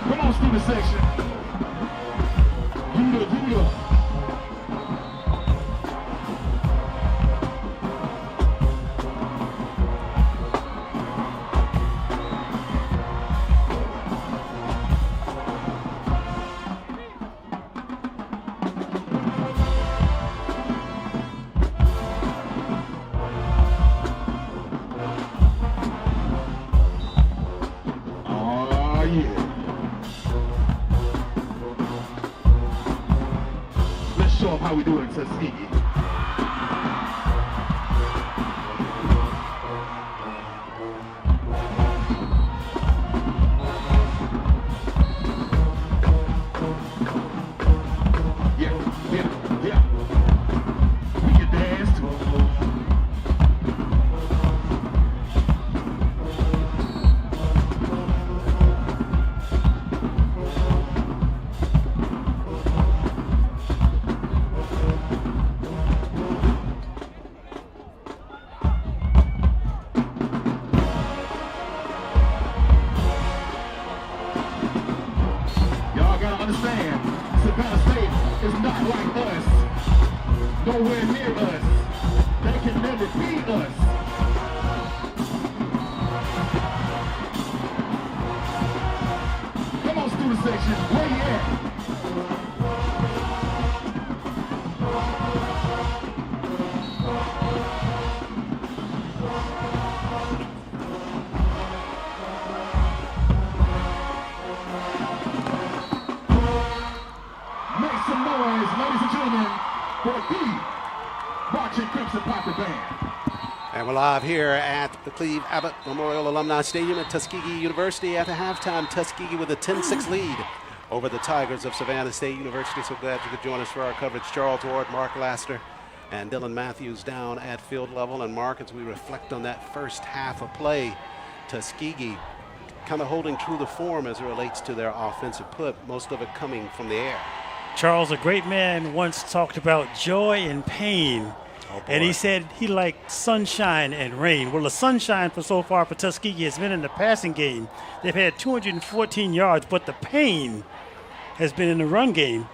Speaker 16: Come on, student section. Show them how we do it in Tuskegee. section, where you at? Make some noise, ladies and gentlemen, for the Marching Crimson Piper Band.
Speaker 2: And we're live here at the Cleve Abbott Memorial Alumni Stadium at Tuskegee University. At the halftime, Tuskegee with a 10-6 lead over the Tigers of Savannah State University. So glad you could join us for our coverage. Charles Ward, Mark Laster, and Dylan Matthews down at field level. And Mark, as we reflect on that first half of play, Tuskegee kind of holding true to form as it relates to their offensive put, most of it coming from the air.
Speaker 3: Charles, a great man, once talked about joy and pain. And he said he liked sunshine and rain. Well, the sunshine so far for Tuskegee has been in the passing game. They've had 214 yards, but the pain has been in the run game.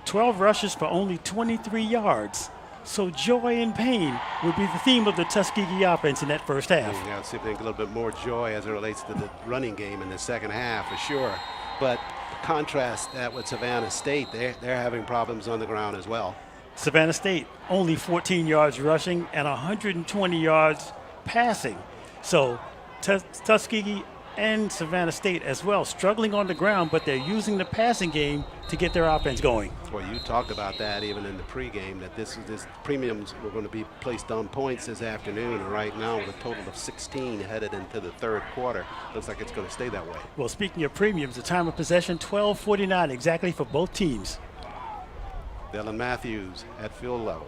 Speaker 3: 12 rushes for only 23 yards. So joy and pain would be the theme of the Tuskegee offense in that first half.
Speaker 2: Yeah, see if they get a little bit more joy as it relates to the running game in the second half, for sure. But contrast that with Savannah State. They're having problems on the ground as well.
Speaker 3: Savannah State only 14 yards rushing and 120 yards passing. So Tuskegee and Savannah State as well struggling on the ground, but they're using the passing game to get their offense going.
Speaker 2: Well, you talked about that even in the pregame, that this premiums were going to be placed on points this afternoon. And right now, with a total of 16 headed into the third quarter, looks like it's going to stay that way.
Speaker 3: Well, speaking of premiums, the time of possession 12:49 exactly for both teams.
Speaker 2: Dylan Matthews at field level.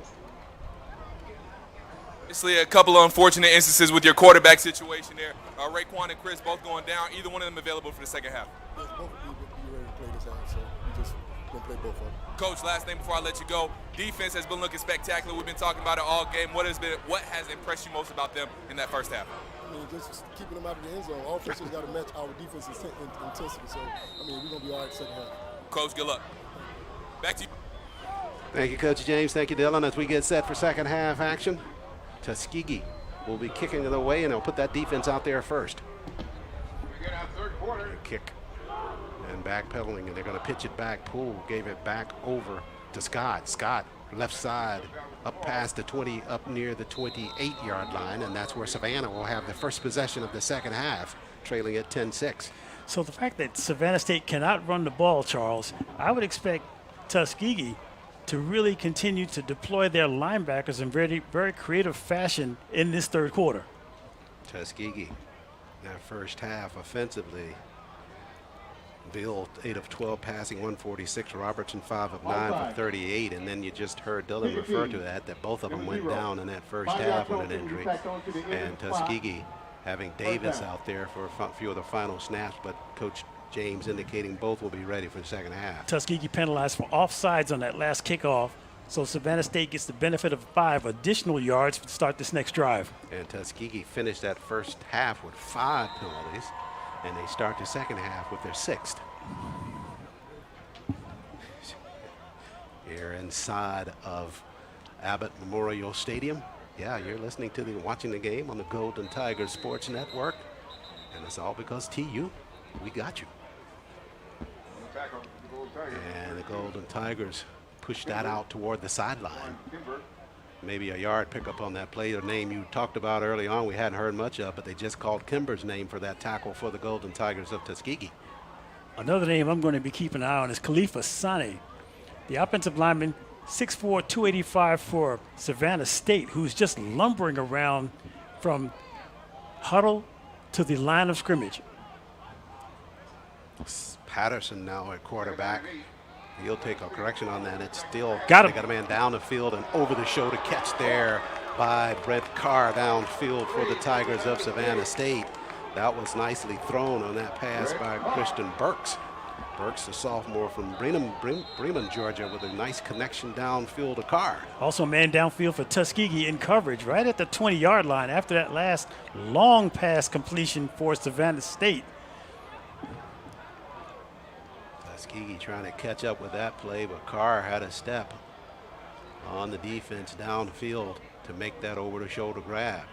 Speaker 5: Obviously, a couple of unfortunate instances with your quarterback situation there. Raekwon and Chris both going down. Either one of them available for the second half.
Speaker 4: Both of you be ready to play this half, so we just going to play both of them.
Speaker 5: Coach, last thing before I let you go. Defense has been looking spectacular. We've been talking about it all game. What has impressed you most about them in that first half?
Speaker 4: I mean, just keeping them out of the end zone. Offense has got to match our defense's intensity. So, I mean, we're going to be all right second half.
Speaker 5: Coach, good luck. Back to you.
Speaker 2: Thank you, Coach James. Thank you, Dylan. As we get set for second half action, Tuskegee will be kicking it away, and they'll put that defense out there first. Kick and backpedaling, and they're going to pitch it back. Poole gave it back over to Scott. Scott, left side, up past the 20, up near the 28-yard line, and that's where Savannah will have the first possession of the second half, trailing at 10-6.
Speaker 3: So the fact that Savannah State cannot run the ball, Charles, I would expect Tuskegee to really continue to deploy their linebackers in very, very creative fashion in this third quarter.
Speaker 2: Tuskegee, that first half offensively, Bill 8 of 12 passing, 146. Robertson 5 of 9 for 38. And then you just heard Dylan refer to that both of them went down in that first half with an injury. And Tuskegee having Davis out there for a few of the final snaps, but Coach James indicating both will be ready for the second half.
Speaker 3: Tuskegee penalized for offsides on that last kickoff, so Savannah State gets the benefit of 5 additional yards to start this next drive.
Speaker 2: And Tuskegee finished that first half with 5 penalties, and they start the second half with their 6th. Here inside of Abbott Memorial Stadium. Yeah, you're listening to watching the game on the Golden Tigers Sports Network, and it's all because TU, we got you. And the Golden Tigers push that out toward the sideline. Maybe a yard pickup on that play, the name you talked about early on we hadn't heard much of, but they just called Kimber's name for that tackle for the Golden Tigers of Tuskegee.
Speaker 3: Another name I'm going to be keeping an eye on is Khalifa Sane, the offensive lineman, 6'4", 285 for Savannah State, who's just lumbering around from huddle to the line of scrimmage.
Speaker 2: Patterson now at quarterback. He'll take a correction on that. It's still
Speaker 3: got him.
Speaker 2: They got a man down the field and over the shoulder catch there by Brett Carr downfield for the Tigers of Savannah State. That was nicely thrown on that pass by Christian Burks. Burks, the sophomore from Bremen, Georgia, with a nice connection downfield to Carr.
Speaker 3: Also man downfield for Tuskegee in coverage right at the 20-yard line after that last long pass completion for Savannah State.
Speaker 2: Tuskegee trying to catch up with that play, but Carr had a step on the defense downfield to make that over-the-shoulder grab.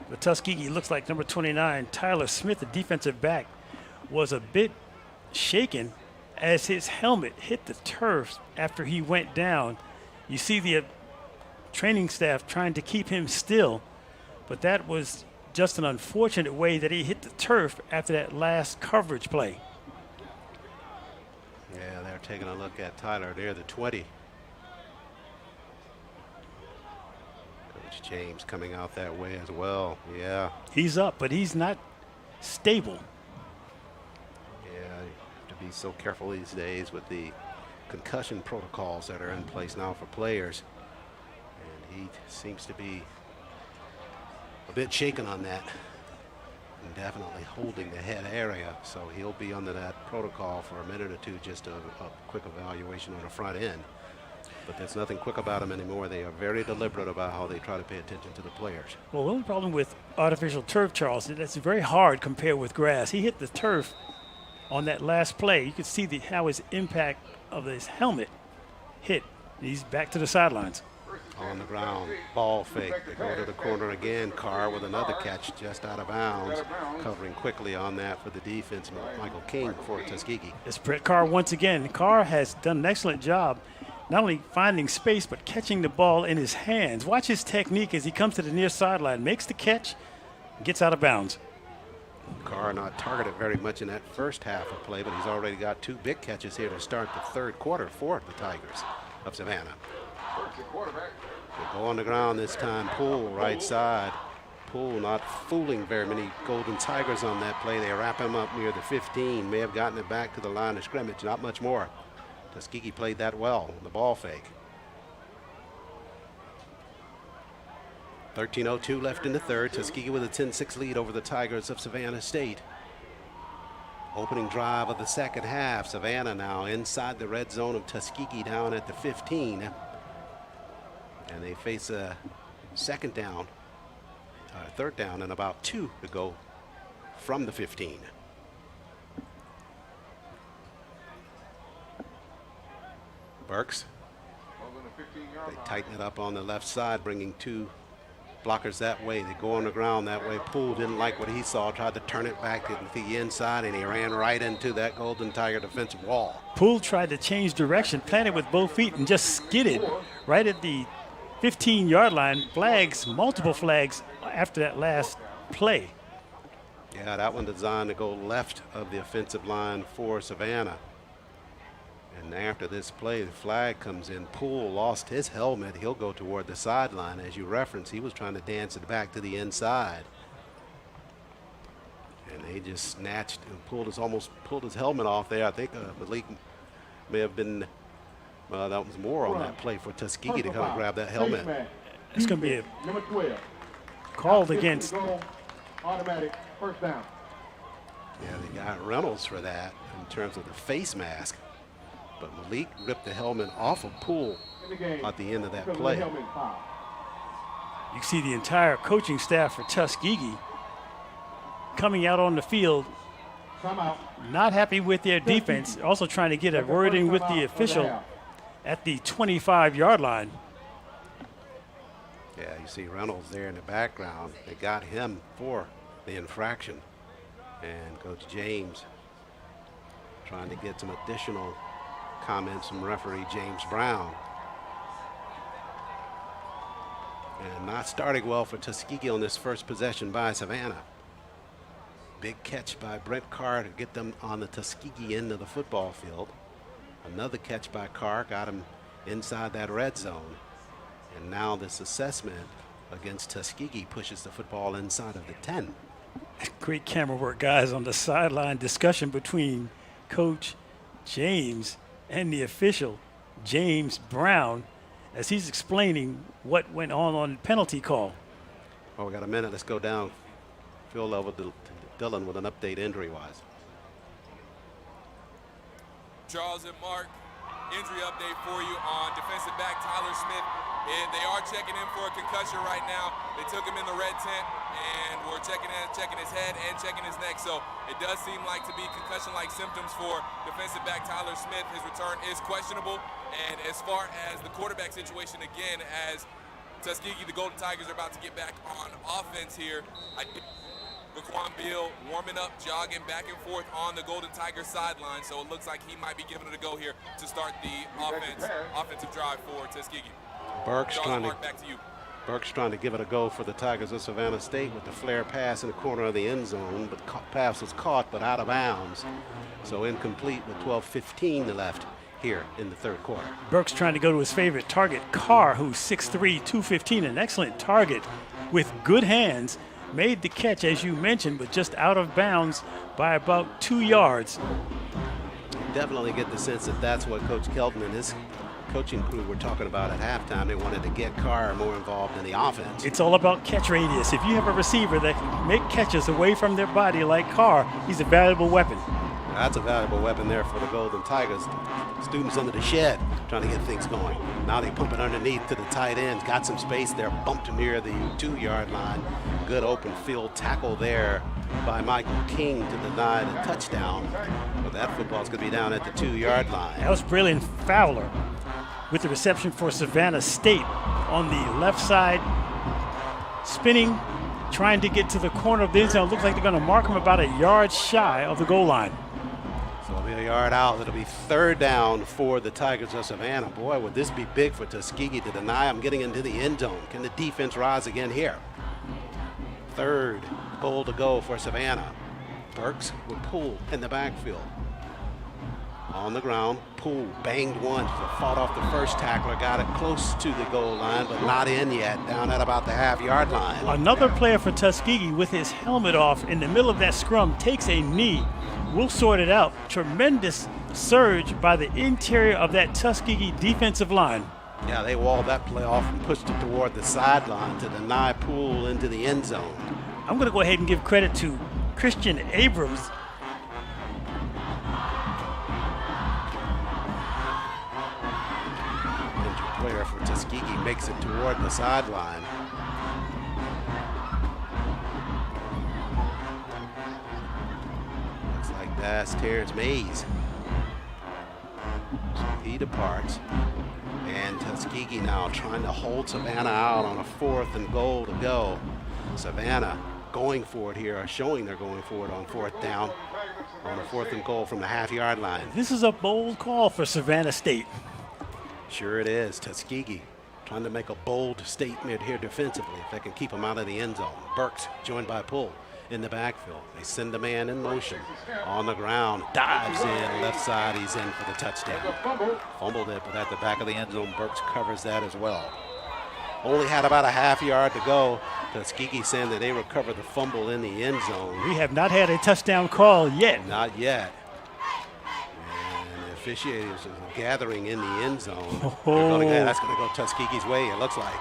Speaker 3: The Tuskegee looks like number 29, Tyler Smith, the defensive back, was a bit shaken as his helmet hit the turf after he went down. You see the training staff trying to keep him still, but that was just an unfortunate way that he hit the turf after that last coverage play.
Speaker 2: Yeah, they're taking a look at Tyler near the 20. Coach James coming out that way as well. Yeah.
Speaker 3: He's up, but he's not stable.
Speaker 2: Yeah, you have to be so careful these days with the concussion protocols that are in place now for players. And he seems to be a bit shaken on that. And definitely holding the head area, so he'll be under that protocol for a minute or two, just a quick evaluation on the front end. But there's nothing quick about them anymore. They are very deliberate about how they try to pay attention to the players.
Speaker 3: Well, the only problem with artificial turf, Charles, is that's very hard compared with grass. He hit the turf on that last play. You could see how his impact of his helmet hit. He's back to the sidelines.
Speaker 2: On the ground, ball fake. They go to the corner again. Carr with another catch just out of bounds, covering quickly on that for the defense. Michael King for Tuskegee.
Speaker 3: It's Brett Carr once again. Carr has done an excellent job not only finding space but catching the ball in his hands. Watch his technique as he comes to the near sideline, makes the catch, gets out of bounds.
Speaker 2: Carr not targeted very much in that first half of play, but he's already got 2 big catches here to start the third quarter for the Tigers of Savannah. They go on the ground this time. Poole right side. Poole not fooling very many Golden Tigers on that play. They wrap him up near the 15. May have gotten it back to the line of scrimmage. Not much more. Tuskegee played that well. The ball fake. 13:02 left in the third. Tuskegee with a 10-6 lead over the Tigers of Savannah State. Opening drive of the second half. Savannah now inside the red zone of Tuskegee down at the 15. And they face a third down and about 2 to go from the 15. Burks. They tighten it up on the left side, bringing 2 blockers that way. They go on the ground that way. Poole didn't like what he saw, tried to turn it back to the inside, and he ran right into that Golden Tiger defensive wall.
Speaker 3: Poole tried to change direction, planted with both feet, and just skidded right at the 15-yard line. Flags, multiple flags after that last play.
Speaker 2: Yeah, that one designed to go left of the offensive line for Savannah. And after this play, the flag comes in. Poole lost his helmet. He'll go toward the sideline. As you referenced, he was trying to dance it back to the inside. And they just snatched and almost pulled his helmet off there. I think Malik may have been, that was more on that play for Tuskegee to come and grab that helmet.
Speaker 3: It's going to be
Speaker 10: number 12.
Speaker 3: Called against.
Speaker 10: Automatic first down.
Speaker 2: Yeah, they got Reynolds for that in terms of the face mask. But Malik ripped the helmet off of Poole at the end of that play.
Speaker 3: You see the entire coaching staff for Tuskegee coming out on the field, not happy with their defense, also trying to get a word in with the official at the 25-yard line.
Speaker 2: Yeah, you see Reynolds there in the background. They got him for the infraction. And Coach James trying to get some additional comments from referee James Brown. And not starting well for Tuskegee on this first possession by Savannah. Big catch by Brent Carr to get them on the Tuskegee end of the football field. Another catch by Carr got him inside that red zone. And now this assessment against Tuskegee pushes the football inside of the 10.
Speaker 3: Great camera work, guys, on the sideline discussion between Coach James and the official, James Brown, as he's explaining what went on the penalty call.
Speaker 2: Oh, we got a minute. Let's go down field level to Dylan with an update injury-wise.
Speaker 5: Charles and Mark, injury update for you on defensive back Tyler Smith. They are checking in for a concussion right now. They took him in the red tent, and we're checking his head and checking his neck. So it does seem like to be concussion-like symptoms for defensive back Tyler Smith. His return is questionable. And as far as the quarterback situation, again, as Tuskegee, the Golden Tigers, are about to get back on offense here, Raquan Beal warming up, jogging back and forth on the Golden Tigers sideline, so it looks like he might be giving it a go here to start the offensive drive for Tuskegee.
Speaker 2: Burks
Speaker 5: Charles
Speaker 2: trying
Speaker 5: Mark, back to you.
Speaker 2: Burks trying to give it a go for the Tigers of Savannah State with the flare pass in the corner of the end zone, but pass was caught but out of bounds. So incomplete with 12:15 left here in the third quarter.
Speaker 3: Burks trying to go to his favorite target, Carr, who's 6'3", 215, an excellent target with good hands. Made the catch, as you mentioned, but just out of bounds by about 2 yards.
Speaker 2: Definitely get the sense that that's what Coach Kelton and his coaching crew were talking about at halftime. They wanted to get Carr more involved in the offense.
Speaker 3: It's all about catch radius. If you have a receiver that can make catches away from their body like Carr, he's a valuable weapon.
Speaker 2: That's a valuable weapon there for the Golden Tigers. Students under the shed trying to get things going. Now they pump it underneath to the tight ends. Got some space there, bumped near the 2-yard line. Good open field tackle there by Michael King to deny the touchdown. But that football's going to be down at the 2-yard line.
Speaker 3: That was Braylon Fowler with the reception for Savannah State on the left side, spinning, trying to get to the corner of the end zone. Looks like they're going to mark him about a yard shy of the goal line.
Speaker 2: So it'll be a yard out. It'll be third down for the Tigers of Savannah. Boy, would this be big for Tuskegee to deny them getting into the end zone. Can the defense rise again here? Third goal to go for Savannah. Burks will pull in the backfield. On the ground, Poole banged one, fought off the first tackler, got it close to the goal line, but not in yet, down at about the half-yard line.
Speaker 3: Another player for Tuskegee with his helmet off in the middle of that scrum takes a knee. We'll sort it out. Tremendous surge by the interior of that Tuskegee defensive line.
Speaker 2: Yeah, they walled that play off and pushed it toward the sideline to deny Poole into the end zone.
Speaker 3: I'm going to go ahead and give credit to Christian Abrams.
Speaker 2: Player for Tuskegee makes it toward the sideline. Looks like that's Terrence Mays. So he departs. And Tuskegee now trying to hold Savannah out on a 4th and goal to go. Savannah going for it here, showing they're going for it on 4th down on a 4th and goal from the half-yard line.
Speaker 3: This is a bold call for Savannah State.
Speaker 2: Sure it is. Tuskegee trying to make a bold statement here defensively if they can keep him out of the end zone. Burks joined by Poole in the backfield. They send a man in motion on the ground, dives in, left side, he's in for the touchdown. Fumbled it, but at the back of the end zone, Burks covers that as well. Only had about a half-yard to go. Tuskegee saying that they recovered the fumble in the end zone.
Speaker 3: We have not had a touchdown call yet.
Speaker 2: Not yet. Officiators is gathering in the end zone. That's going to go Tuskegee's way, it looks like.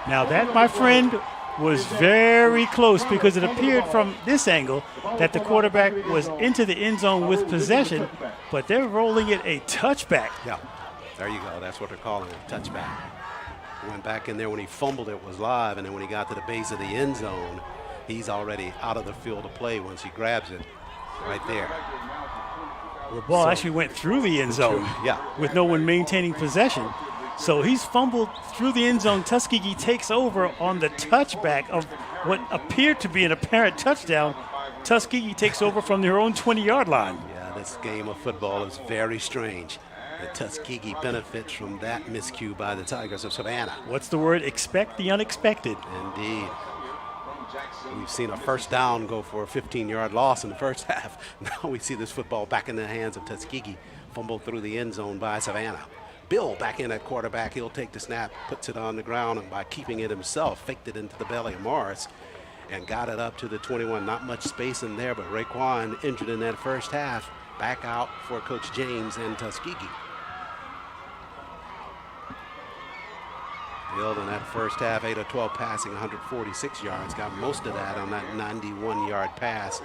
Speaker 3: Now that, my friend, was very close because it appeared from this angle that the quarterback was into the end zone with possession, but they're rolling it a touchback.
Speaker 2: Yeah, there you go. That's what they're calling it, touchback. He went back in there when he fumbled, it was live, and then when he got to the base of the end zone, he's already out of the field of play once he grabs it right there.
Speaker 3: The ball actually went through the end zone with no one maintaining possession. So he's fumbled through the end zone. Tuskegee takes over on the touchback of what appeared to be an apparent touchdown. Tuskegee takes over from their own 20-yard line.
Speaker 2: Yeah, this game of football is very strange. The Tuskegee benefits from that miscue by the Tigers of Savannah.
Speaker 3: What's the word? Expect the unexpected.
Speaker 2: Indeed. We've seen a first down go for a 15-yard loss in the first half. Now we see this football back in the hands of Tuskegee, fumbled through the end zone by Savannah. Bill back in at quarterback. He'll take the snap, puts it on the ground, and by keeping it himself, faked it into the belly of Morris and got it up to the 21. Not much space in there, but Raquan injured in that first half. Back out for Coach James and Tuskegee. Bill in that first half, 8 of 12 passing, 146 yards. Got most of that on that 91-yard pass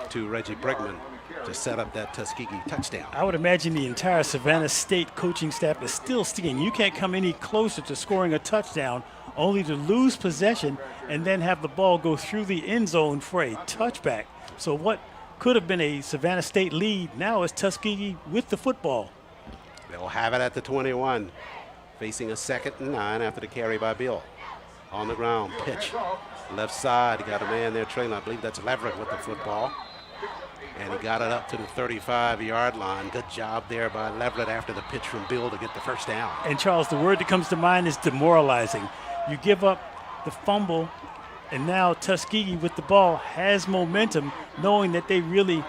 Speaker 2: to Reggie Brigman to set up that Tuskegee touchdown.
Speaker 3: I would imagine the entire Savannah State coaching staff is still sticking. You can't come any closer to scoring a touchdown, only to lose possession and then have the ball go through the end zone for a touchback. So what could have been a Savannah State lead now is Tuskegee with the football.
Speaker 2: They'll have it at the 21. Facing a 2nd and 9 after the carry by Bill. On the ground, pitch. Left side, he got a man there trailing. I believe that's Leverett with the football. And he got it up to the 35-yard line. Good job there by Leverett after the pitch from Bill to get the first down.
Speaker 3: And Charles, the word that comes to mind is demoralizing. You give up the fumble, and now Tuskegee with the ball has momentum, knowing that they really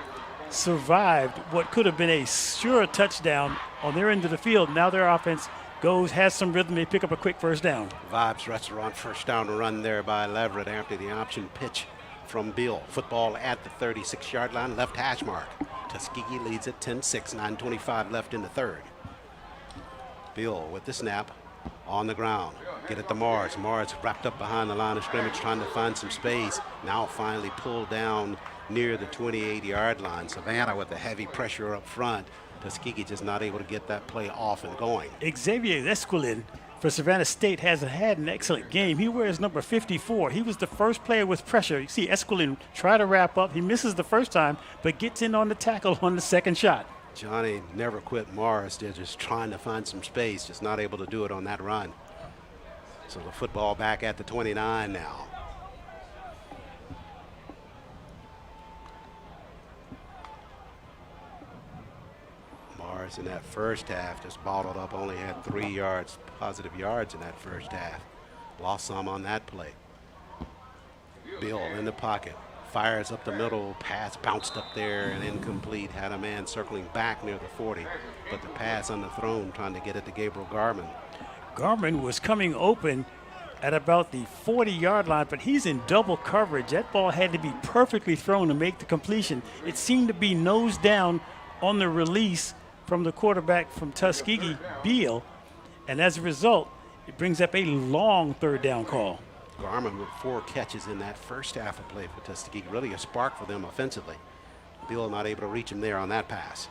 Speaker 3: survived what could have been a sure touchdown on their end of the field. Now their offense has some rhythm. They pick up a quick first down.
Speaker 2: Vibes Restaurant first down run there by Leverett after the option pitch from Bill. Football at the 36-yard line, left hash mark. Tuskegee leads at 10-6, 9:25 left in the third. Bill with the snap on the ground. Get it to Mars. Mars wrapped up behind the line of scrimmage trying to find some space. Now finally pulled down near the 28-yard line. Savannah with the heavy pressure up front. Tuskegee just not able to get that play off and going.
Speaker 3: Xavier Esquilin for Savannah State has had an excellent game. He wears number 54. He was the first player with pressure. You see Esquilin try to wrap up. He misses the first time, but gets in on the tackle on the second shot.
Speaker 2: Johnny never quit Morris. They're just trying to find some space, just not able to do it on that run. So the football back at the 29 now. Morris in that first half just bottled up, only had 3 yards, positive yards in that first half. Lost some on that play. Bill in the pocket, fires up the middle, pass bounced up there and incomplete. Had a man circling back near the 40, but the pass underthrown, trying to get it to Gabriel Garman.
Speaker 3: Garman was coming open at about the 40-yard line, but he's in double coverage. That ball had to be perfectly thrown to make the completion. It seemed to be nose down on the release from the quarterback from Tuskegee, Beal, and as a result, it brings up a long third down call.
Speaker 2: Garman with 4 catches in that first half of play for Tuskegee, really a spark for them offensively. Beal not able to reach him there on that pass.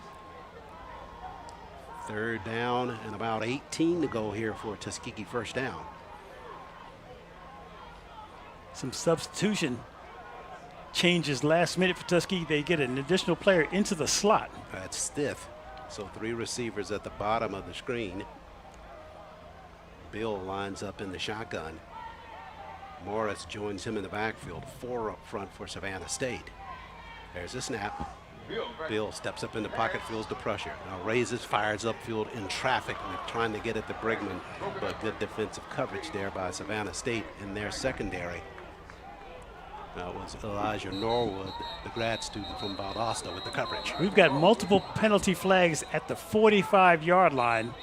Speaker 2: Third down and about 18 to go here for Tuskegee first down.
Speaker 3: Some substitution changes last minute for Tuskegee. They get an additional player into the slot.
Speaker 2: That's stiff. So 3 receivers at the bottom of the screen. Bill lines up in the shotgun. Morris joins him in the backfield. 4 up front for Savannah State. There's a snap. Bill steps up in the pocket, feels the pressure. Now raises, fires upfield in traffic, and trying to get it to Brigman, but good defensive coverage there by Savannah State in their secondary. That was Elijah Norwood, the grad student from Valdosta, with the coverage.
Speaker 3: We've got multiple penalty flags at the 45-yard line.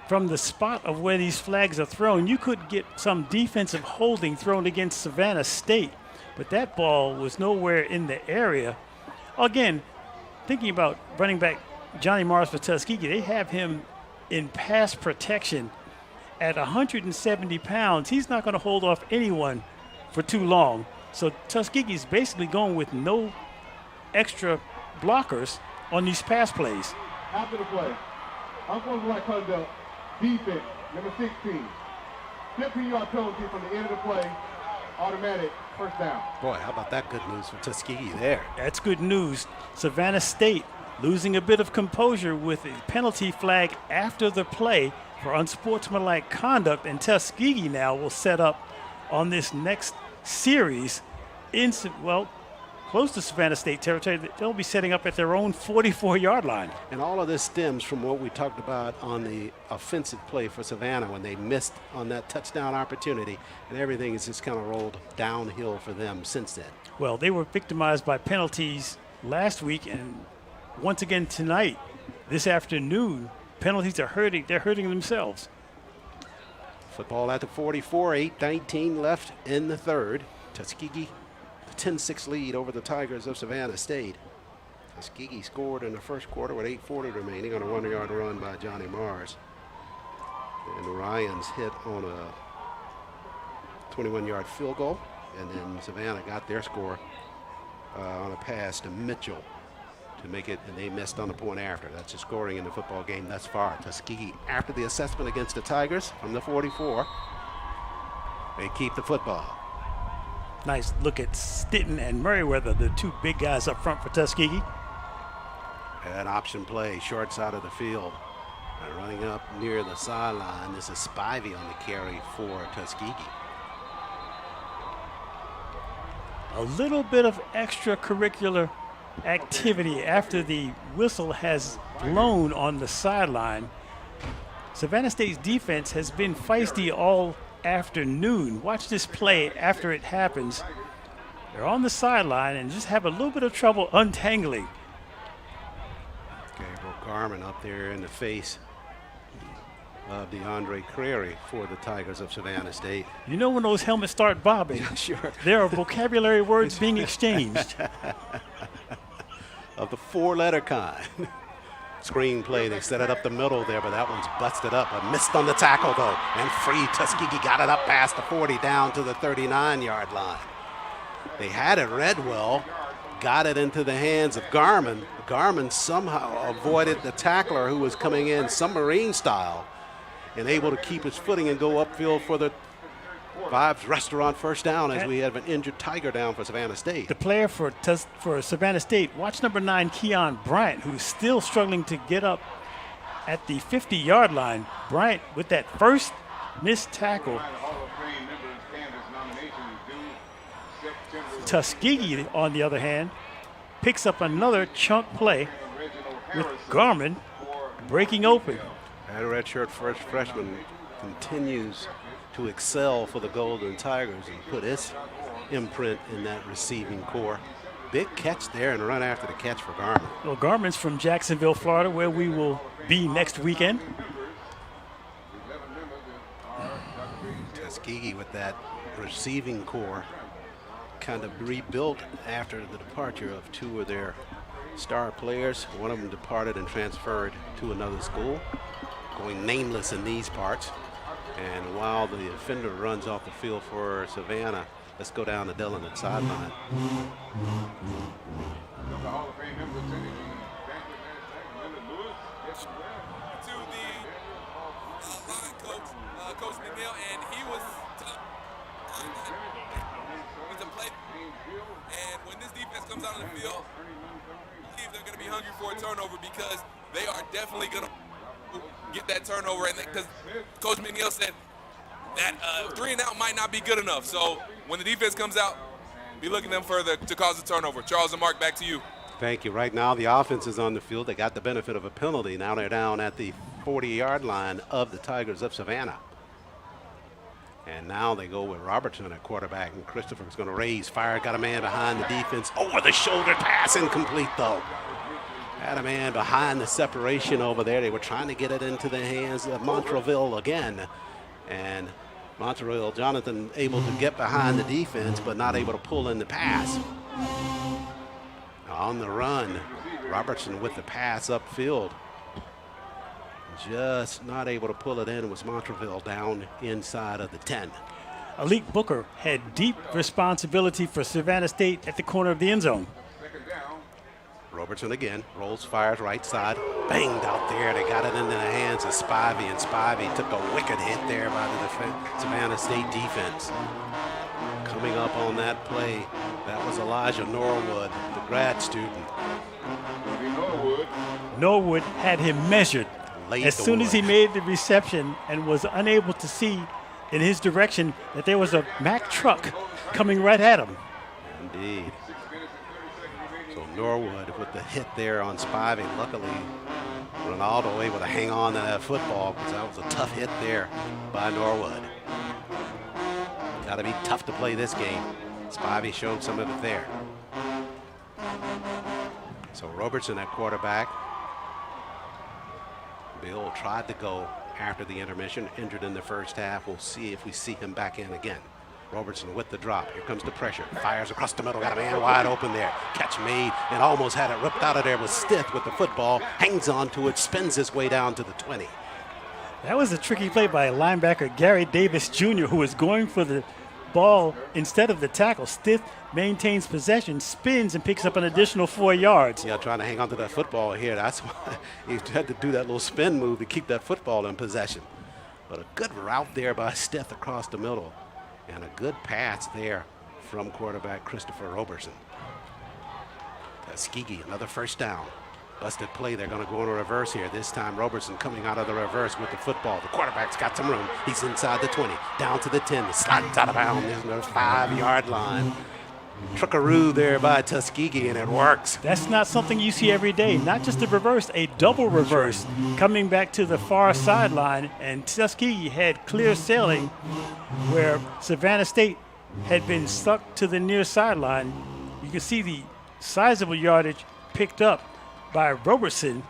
Speaker 3: From the spot of where these flags are thrown, you could get some defensive holding thrown against Savannah State, but that ball was nowhere in the area. Again, thinking about running back Johnny Morris for Tuskegee, they have him in pass protection at 170 pounds. He's not going to hold off anyone for too long. So Tuskegee's basically going with no extra blockers on these pass plays.
Speaker 10: After the play, unsportsmanlike conduct, defense, number 16. 15-yard penalty from the end of the play, automatic first down.
Speaker 2: Boy, how about that good news for Tuskegee there?
Speaker 3: That's good news. Savannah State losing a bit of composure with a penalty flag after the play for unsportsmanlike conduct, and Tuskegee now will set up on this next series in, well, close to Savannah State territory. They'll be setting up at their own 44-yard line.
Speaker 2: And all of this stems from what we talked about on the offensive play for Savannah when they missed on that touchdown opportunity, and everything has just kind of rolled downhill for them since then.
Speaker 3: Well, they were victimized by penalties last week, and once again tonight, this afternoon, penalties are hurting. They're hurting themselves.
Speaker 2: Football at the 44, 8:19 left in the third. Tuskegee, the 10-6 lead over the Tigers of Savannah State. Tuskegee scored in the first quarter with 8:40 remaining on a 1-yard run by Johnny Mars. And the Ryans hit on a 21-yard field goal, and then Savannah got their score on a pass to Mitchell to make it, and they missed on the point after. That's the scoring in the football game thus far. Tuskegee, after the assessment against the Tigers from the 44, they keep the football.
Speaker 3: Nice look at Stitton and Merriweather, the 2 big guys up front for Tuskegee.
Speaker 2: An option play, short side of the field. And running up near the sideline, this is Spivey on the carry for Tuskegee.
Speaker 3: a little bit of extracurricular activity after the whistle has blown on the sideline. Savannah State's defense has been feisty all afternoon. Watch this play after it happens. They're on the sideline and just have a little bit of trouble untangling.
Speaker 2: Gabriel Garman up there in the face of DeAndre Crary for the Tigers of Savannah State.
Speaker 3: You know when those helmets start bobbing,
Speaker 2: sure.
Speaker 3: There are vocabulary words being exchanged.
Speaker 2: Of the four-letter kind. Screenplay, they set it up the middle there, but that one's busted up. A missed on the tackle, though, and free. Tuskegee got it up past the 40 down to the 39-yard line. They had it read well, got it into the hands of Garman. Garman somehow avoided the tackler who was coming in submarine style and able to keep his footing and go upfield for the Vibes Restaurant first down as we have an injured Tiger down for Savannah State.
Speaker 3: The player for Savannah State, watch number 9, Keon Bryant, who's still struggling to get up at the 50-yard line. Bryant with that first missed tackle. Tuskegee, on the other hand, picks up another chunk play with Garman breaking open.
Speaker 2: That redshirt first freshman continues to excel for the Golden Tigers and put his imprint in that receiving core. Big catch there and run after the catch for Garman.
Speaker 3: Well, Garman's from Jacksonville, Florida, where we will be next weekend.
Speaker 2: Tuskegee with that receiving core kind of rebuilt after the departure of two of their star players. One of them departed and transferred to another school, going nameless in these parts. And while the offender runs off the field for Savannah, let's go down to Dillon at sideline.
Speaker 5: Coach McNeil, and he was tough. He's a play. And when this defense comes out on the field, I believe they're going to be hungry for a turnover because they are definitely going to get that turnover. And because Coach McNeil said that 3 and out might not be good enough. So when the defense comes out, be looking them further to cause a turnover. Charles and Mark, back to you.
Speaker 2: Thank you. Right now, the offense is on the field. They got the benefit of a penalty. Now they're down at the 40-yard line of the Tigers of Savannah. And now they go with Robertson at quarterback, and Christopher's going to raise, fire, got a man behind the defense. Over the shoulder pass, incomplete though. Had a man behind the separation over there. They were trying to get it into the hands of Montreville again. And Montreville, Jonathan, able to get behind the defense, but not able to pull in the pass. On the run, Robertson with the pass upfield. Just not able to pull it in. It was Montreville down inside of the 10.
Speaker 3: Alik Booker had deep responsibility for Savannah State at the corner of the end zone.
Speaker 2: Robertson again, rolls, fires right side, banged out there. They got it into the hands of Spivey, and Spivey took a wicked hit there by the Savannah State defense. Coming up on that play, that was Elijah Norwood, the grad student.
Speaker 3: Norwood had him measured. As soon as he made the reception and was unable to see in his direction that there was a Mack truck coming right at him.
Speaker 2: Indeed. So Norwood with the hit there on Spivey. Luckily, Ronaldo able to hang on to that football because that was a tough hit there by Norwood. Got to be tough to play this game. Spivey showed some of it there. So Robertson at quarterback. Bill tried to go after the intermission, injured in the first half. We'll see if we see him back in again. Robertson with the drop. Here comes the pressure. Fires across the middle. Got a man wide open there. Catch made and almost had it ripped out of there. Was Stith with the football. Hangs on to it. Spins his way down to the 20.
Speaker 3: That was a tricky play by linebacker Gary Davis Jr., who was going for the ball instead of the tackle. Stith maintains possession, spins, and picks up an additional 4 yards.
Speaker 2: Yeah, trying to hang on to that football here. That's why he had to do that little spin move to keep that football in possession. But a good route there by Stith across the middle. And a good pass there from quarterback Christopher Robertson. Tuskegee, another first down. Busted play. They're going to go in a reverse here. This time Robertson coming out of the reverse with the football. The quarterback's got some room. He's inside the 20, down to the 10. The slides out of bounds. There's no 5-yard line. trickaroo there by Tuskegee, and it works.
Speaker 3: That's not something you see every day. Not just a reverse, a double reverse coming back to the far sideline, and Tuskegee had clear sailing where Savannah State had been stuck to the near sideline. You can see the sizable yardage picked up by Robertson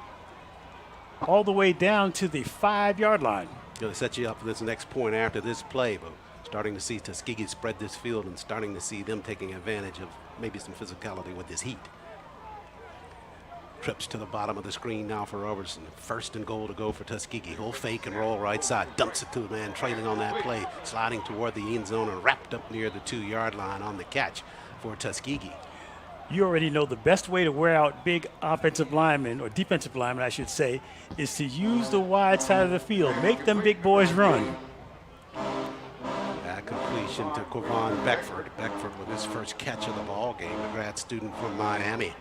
Speaker 3: all the way down to the 5-yard line.
Speaker 2: Going to set you up for this next point after this play, but starting to see Tuskegee spread this field and starting to see them taking advantage of maybe some physicality with this heat. Trips to the bottom of the screen now for Robertson. 1st and goal to go for Tuskegee. He'll fake and roll right side. Dumps it to the man trailing on that play. Sliding toward the end zone and wrapped up near the 2-yard line on the catch for Tuskegee.
Speaker 3: You already know the best way to wear out big offensive linemen, or defensive linemen, I should say, is to use the wide side of the field. Make them big boys run.
Speaker 2: That completion to Quavon Beckford. Beckford with his first catch of the ball game, a grad student from Miami.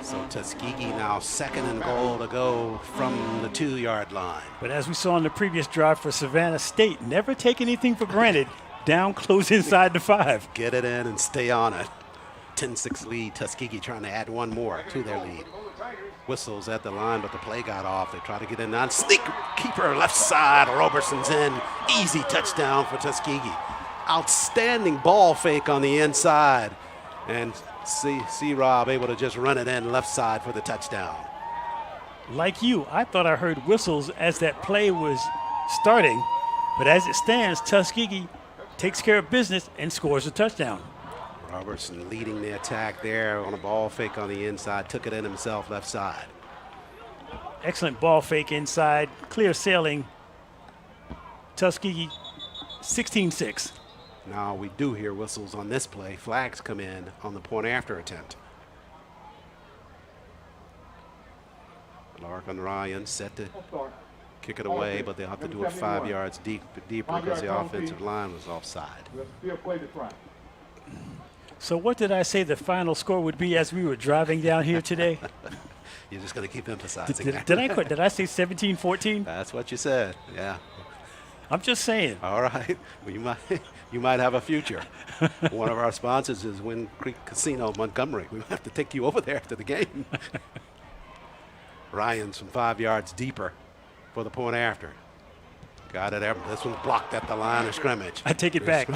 Speaker 2: So Tuskegee now 2nd and goal to go from the 2-yard line.
Speaker 3: But as we saw in the previous drive for Savannah State, never take anything for granted. Down close inside the 5.
Speaker 2: Get it in and stay on it. 10-6 lead. Tuskegee trying to add one more to their lead. Whistles at the line, but the play got off. They try to get in on sneak keeper left side. Roberson's in. Easy touchdown for Tuskegee. Outstanding ball fake on the inside. And see Rob able to just run it in left side for the touchdown.
Speaker 3: Like you, I thought I heard whistles as that play was starting. But as it stands, Tuskegee takes care of business and scores a touchdown.
Speaker 2: Robertson leading the attack there on a ball fake on the inside. Took it in himself left side.
Speaker 3: Excellent ball fake inside. Clear sailing. Tuskegee 16-6.
Speaker 2: Now we do hear whistles on this play. Flags come in on the point after attempt. Lark and Ryan set to kick it away, but they'll have to do it 5 yards deeper because the offensive line was offside.
Speaker 3: So what did I say the final score would be as we were driving down here today?
Speaker 2: You're just going to keep emphasizing that.
Speaker 3: Did I say 17-14?
Speaker 2: That's what you said, yeah.
Speaker 3: I'm just saying.
Speaker 2: All right. Well, you might have a future. One of our sponsors is Wind Creek Casino, Montgomery. We might have to take you over there after the game. Ryan's from 5 yards deeper for the point after. Got it. This one's blocked at the line of scrimmage.
Speaker 3: I take it back.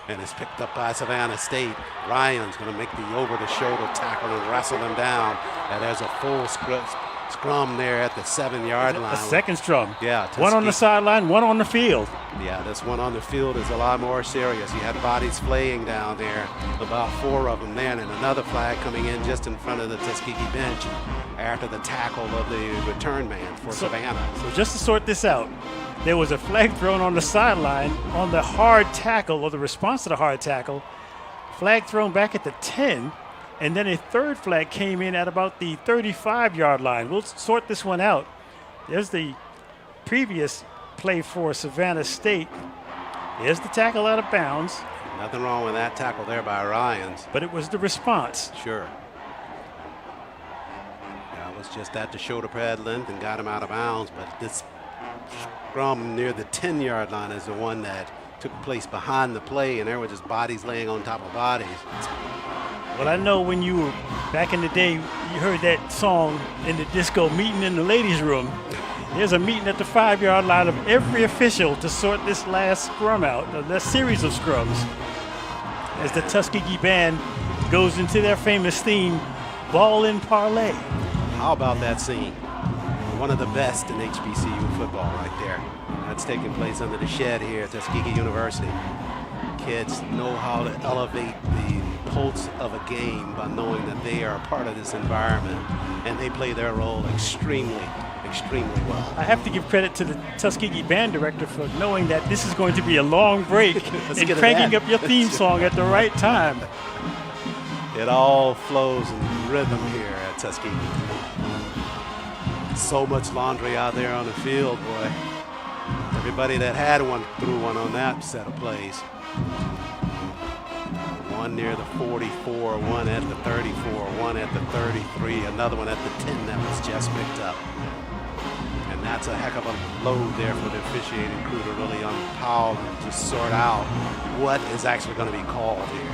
Speaker 2: And it's picked up by Savannah State. Ryan's going to make the over-the-shoulder tackle and wrestle him down. And there's a full scrum there at the 7-yard line.
Speaker 3: A second scrum.
Speaker 2: Yeah.
Speaker 3: One on the sideline, one on the field.
Speaker 2: Yeah, this one on the field is a lot more serious. You had bodies flaying down there, about 4 of them there, and another flag coming in just in front of the Tuskegee bench after the tackle of the return man for Savannah.
Speaker 3: So just to sort this out, there was a flag thrown on the sideline on the hard tackle, or the response to the hard tackle. Flag thrown back at the 10, and then a third flag came in at about the 35-yard line. We'll sort this one out. There's the previous play for Savannah State. There's the tackle out of bounds.
Speaker 2: Nothing wrong with that tackle there by Ryans.
Speaker 3: But it was the response.
Speaker 2: Sure. That was just at the shoulder pad length and got him out of bounds, but this scrum near the 10-yard line is the one that took place behind the play, and there were just bodies laying on top of bodies.
Speaker 3: Well, I know when you were back in the day, you heard that song in the disco, Meeting in the Ladies' Room. There's a meeting at the 5-yard line of every official to sort this last scrum out, the series of scrums, as the Tuskegee band goes into their famous theme, Ball in Parlay.
Speaker 2: How about that scene? One of the best in HBCU football right there. That's taking place under the shed here at Tuskegee University. Kids know how to elevate the pulse of a game by knowing that they are a part of this environment, and they play their role extremely well.
Speaker 3: I have to give credit to the Tuskegee band director for knowing that this is going to be a long break and cranking up your theme song at the right time.
Speaker 2: It all flows in rhythm here at Tuskegee. So much laundry out there on the field, boy. Everybody that had one threw one on that set of plays. One near the 44, one at the 34, one at the 33, another one at the 10 that was just picked up. And That's a heck of a load there for the officiating crew to really unpile and to sort out what is actually going to be called here.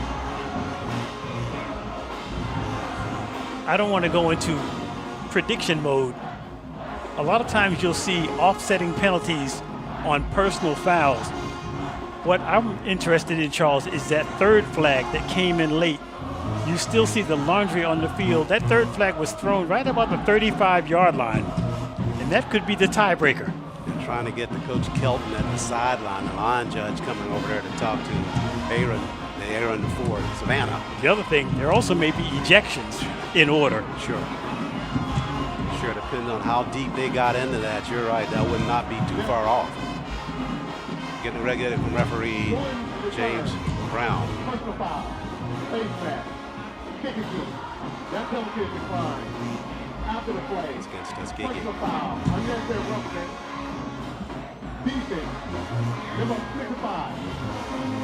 Speaker 3: I don't want to go into prediction mode. A lot of times you'll see offsetting penalties on personal fouls. What I'm interested in, Charles, is that third flag that came in late. You still see the laundry on the field. That third flag was thrown right about the 35-yard line, and that could be the tiebreaker.
Speaker 2: They're trying to get to Coach Kelton at the sideline, the line judge coming over there to talk to Aaron for Savannah.
Speaker 3: The other thing, there also may be ejections in order.
Speaker 2: Sure, depending on how deep they got into that, you're right, that would not be too far off. Getting regulated from referee James Brown.
Speaker 10: That penalty is declined. After the play.
Speaker 2: It's against Tuskegee.
Speaker 10: Personal foul. Unnecessary roughness. Defense. Give up 6-5.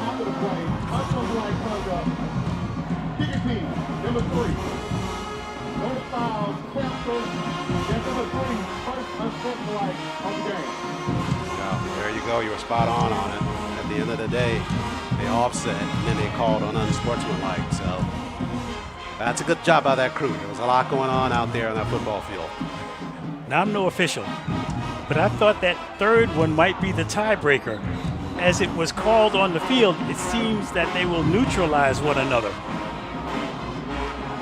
Speaker 10: After the play. Unsportsmanlike conduct. Kicking team. Number 3. Those fouls canceled. That's number 3. First unsportsmanlike of the game.
Speaker 2: Yeah, there you go. You were spot on it. At the end of the day, they offset and then they called on unsportsmanlike. So that's a good job by that crew. There was a lot going on out there on that football field.
Speaker 3: Now, I'm no official, but I thought that third one might be the tiebreaker. As it was called on the field, it seems that they will neutralize one another.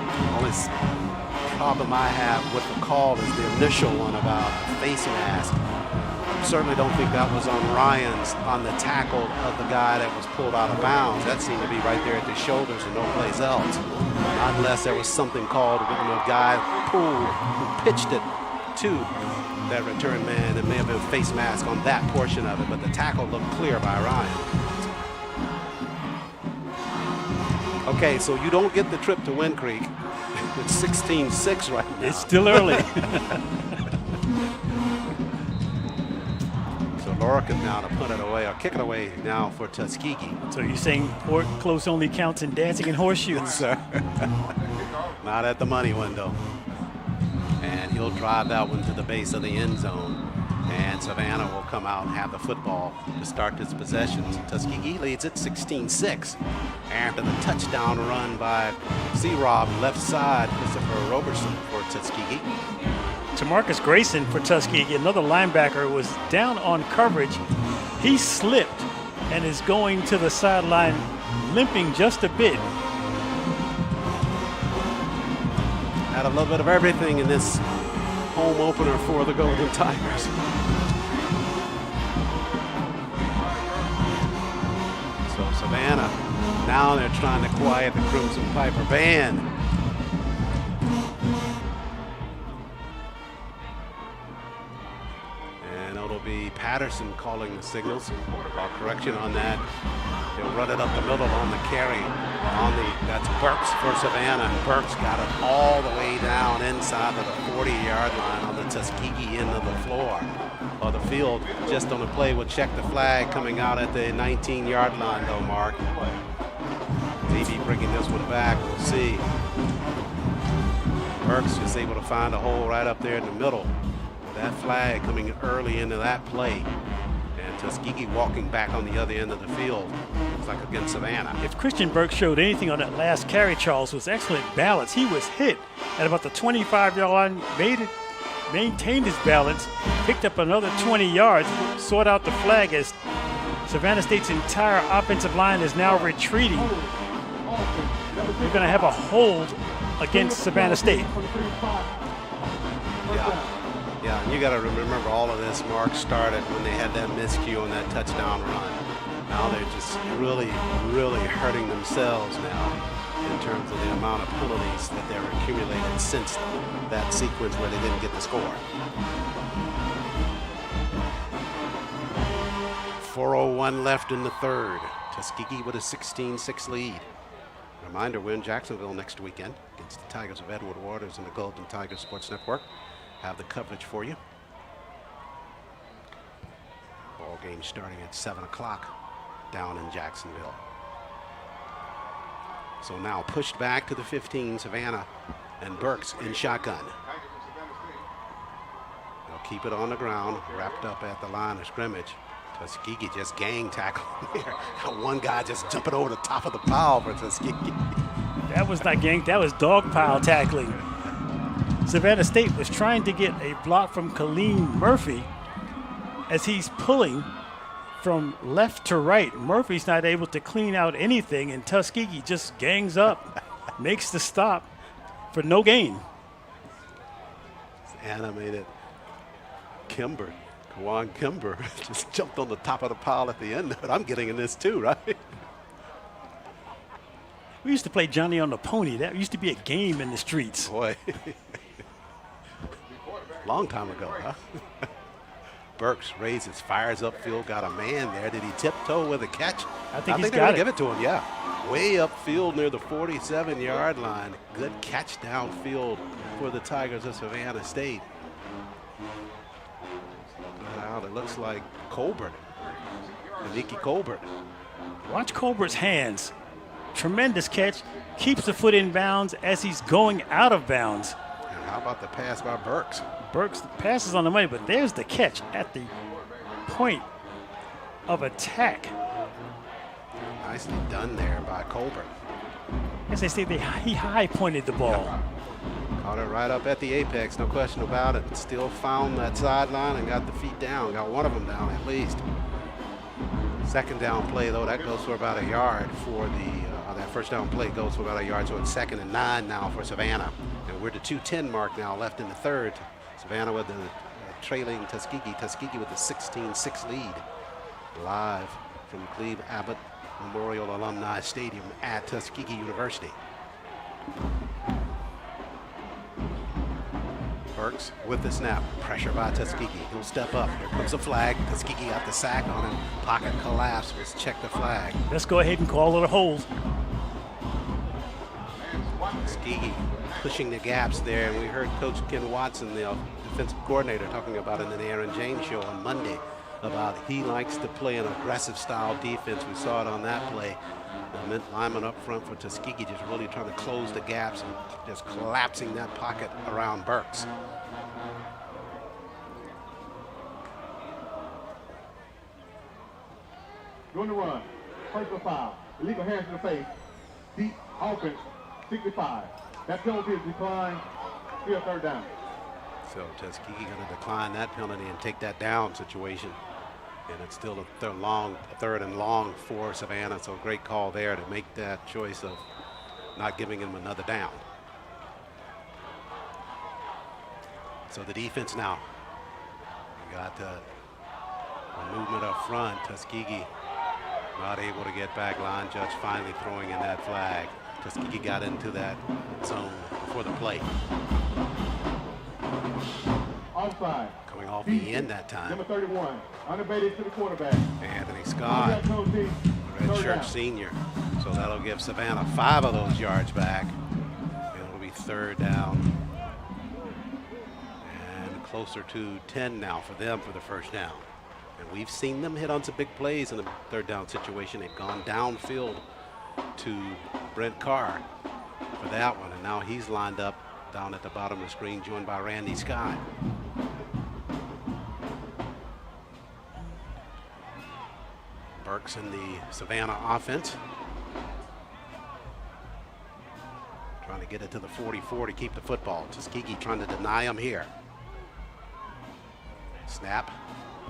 Speaker 2: The only problem I have with the call is the initial one about the face mask. Certainly don't think that was on Ryan's on the tackle of the guy that was pulled out of bounds. That seemed to be right there at the shoulders and no place else. Not unless there was something called when a guy pulled, who pitched it to that return man. It may have been a face mask on that portion of it, but the tackle looked clear by Ryan. Okay, so you don't get the trip to Wind Creek. It's 16-6 right now.
Speaker 3: It's still early.
Speaker 2: Lorica now to put it away or kick it away now for Tuskegee.
Speaker 3: So you're saying port close only counts in dancing and horseshoes?
Speaker 2: Sir. Not at the money window. And he'll drive that one to the base of the end zone. And Savannah will come out and have the football to start this possession. Tuskegee leads it 16-6 after the touchdown run by C-Rob left side, Christopher Roberson for Tuskegee.
Speaker 3: Tamarcus Grayson for Tuskegee, another linebacker, was down on coverage. He slipped and is going to the sideline, limping just a bit.
Speaker 2: Had a little bit of everything in this home opener for the Golden Tigers. So Savannah, now they're trying to quiet the Crimson Piper Band. Be Patterson calling the signals. Correction on that. He'll run it up the middle on the carry. That's Burks for Savannah. And Burks got it all the way down inside of the 40-yard line on the Tuskegee end of the floor of the field. Just on the play, we'll check the flag coming out at the 19-yard line, though, Mark. Maybe bringing this one back. We'll see. Burks is able to find a hole right up there in the middle. That flag coming early into that play. And Tuskegee walking back on the other end of the field. Looks like against Savannah.
Speaker 3: If Christian Burks showed anything on that last carry, Charles, was excellent balance. He was hit at about the 25-yard line, maintained his balance, picked up another 20 yards, sought out the flag as Savannah State's entire offensive line is now retreating. We're going to have a hold against Savannah State.
Speaker 2: Yeah, and you got to remember all of this, Mark, started when they had that miscue on that touchdown run. Now they're just really, really hurting themselves now in terms of the amount of penalties that they're accumulating since that sequence where they didn't get the score. 4:01 left in the third. Tuskegee with a 16-6 lead. Reminder, we're in Jacksonville next weekend against the Tigers of Edward Waters and the Golden Tigers Sports Network. Have the coverage for you. Ball game starting at 7 o'clock down in Jacksonville. So now pushed back to the 15, Savannah and Burks in shotgun. They'll keep it on the ground, wrapped up at the line of scrimmage. Tuskegee just gang tackling there. One guy just jumping over the top of the pile for Tuskegee.
Speaker 3: That was not gang, that was dog pile tackling. Savannah State was trying to get a block from Colleen Murphy as he's pulling from left to right. Murphy's not able to clean out anything, and Tuskegee just gangs up, makes the stop for no gain.
Speaker 2: Animated Kawan Kimber just jumped on the top of the pile at the end, but I'm getting in this too, right?
Speaker 3: We used to play Johnny on the Pony. That used to be a game in the streets.
Speaker 2: Boy. Long time ago, huh? Burks raises, fires upfield, got a man there. Did he tiptoe with a catch?
Speaker 3: I think
Speaker 2: they're going to give it to him, yeah. Way upfield near the 47-yard line. Good catch downfield for the Tigers of Savannah State. Now it looks like Colbert, Nikki Colbert.
Speaker 3: Watch Colbert's hands. Tremendous catch. Keeps the foot in bounds as he's going out of bounds.
Speaker 2: And how about the pass by Burks?
Speaker 3: Burks passes on the money, but there's the catch at the point of attack.
Speaker 2: Nicely done there by Colbert.
Speaker 3: As they say, he high pointed the ball.
Speaker 2: Caught it right up at the apex, no question about it. Still found that sideline and got the feet down. Got one of them down at least. Second down play, though, that goes for about a yard for that first down play goes for about a yard. So it's 2nd and 9 now for Savannah. And we're at the 2:10 mark now, left in the third. Savannah with the trailing Tuskegee. Tuskegee with the 16-6 lead. Live from Cleve Abbott Memorial Alumni Stadium at Tuskegee University. Burks with the snap. Pressure by Tuskegee. He'll step up. Here comes a flag. Tuskegee got the sack on him. Pocket collapse. Let's check the flag.
Speaker 3: Let's go ahead and call it a hold.
Speaker 2: Tuskegee pushing the gaps there, and we heard Coach Ken Watson, the defensive coordinator, talking about it in the Aaron James show on Monday about he likes to play an aggressive style defense. We saw it on that play. The lineman up front for Tuskegee just really trying to close the gaps and just collapsing that pocket around Burks.
Speaker 10: Going to run. Personal foul. Illegal hands in the face. Deep offense. 65. That penalty is declined. Still 3rd down.
Speaker 2: So Tuskegee going to decline that penalty and take that down situation. And it's still a 3rd and long for Savannah. So great call there to make that choice of not giving him another down. So the defense now. We got a movement up front. Tuskegee not able to get back. Line judge finally throwing in that flag. Tuskegee got into that zone before the play.
Speaker 10: Offside.
Speaker 2: Coming off the end that time.
Speaker 10: Number 31, unabated to the quarterback.
Speaker 2: Anthony Scott, redshirt senior. So that'll give Savannah 5 of those yards back. It'll be 3rd down. And closer to 10 now for them for the first down. And we've seen them hit on some big plays in the 3rd down situation. They've gone downfield to Brent Carr for that one. And now he's lined up down at the bottom of the screen, joined by Randy Scott. Burks in the Savannah offense. Trying to get it to the 44 to keep the football. Tuskegee trying to deny him here. Snap.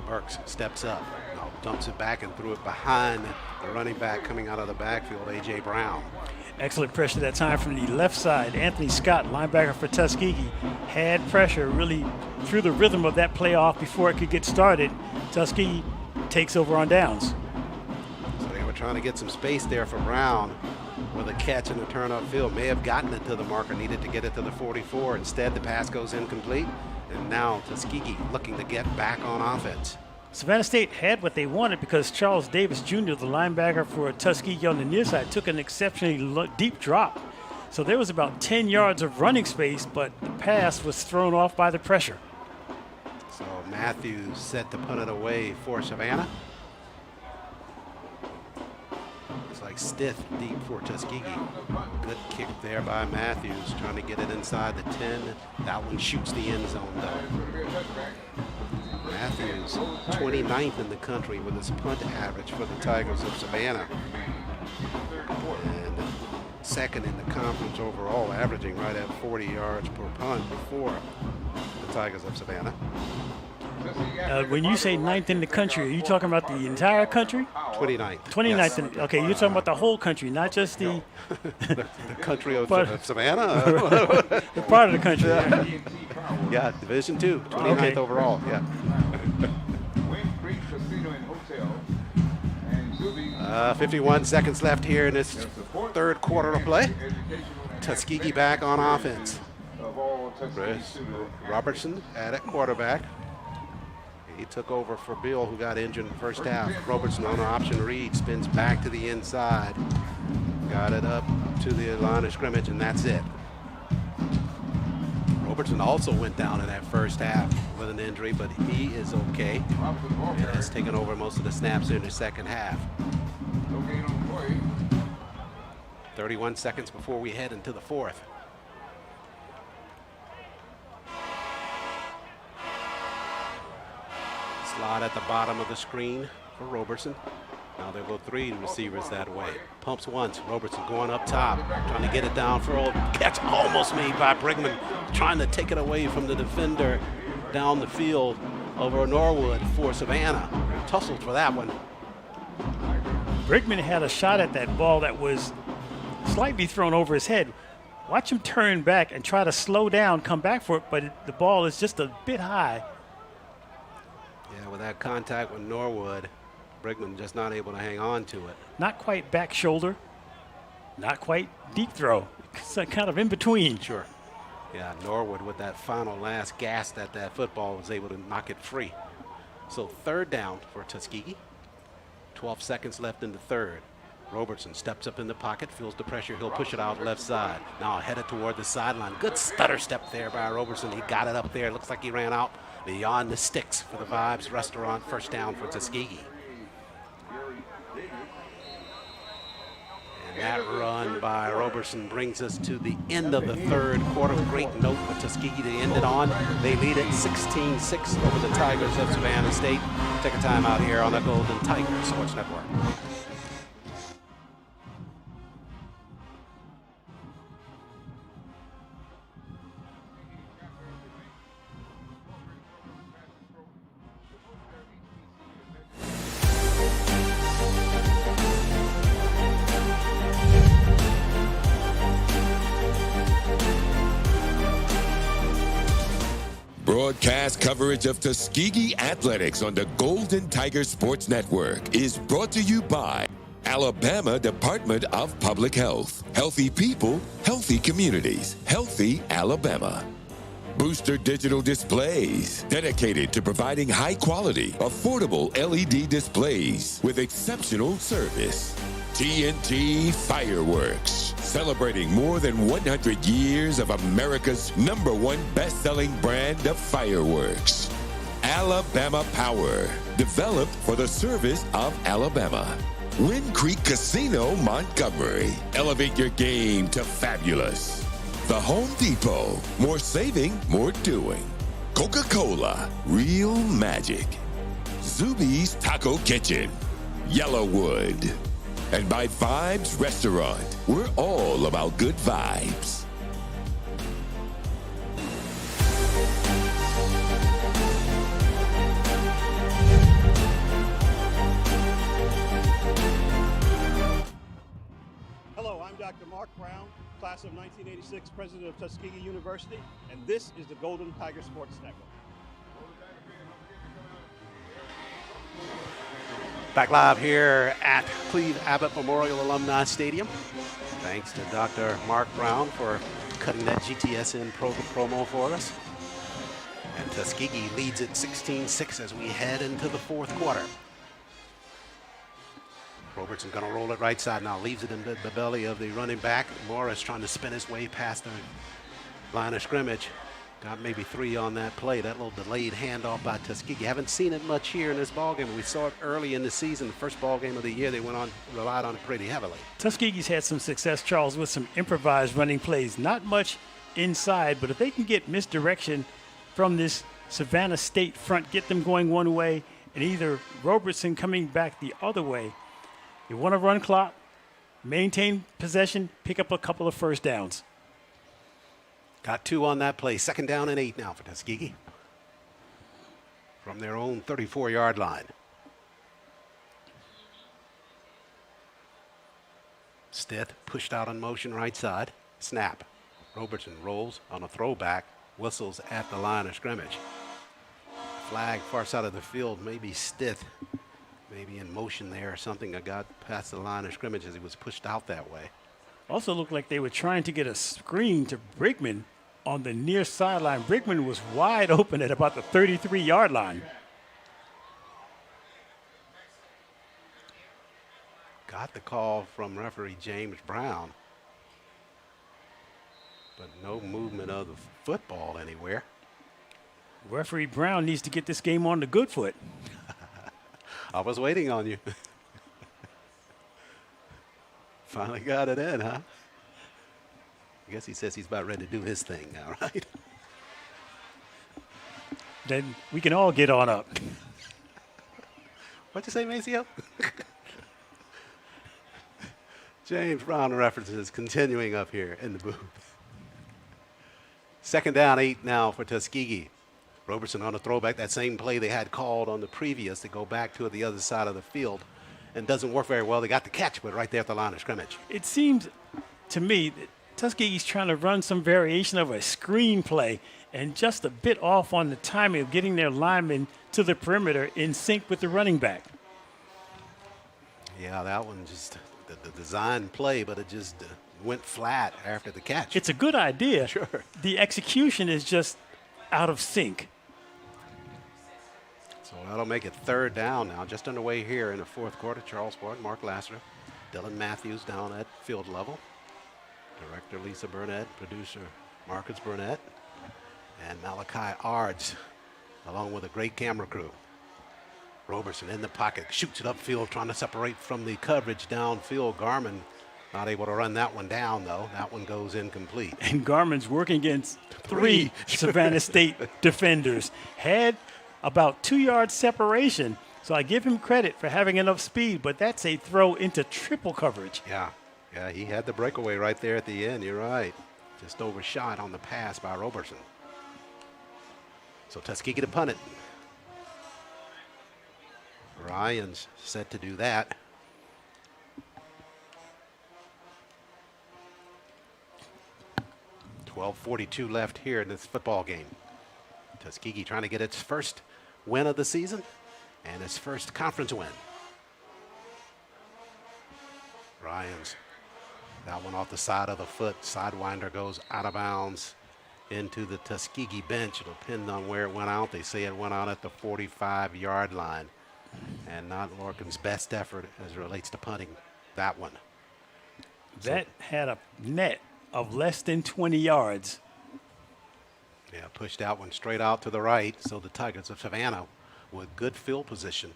Speaker 2: Burks steps up. Now dumps it back and threw it behind the running back coming out of the backfield, A.J. Brown.
Speaker 3: Excellent pressure that time from the left side. Anthony Scott, linebacker for Tuskegee, had pressure, really threw the rhythm of that play off before it could get started. Tuskegee takes over on downs.
Speaker 2: So they were trying to get some space there for Brown with a catch and a turn upfield. May have gotten it to the marker, needed to get it to the 44. Instead, the pass goes incomplete. And now Tuskegee looking to get back on offense.
Speaker 3: Savannah State had what they wanted because Charles Davis Jr., the linebacker for Tuskegee on the near side, took an exceptionally deep drop. So there was about 10 yards of running space, but the pass was thrown off by the pressure.
Speaker 2: So Matthews set to put it away for Savannah. So like stiff deep for Tuskegee. Good kick there by Matthews, trying to get it inside the 10. That one shoots the end zone though. Matthews, 29th in the country with his punt average for the Tigers of Savannah. And second in the conference overall, averaging right at 40 yards per punt for the Tigers of Savannah.
Speaker 3: When you say 9th in the country, are you talking about the entire country?
Speaker 2: 29th.
Speaker 3: 29th.
Speaker 2: Yes.
Speaker 3: Okay, you're talking about the whole country, not just the...
Speaker 2: the country of Savannah?
Speaker 3: The part of the country.
Speaker 2: Yeah, Division II, 29th overall, yeah. 51 seconds left here in this third quarter of play. Tuskegee back on offense. Robertson at quarterback. He took over for Bill, who got injured in the first half. Robertson on an option read, spins back to the inside. Got it up to the line of scrimmage, and that's it. Robertson also went down in that first half with an injury, but he is okay. And has taken over most of the snaps in the second half. 31 seconds before we head into the fourth. Slot at the bottom of the screen for Robertson. Now there go three receivers that way. Pumps once. Robertson going up top, trying to get it down for a catch almost made by Brigman, trying to take it away from the defender down the field over Norwood for Savannah. Tussled for that one.
Speaker 3: Brigman had a shot at that ball that was slightly thrown over his head. Watch him turn back and try to slow down, come back for it, but the ball is just a bit high.
Speaker 2: Yeah, with that contact with Norwood, Brigman just not able to hang on to it.
Speaker 3: Not quite back shoulder, not quite deep throw. It's kind of in between.
Speaker 2: Sure. Yeah, Norwood with that final last gasp at that football was able to knock it free. So third down for Tuskegee. 12 seconds left in the third. Robertson steps up in the pocket, feels the pressure. He'll push it out left side. Now headed toward the sideline. Good stutter step there by Robertson. He got it up there. Looks like he ran out beyond the sticks for the Vibes Restaurant. First down for Tuskegee. And that run by Robertson brings us to the end of the third quarter. Great note for Tuskegee to end it on. They lead it 16-6 over the Tigers of Savannah State. Take a time out here on the Golden Tiger Sports Network.
Speaker 1: Broadcast coverage of Tuskegee Athletics on the Golden Tiger Sports Network is brought to you by Alabama Department of Public Health. Healthy people, healthy communities, healthy Alabama. Booster Digital Displays, dedicated to providing high-quality, affordable LED displays with exceptional service. TNT Fireworks, celebrating more than 100 years of America's #1 best-selling brand of fireworks. Alabama Power, developed for the service of Alabama. Wind Creek Casino, Montgomery. Elevate your game to fabulous. The Home Depot, more saving, more doing. Coca-Cola, real magic. Zuby's Taco Kitchen, Yellowwood. And by Vibes Restaurant, we're all about good vibes.
Speaker 17: Hello, I'm Dr. Mark Brown, class of 1986, president of Tuskegee University, and this is the Golden Tiger Sports Network.
Speaker 2: Back live here at Cleve Abbott Memorial Alumni Stadium. Thanks to Dr. Mark Brown for cutting that GTSN promo for us. And Tuskegee leads it 16-6 as we head into the fourth quarter. Robertson gonna roll it right side now, leaves it in the belly of the running back. Morris trying to spin his way past the line of scrimmage. Got maybe 3 on that play. That little delayed handoff by Tuskegee. Haven't seen it much here in this ballgame. We saw it early in the season. The first ballgame of the year, they relied on it pretty heavily.
Speaker 3: Tuskegee's had some success, Charles, with some improvised running plays. Not much inside, but if they can get misdirection from this Savannah State front, get them going one way, and either Robertson coming back the other way, you want to run clock, maintain possession, pick up a couple of first downs.
Speaker 2: Got 2 on that play. 2nd down and 8 now for Tuskegee. From their own 34-yard line. Stith pushed out in motion right side. Snap. Robertson rolls on a throwback. Whistles at the line of scrimmage. Flag far side of the field. Maybe Stith. Maybe in motion there or something that got past the line of scrimmage as he was pushed out that way.
Speaker 3: Also looked like they were trying to get a screen to Brickman on the near sideline. Brickman was wide open at about the 33-yard line.
Speaker 2: Got the call from referee James Brown, but no movement of the football anywhere.
Speaker 3: Referee Brown needs to get this game on the good foot.
Speaker 2: I was waiting on you. Finally got it in, huh? I guess he says he's about ready to do his thing now, right?
Speaker 3: Then we can all get on up.
Speaker 2: What'd you say, Maceo? James Brown references continuing up here in the booth. 2nd down, 8 now for Tuskegee. Robertson on a throwback, that same play they had called on the previous to go back to the other side of the field. And doesn't work very well. They got the catch, but right there at the line of scrimmage.
Speaker 3: It seems to me that Tuskegee's trying to run some variation of a screen play and just a bit off on the timing of getting their linemen to the perimeter in sync with the running back.
Speaker 2: Yeah, that one just, the design play, but it just went flat after the catch.
Speaker 3: It's a good idea.
Speaker 2: Sure.
Speaker 3: The execution is just out of sync.
Speaker 2: So that'll make it 3rd down now, just underway here in the 4th quarter. Charles Ford, Mark Lasser, Dylan Matthews down at field level. Director Lisa Burnett, producer Marcus Burnett, and Malachi Ards, along with a great camera crew. Robertson in the pocket, shoots it upfield, trying to separate from the coverage downfield. Garmin not able to run that one down, though. That one goes incomplete.
Speaker 3: And Garmin's working against 3 Savannah State defenders. Had about 2 yards separation, so I give him credit for having enough speed, but that's a throw into triple coverage.
Speaker 2: Yeah, he had the breakaway right there at the end. You're right. Just overshot on the pass by Robertson. So Tuskegee to punt it. Ryan's set to do that. .12:42 left here in this football game. Tuskegee trying to get its first win of the season and its first conference win. Ryan's. That one off the side of the foot. Sidewinder goes out of bounds into the Tuskegee bench. It'll depend on where it went out. They say it went out at the 45-yard line. And not Lorcan's best effort as it relates to punting that one.
Speaker 3: That had a net of less than 20 yards.
Speaker 2: Yeah, pushed that one straight out to the right. So the Tigers of Savannah with good field position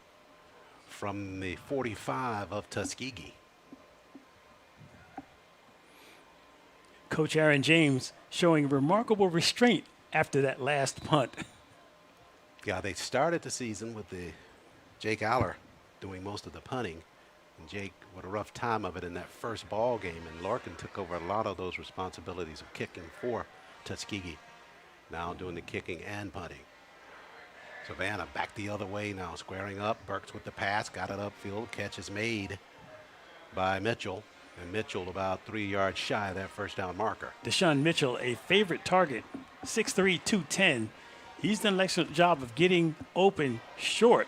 Speaker 2: from the 45 of Tuskegee.
Speaker 3: Coach Aaron James showing remarkable restraint after that last punt.
Speaker 2: Yeah, they started the season with the Jake Aller doing most of the punting. And Jake, what a rough time of it in that first ball game. And Larkin took over a lot of those responsibilities of kicking for Tuskegee. Now doing the kicking and punting. Savannah back the other way now, squaring up. Burks with the pass, got it upfield. Catch is made by Mitchell. And Mitchell about 3 yards shy of that first down marker.
Speaker 3: Deshaun Mitchell, a favorite target, 6'3", 210. He's done an excellent job of getting open short.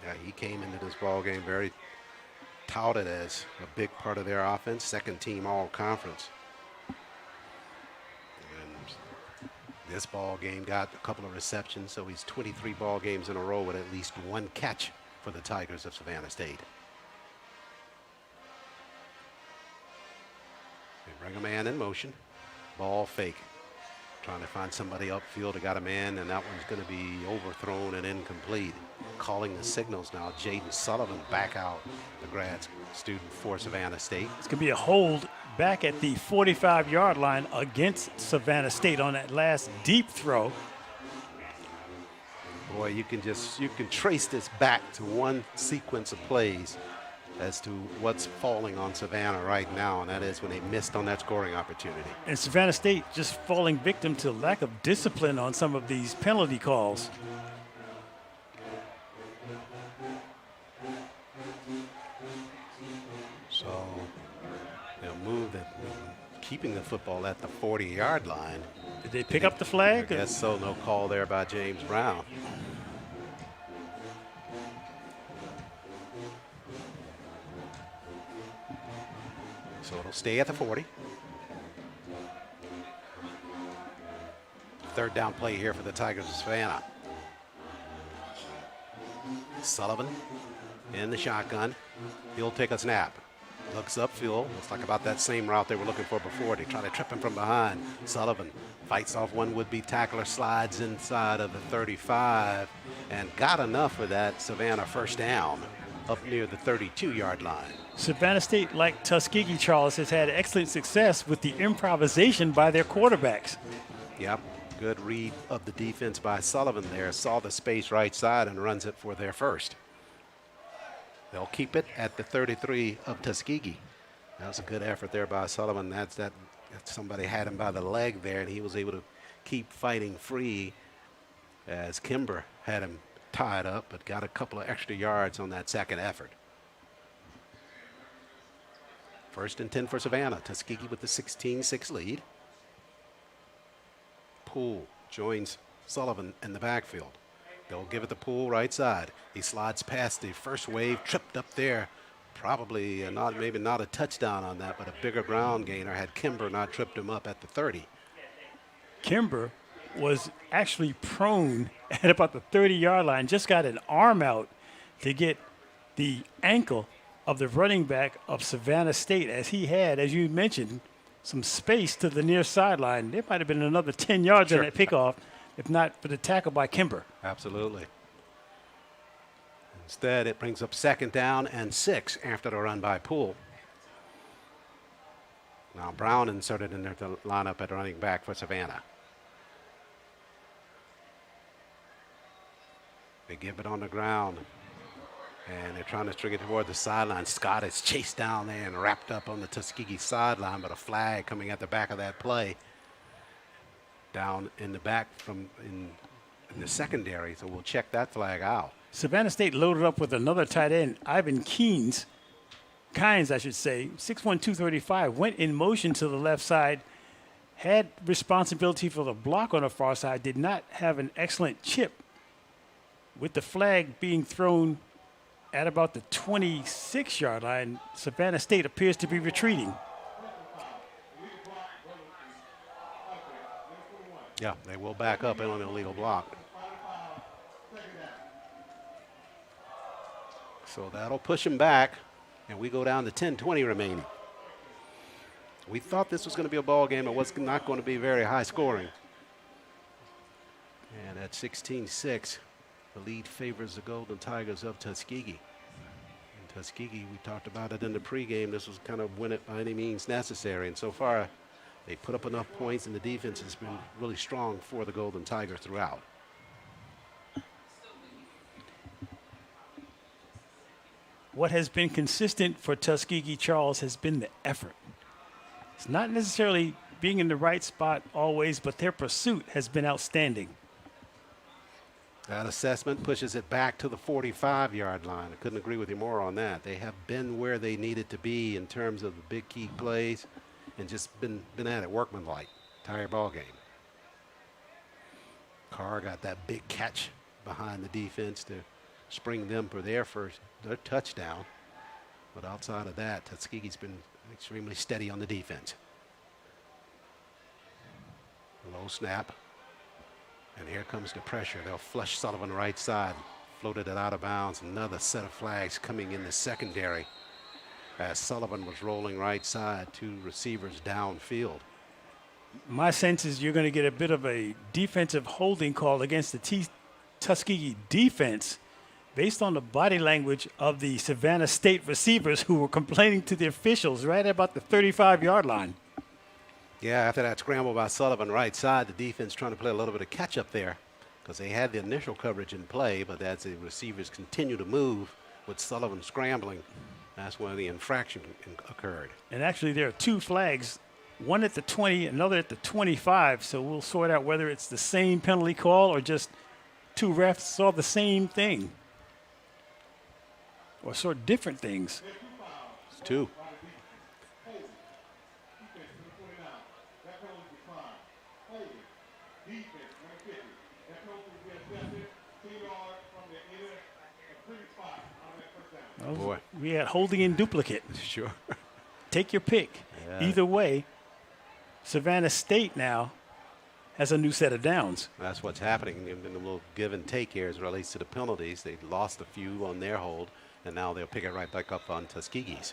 Speaker 2: Yeah, he came into this ball game very touted as a big part of their offense, second team all-conference. And this ball game got a couple of receptions, so he's 23 ball games in a row with at least one catch for the Tigers of Savannah State. They bring a man in motion. Ball fake. Trying to find somebody upfield who got a man, and that one's going to be overthrown and incomplete. Calling the signals now. Jaden Sullivan back out, the grad student for Savannah State.
Speaker 3: It's going to be a hold back at the 45-yard line against Savannah State on that last deep throw.
Speaker 2: Boy, you can trace this back to one sequence of plays as to what's falling on Savannah right now, and that is when they missed on that scoring opportunity.
Speaker 3: And Savannah State just falling victim to lack of discipline on some of these penalty calls.
Speaker 2: So they'll move keeping the football at the 40-yard line.
Speaker 3: Did they pick up the flag?
Speaker 2: I guess so. No call there by James Brown. So it'll stay at the 40. Third down play here for the Tigers of Savannah. Sullivan in the shotgun. He'll take a snap. Looks upfield. Looks like about that same route they were looking for before. They try to trip him from behind. Sullivan fights off one would-be tackler, slides inside of the 35, and got enough for that Savannah first down up near the 32-yard line.
Speaker 3: Savannah State, like Tuskegee, Charles, has had excellent success with the improvisation by their quarterbacks.
Speaker 2: Yep, good read of the defense by Sullivan there. Saw the space right side and runs it for their first. They'll keep it at the 33 of Tuskegee. That was a good effort there by Sullivan. That's somebody had him by the leg there, and he was able to keep fighting free as Kimber had him tied up, but got a couple of extra yards on that second effort. First and 10 for Savannah. Tuskegee with the 16-6 lead. Poole joins Sullivan in the backfield. They'll give it to Poole right side. He slides past the first wave, tripped up there. Probably maybe not a touchdown on that, but a bigger ground gainer had Kimber not tripped him up at the 30.
Speaker 3: Kimber was actually prone at about the 30-yard line, just got an arm out to get the ankle of the running back of Savannah State, as he had, as you mentioned, some space to the near sideline. There might have been another 10 yards on that pickoff, if not for the tackle by Kimber.
Speaker 2: Absolutely. Instead, it brings up second down and 6 after the run by Poole. Now Brown inserted in there to line up at running back for Savannah. They give it on the ground, and they're trying to string it toward the sideline. Scott is chased down there and wrapped up on the Tuskegee sideline, but a flag coming at the back of that play. Down in the back in the secondary, so we'll check that flag out.
Speaker 3: Savannah State loaded up with another tight end, Ivan Kynes, 6'1", 235, went in motion to the left side, had responsibility for the block on the far side, did not have an excellent chip. With the flag being thrown at about the 26-yard line, Savannah State appears to be retreating.
Speaker 2: Yeah, they will back up on an illegal block. So that'll push them back, and we go down to 10:20 remaining. We thought this was going to be a ball game. It was not going to be very high scoring. And at 16-6, the lead favors the Golden Tigers of Tuskegee. And Tuskegee, we talked about it in the pregame. This was kind of win it by any means necessary. And so far, they put up enough points, and the defense has been really strong for the Golden Tigers throughout.
Speaker 3: What has been consistent for Tuskegee, Charles, has been the effort. It's not necessarily being in the right spot always, but their pursuit has been outstanding.
Speaker 2: That assessment pushes it back to the 45-yard line. I couldn't agree with you more on that. They have been where they needed to be in terms of the big key plays and just been at it workmanlike entire ball game. Carr got that big catch behind the defense to spring them for their touchdown. But outside of that, Tuskegee's been extremely steady on the defense. Low snap. And here comes the pressure. They'll flush Sullivan right side. Floated it out of bounds. Another set of flags coming in the secondary as Sullivan was rolling right side, 2 receivers downfield.
Speaker 3: My sense is you're going to get a bit of a defensive holding call against the Tuskegee defense based on the body language of the Savannah State receivers who were complaining to the officials right about the 35-yard line.
Speaker 2: Yeah, after that scramble by Sullivan right side, the defense trying to play a little bit of catch-up there because they had the initial coverage in play, but as the receivers continue to move with Sullivan scrambling, that's when the infraction occurred.
Speaker 3: And actually there are two flags, one at the 20, another at the 25, so we'll sort out whether it's the same penalty call or just two refs saw the same thing or saw different things.
Speaker 2: It's two.
Speaker 3: Oh, boy. We had holding in duplicate.
Speaker 2: Sure.
Speaker 3: Take your pick.
Speaker 2: Yeah.
Speaker 3: Either way, Savannah State now has a new set of downs.
Speaker 2: That's what's happening. There's been a little give and take here as it relates to the penalties. They lost a few on their hold, and now they'll pick it right back up on Tuskegee's.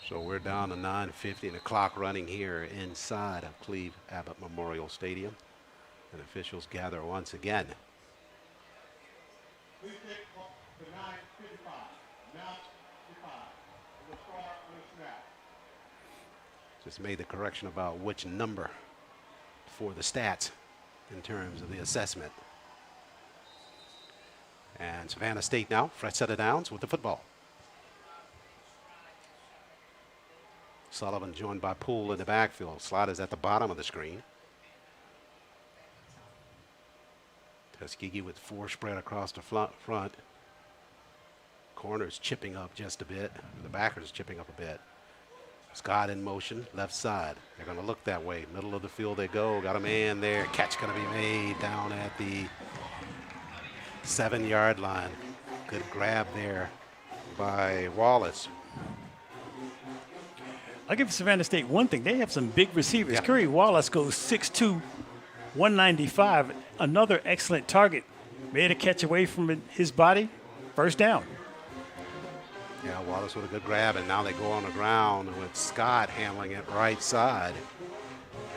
Speaker 2: So we're down to 9:50 and the clock running here inside of Cleve Abbott Memorial Stadium. And officials gather once again. Just made the correction about which number for the stats in terms of the assessment. And Savannah State now, fresh set of downs with the football. Sullivan joined by Poole in the backfield. Slot is at the bottom of the screen. Tuskegee with four spread across the front. Corners chipping up just a bit. The backers chipping up a bit. Scott in motion, left side. They're going to look that way. Middle of the field they go. Got a man there. Catch going to be made down at the 7-yard line. Good grab there by Wallace.
Speaker 3: I'll give Savannah State one thing. They have some big receivers.
Speaker 2: Yeah.
Speaker 3: Curry Wallace goes 6'2", 195. Another excellent target. Made a catch away from his body. First down.
Speaker 2: Yeah, Wallace with a good grab, and now they go on the ground with Scott handling it right side.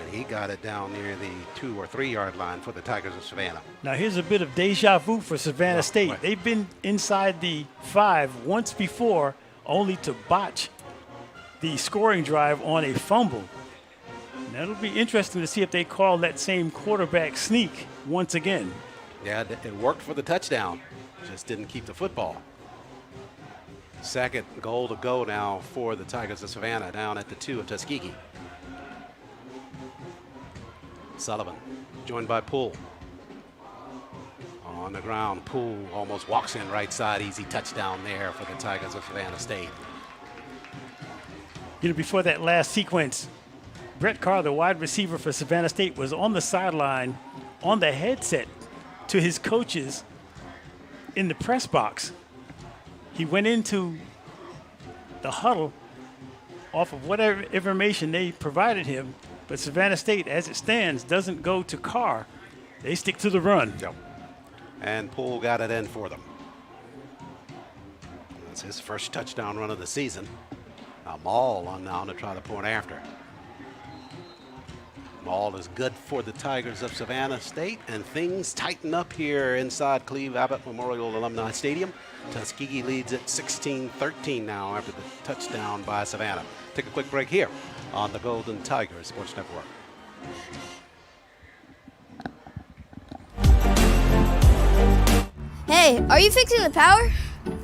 Speaker 2: And he got it down near the 2 or 3 yard line for the Tigers of Savannah.
Speaker 3: Now here's a bit of deja vu for Savannah State.
Speaker 2: Right.
Speaker 3: They've been inside the 5 once before, only to botch the scoring drive on a fumble. Now it'll be interesting to see if they call that same quarterback sneak once again.
Speaker 2: Yeah, it worked for the touchdown. Just didn't keep the football. Second goal to go now for the Tigers of Savannah down at the 2 of Tuskegee. Sullivan joined by Poole. On the ground, Poole almost walks in right side. Easy touchdown there for the Tigers of Savannah State.
Speaker 3: You know, before that last sequence, Brett Carr, the wide receiver for Savannah State, was on the sideline on the headset to his coaches in the press box. He went into the huddle off of whatever information they provided him, but Savannah State, as it stands, doesn't go to Carr. They stick to the run.
Speaker 2: Yep. And Poole got it in for them. That's his first touchdown run of the season. Now Maul on now to try the point after. Maul is good for the Tigers of Savannah State, and things tighten up here inside Cleve Abbott Memorial Alumni Stadium. Tuskegee leads at 16-13 now after the touchdown by Savannah. Take a quick break here on the Golden Tigers Sports Network.
Speaker 6: Hey, are you fixing the power?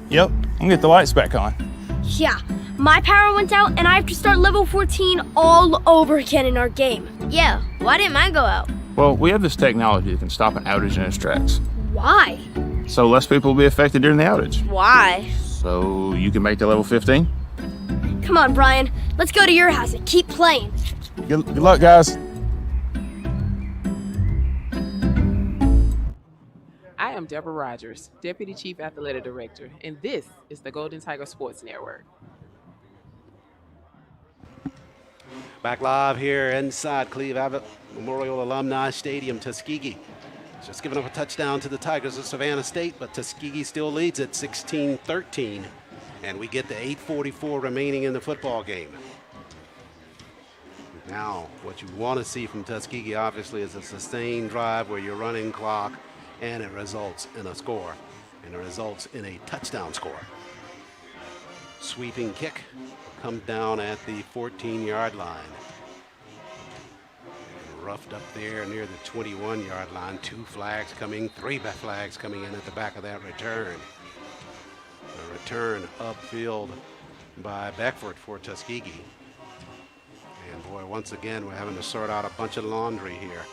Speaker 7: Yep, I'm gonna get the lights back on.
Speaker 6: Yeah, my power went out and I have to start level 14 all over again in our game. Yeah, why didn't mine go out?
Speaker 7: Well, we have this technology that can stop an outage in its tracks.
Speaker 6: Why?
Speaker 7: So less people will be affected during the outage.
Speaker 6: Why?
Speaker 7: So you can make the level 15?
Speaker 6: Come on, Brian. Let's go to your house and keep playing.
Speaker 7: Good luck, guys.
Speaker 18: I am Deborah Rogers, Deputy Chief Athletic Director, and this is the Golden Tiger Sports Network.
Speaker 2: Back live here inside Cleve Abbott Memorial Alumni Stadium. Tuskegee just giving up a touchdown to the Tigers of Savannah State, but Tuskegee still leads at 16-13 And we get to 8:44 remaining in the football game. Now, what you want to see from Tuskegee, obviously, is a sustained drive where you're running clock, and it results in a score, and it results in a touchdown score. Sweeping kick comes down at the 14-yard line. Roughed up there near the 21-yard line. 2 flags coming, 3 flags coming in at the back of that return. A return upfield by Beckford for Tuskegee. And boy, once again, we're having to sort out a bunch of laundry here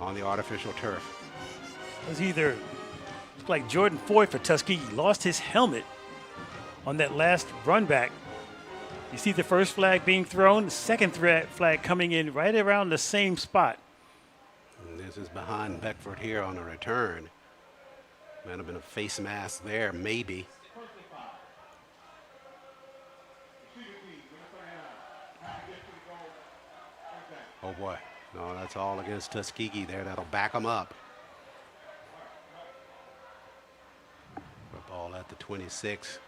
Speaker 2: on the artificial turf.
Speaker 3: It was either, looked like Jordan Foy for Tuskegee lost his helmet on that last run back. You see the first flag being thrown, the second flag coming in right around the same spot.
Speaker 2: And this is behind Beckford here on a return. Might have been a face mask there, maybe. Oh boy, no, that's all against Tuskegee there. That'll back them up. Ball at the 26.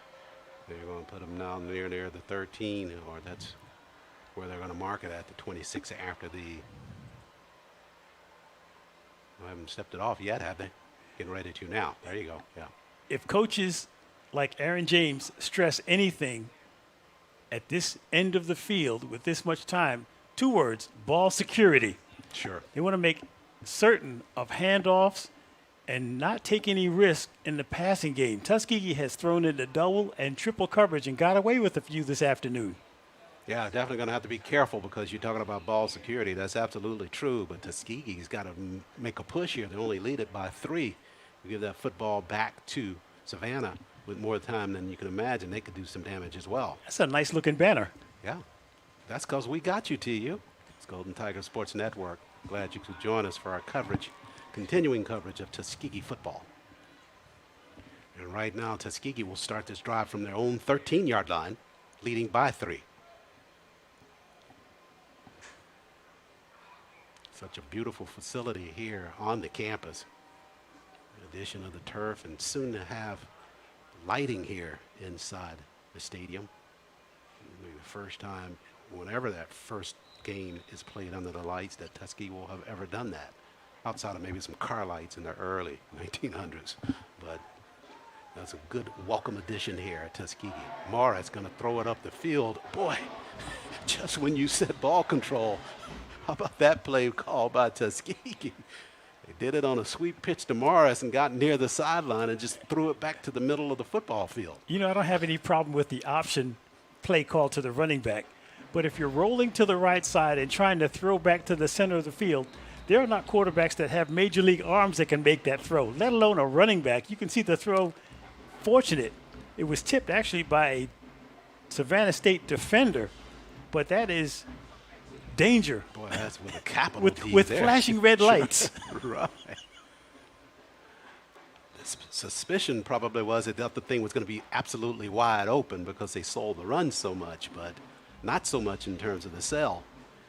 Speaker 2: They're going to put them now near the 13, or that's where they're going to mark it at the 26 after the. I haven't stepped it off yet, have they? Getting ready to now. There you go. Yeah.
Speaker 3: If coaches like Aaron James stress anything at this end of the field with this much time, 2 words: ball security.
Speaker 2: Sure.
Speaker 3: They want to make certain of handoffs and not take any risk in the passing game. Tuskegee has thrown into double and triple coverage and got away with a few this afternoon.
Speaker 2: Yeah, definitely going to have to be careful because you're talking about ball security. That's absolutely true, but Tuskegee's got to make a push here. They only lead it by 3. You give that football back to Savannah with more time than you can imagine. They could do some damage as well.
Speaker 3: That's a nice-looking banner.
Speaker 2: Yeah, that's because we got you, TU. It's Golden Tiger Sports Network. Glad you could join us for our coverage, continuing coverage of Tuskegee football. And right now, Tuskegee will start this drive from their own 13-yard line, leading by 3. Such a beautiful facility here on the campus. The addition of the turf, and soon to have lighting here inside the stadium. It'll be the first time, whenever that first game is played under the lights, that Tuskegee will have ever done that. Outside of maybe some car lights in the early 1900s. But that's a good welcome addition here at Tuskegee. Morris going to throw it up the field. Boy, just when you said ball control, how about that play called by Tuskegee? They did it on a sweep pitch to Morris and got near the sideline and just threw it back to the middle of the football field.
Speaker 3: You know, I don't have any problem with the option play call to the running back. But if you're rolling to the right side and trying to throw back to the center of the field, there are not quarterbacks that have major league arms that can make that throw, let alone a running back. You can see the throw. Fortunate. It was tipped actually by a Savannah State defender, but that is danger.
Speaker 2: Boy, that's with a capital
Speaker 3: with flashing red lights.
Speaker 2: Right. The suspicion probably was that the thing was going to be absolutely wide open because they sold the run so much, but not so much in terms of the sell.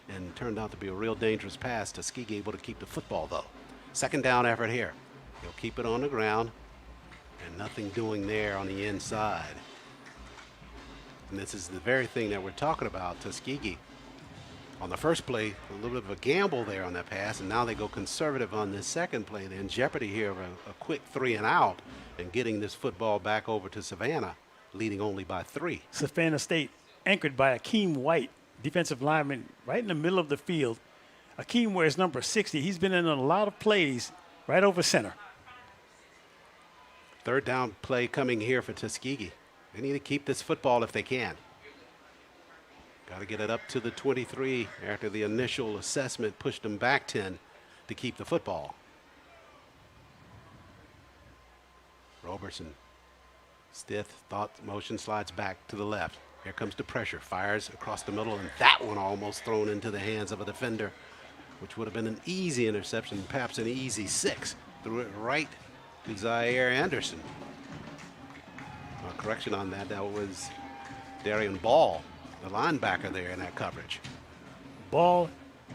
Speaker 2: And turned out to be a real dangerous pass. Tuskegee able to keep the football, though. Second down effort here. He'll keep it on the ground, and nothing doing there on the inside. And this is the very thing that we're talking about. Tuskegee, on the first play, a little bit of a gamble there on that pass, and now they go conservative on this second play. They're in jeopardy here of a quick 3 and out and getting this football back over to Savannah, leading only by 3.
Speaker 3: Savannah State anchored by Akeem White, defensive lineman, right in the middle of the field. Akeem wears number 60. He's been in a lot of plays right over center.
Speaker 2: Third down play coming here for Tuskegee. They need to keep this football if they can. Got to get it up to the 23 after the initial assessment pushed them back 10 to keep the football. Robertson, stiff, thought motion, slides back to the left. Here comes the pressure, fires across the middle, and that one almost thrown into the hands of a defender, which would have been an easy interception, perhaps an easy 6. Threw it right to Zaire Anderson. Correction on that, that was Darian Ball, the linebacker there in that coverage.
Speaker 3: Ball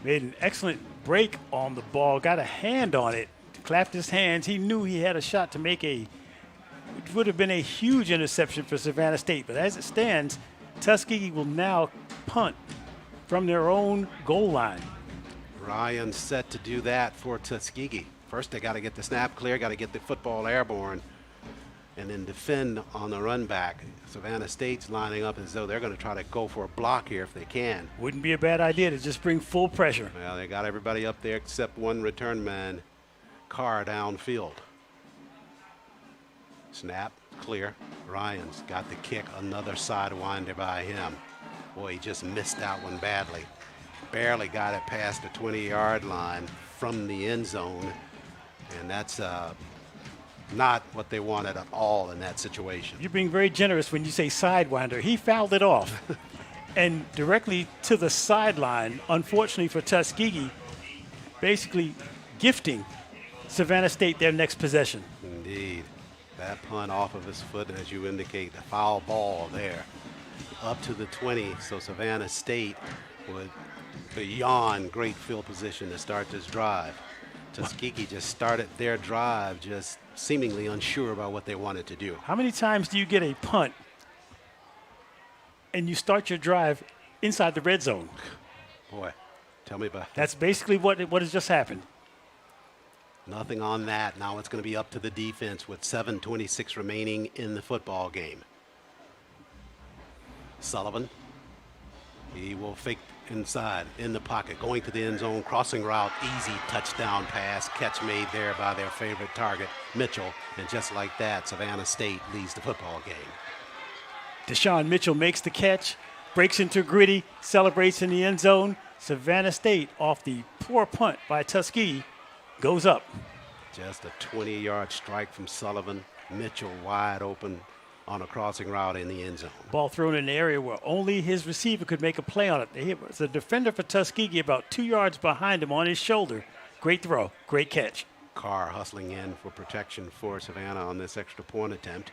Speaker 3: made an excellent break on the ball, got a hand on it, clapped his hands. He knew he had a shot to make a It would have been a huge interception for Savannah State, but as it stands, Tuskegee will now punt from their own goal line.
Speaker 2: Ryan set to do that for Tuskegee. First, they got to get the snap clear, got to get the football airborne, and then defend on the run back. Savannah State's lining up as though they're going to try to go for a block here if they can.
Speaker 3: Wouldn't be a bad idea to just bring full pressure.
Speaker 2: Well, they got everybody up there except one return man, Carr, downfield. Snap, clear. Ryan's got the kick, another sidewinder by him. Boy, he just missed that one badly. Barely got it past the 20-yard line from the end zone, and that's not what they wanted at all in that situation.
Speaker 3: You're being very generous when you say sidewinder. He fouled it off and directly to the sideline, unfortunately for Tuskegee, basically gifting Savannah State their next possession.
Speaker 2: Indeed. That punt off of his foot, as you indicate, the foul ball there up to the 20, so Savannah State would beyond great field position to start this drive. Tuskegee just started their drive just seemingly unsure about what they wanted to do.
Speaker 3: How many times do you get a punt and you start your drive inside the red zone?
Speaker 2: Boy, tell me about it.
Speaker 3: That's basically what has just happened.
Speaker 2: Nothing on that. Now it's going to be up to the defense with 7:26 remaining in the football game. Sullivan, he will fake inside in the pocket, going to the end zone, crossing route, easy touchdown pass, catch made there by their favorite target, Mitchell. And just like that, Savannah State leads the football game.
Speaker 3: Deshaun Mitchell makes the catch, breaks into gritty, celebrates in the end zone. Savannah State, off the poor punt by Tuskegee, goes up.
Speaker 2: Just a 20-yard strike from Sullivan. Mitchell wide open on a crossing route in the end zone.
Speaker 3: Ball thrown in an area where only his receiver could make a play on it. It was a defender for Tuskegee about 2 yards behind him on his shoulder. Great throw, great catch.
Speaker 2: Carr hustling in for protection for Savannah on this extra point attempt.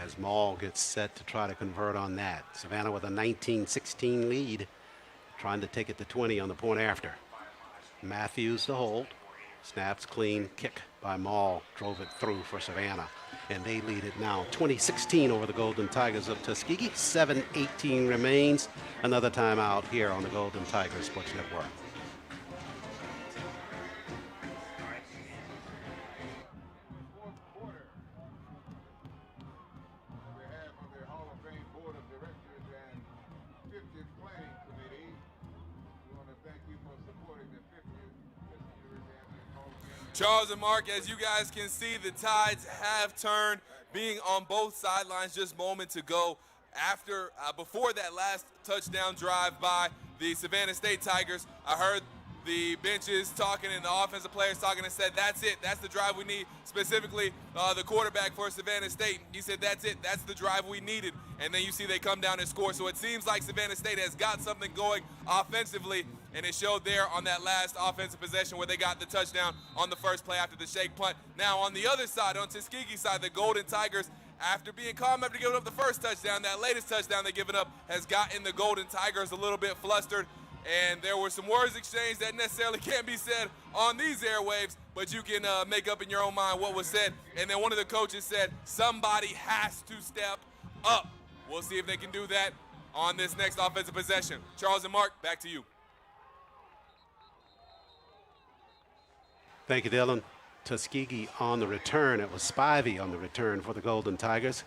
Speaker 2: As Maul gets set to try to convert on that. Savannah with a 19-16 lead, trying to take it to 20 on the point after. Matthews to hold. Snaps clean, kick by Maul, drove it through for Savannah. And they lead it now 20-16 over the Golden Tigers of Tuskegee. 7:18 remains. Another timeout here on the Golden Tigers Sports Network.
Speaker 5: Charles and Mark, as you guys can see, the tides have turned, being on both sidelines just moments ago. Before that last touchdown drive by the Savannah State Tigers, I heard the benches talking and the offensive players talking and said, that's it, that's the drive we need. Specifically, the quarterback for Savannah State, he said, that's it, that's the drive we needed. And then you see they come down and score. So it seems like Savannah State has got something going offensively, and it showed there on that last offensive possession where they got the touchdown on the first play after the shake punt. Now on the other side, on Tuskegee's side, the Golden Tigers, after being calm after giving up the first touchdown, that latest touchdown they've given up has gotten the Golden Tigers a little bit flustered. And there were some words exchanged that necessarily can't be said on these airwaves, but you can make up in your own mind what was said. And then one of the coaches said, somebody has to step up. We'll see if they can do that on this next offensive possession. Charles and Mark, back to you.
Speaker 2: Thank you, Dylan. Tuskegee on the return. It was Spivey on the return for the Golden Tigers.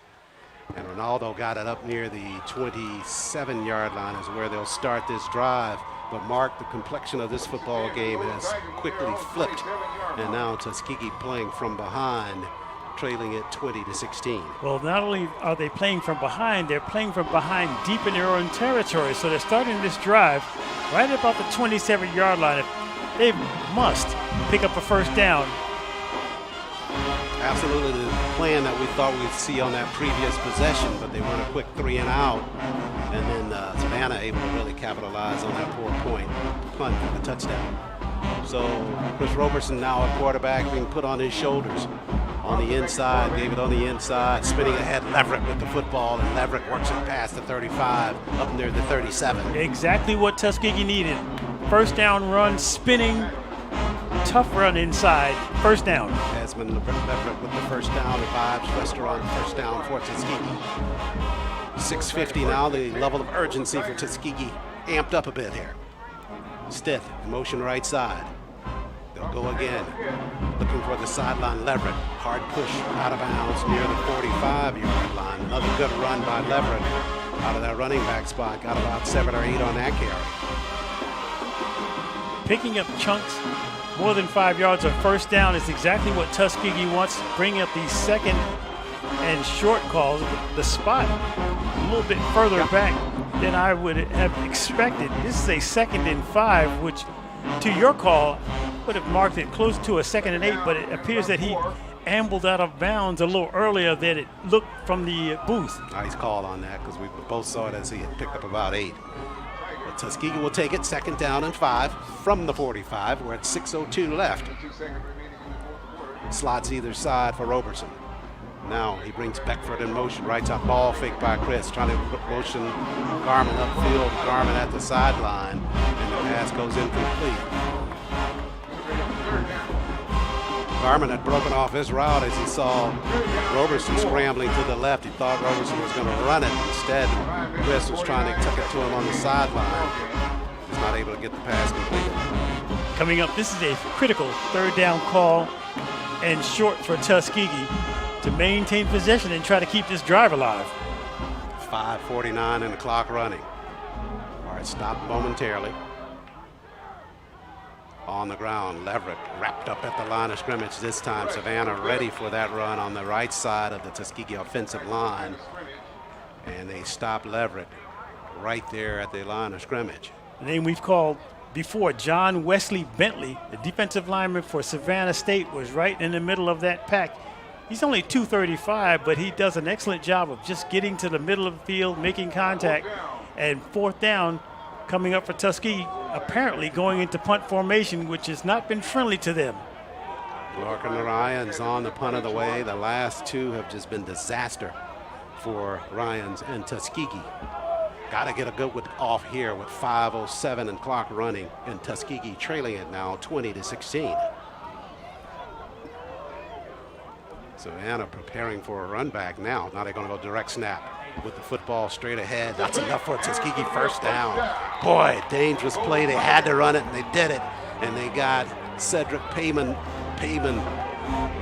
Speaker 2: And Ronaldo got it up near the 27-yard line is where they'll start this drive. But Mark, the complexion of this football game has quickly flipped. And now Tuskegee playing from behind, trailing it 20-16.
Speaker 3: Well, not only are they playing from behind, they're playing from behind deep in their own territory. So they're starting this drive right about the 27-yard line. They must pick up a first down.
Speaker 2: Absolutely the plan that we thought we'd see on that previous possession, but they went a quick 3 and out. And then Savannah able to really capitalize on that poor point, punt for the touchdown. So Chris Roberson now a quarterback being put on his shoulders. On the inside, gave it on the inside, spinning ahead, Leverett with the football, and Leverett works it past the 35, up near the 37.
Speaker 3: Exactly what Tuskegee needed. First down run, spinning tough run inside. First down.
Speaker 2: Desmond Leverett with the first down. The Vibes restaurant first down for Tuskegee. 6:50 now. The level of urgency for Tuskegee amped up a bit here. Stith, motion right side. They'll go again. Looking for the sideline. Leverett. Hard push out of bounds near the 45-yard line. Another good run by Leverett out of that running back spot. Got about 7 or 8 on that carry.
Speaker 3: Picking up chunks more than 5 yards of first down is exactly what Tuskegee wants. Bringing up these second and short calls. The spot a little bit further back than I would have expected. This is a 2nd and 5, which to your call would have marked it close to a 2nd and 8, but it appears that he ambled out of bounds a little earlier than it looked from the booth.
Speaker 2: Nice call on that because we both saw it as he had picked up about 8. But Tuskegee will take it 2nd down and 5 from the 45. We're at 6:02 left. Slots either side for Roberson. Now he brings Beckford in motion, right top ball fake by Chris, trying to motion Garmin upfield, Garmin at the sideline, and the pass goes incomplete. Garmin had broken off his route as he saw Roberson scrambling to the left. He thought Roberson was going to run it. Instead, Chris was trying to tuck it to him on the sideline. He's not able to get the pass completed.
Speaker 3: Coming up, this is a critical 3rd down call and short for Tuskegee to maintain possession and try to keep this drive alive.
Speaker 2: 5:49 and the clock running. All right, stopped momentarily. On the ground, Leverett wrapped up at the line of scrimmage this time. Savannah ready for that run on the right side of the Tuskegee offensive line. And they stop Leverett right there at the line of scrimmage.
Speaker 3: The name we've called before, John Wesley Bentley, the defensive lineman for Savannah State, was right in the middle of that pack. He's only 235, but he does an excellent job of just getting to the middle of the field, making contact, and 4th down coming up for Tuskegee, apparently going into punt formation, which has not been friendly to them.
Speaker 2: Larkin Ryans on the punt of the way. The last 2 have just been disaster for Ryans and Tuskegee. Got to get a good one off here with 5:07 and clock running, and Tuskegee trailing it now 20-16. Savannah preparing for a run back now. Now they're going to go direct snap with the football straight ahead. That's enough for Tuskegee first down. Boy, dangerous play. They had to run it, and they did it. And they got Cedric Payman,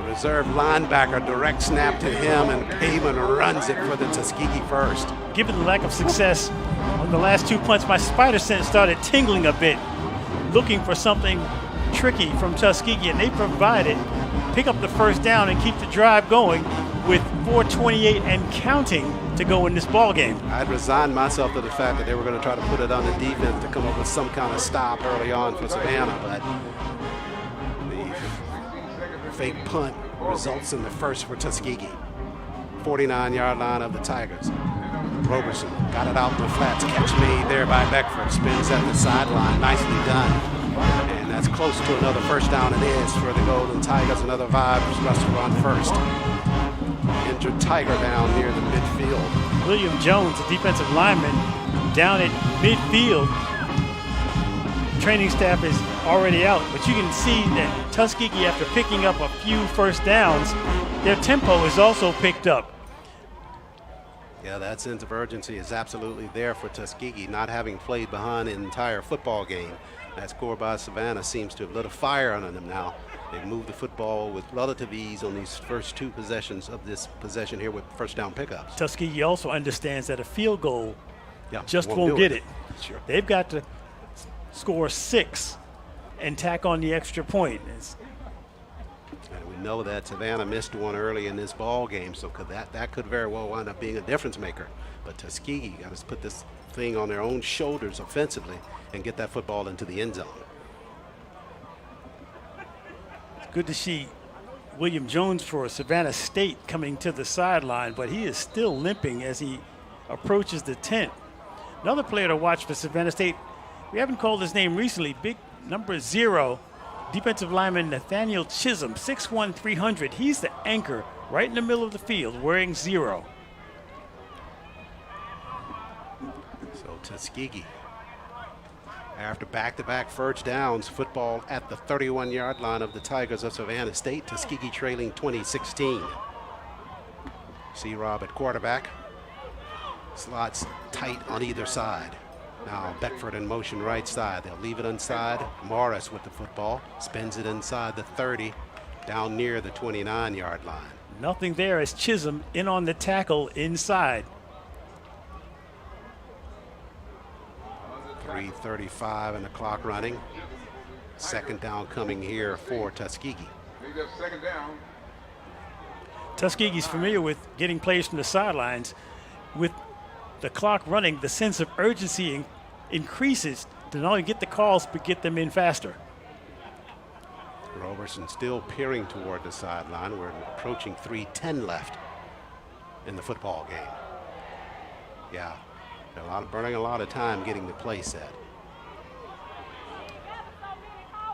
Speaker 2: reserve linebacker, direct snap to him, and Payman runs it for the Tuskegee first.
Speaker 3: Given the lack of success on the last 2 punts, my spider sense started tingling a bit, looking for something tricky from Tuskegee, and they provide it. Pick up the first down and keep the drive going with 4:28 and counting to go in this ball game.
Speaker 2: I'd resigned myself to the fact that they were going to try to put it on the defense to come up with some kind of stop early on for Savannah, but the fake punt results in the first for Tuskegee. 49-yard line of the Tigers. Roberson got it out in the flats. Catch made there by Beckford. Spins at the sideline. Nicely done. And that's close to another first down. It is for the Golden Tigers. Another Vibes restaurant first. Injured Tiger down near the midfield.
Speaker 3: William Jones, the defensive lineman, down at midfield. Training staff is already out, but you can see that Tuskegee, after picking up a few first downs, their tempo is also picked up.
Speaker 2: Yeah, that sense of urgency is absolutely there for Tuskegee, not having played behind an entire football game. That score by Savannah seems to have lit a fire under them now. They've moved the football with relative ease on these first 2 possessions of this possession here with first down pickups.
Speaker 3: Tuskegee also understands that a field goal just won't get it.
Speaker 2: Sure.
Speaker 3: They've got to score 6 and tack on the extra point.
Speaker 2: And we know that Savannah missed one early in this ball game, so that could very well wind up being a difference maker. But Tuskegee got to put this thing on their own shoulders offensively and get that football into the end zone.
Speaker 3: It's good to see William Jones for Savannah State coming to the sideline, but he is still limping as he approaches the tent. Another player to watch for Savannah State, we haven't called his name recently, big number 0, defensive lineman Nathaniel Chisholm, 6'1", 300. He's the anchor right in the middle of the field wearing 0.
Speaker 2: So Tuskegee After back-to-back first downs, football at the 31-yard line of the Tigers of Savannah State. Tuskegee trailing 2016. C-Rob at quarterback. Slots tight on either side. Now Beckford in motion right side. They'll leave it inside. Morris with the football. Spins it inside the 30, down near the 29-yard line.
Speaker 3: Nothing there as Chisholm in on the tackle inside.
Speaker 2: 3:35 and the clock running. Second down coming here for Tuskegee.
Speaker 14: Second down.
Speaker 3: Tuskegee's familiar with getting plays from the sidelines. With the clock running, the sense of urgency increases to not only get the calls, but get them in faster.
Speaker 2: Roberson still peering toward the sideline. We're approaching 3:10 left in the football game. Yeah, burning a lot of time getting the play set.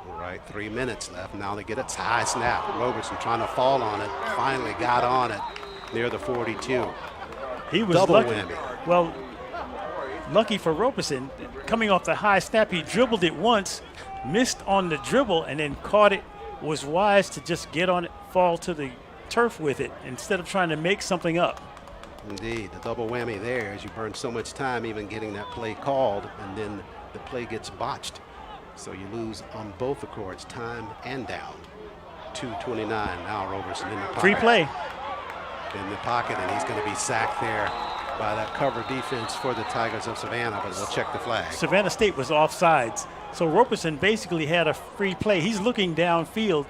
Speaker 2: All right, 3 minutes left. Now they get a high snap. Roberson trying to fall on it. Finally got on it near the 42.
Speaker 3: He was
Speaker 2: double
Speaker 3: lucky.
Speaker 2: Whammy.
Speaker 3: Well, lucky for Roberson, coming off the high snap, he dribbled it once, missed on the dribble, and then caught it. Was wise to just get on it, fall to the turf with it, instead of trying to make something up.
Speaker 2: Indeed, the double whammy there as you burn so much time even getting that play called, and then the play gets botched. So you lose on both accords, time and down. 2:29 now. Roberson in the pocket.
Speaker 3: Free play.
Speaker 2: In the pocket, and he's going to be sacked there by that cover defense for the Tigers of Savannah, but they'll check the flag.
Speaker 3: Savannah State was offsides, so Roberson basically had a free play. He's looking downfield.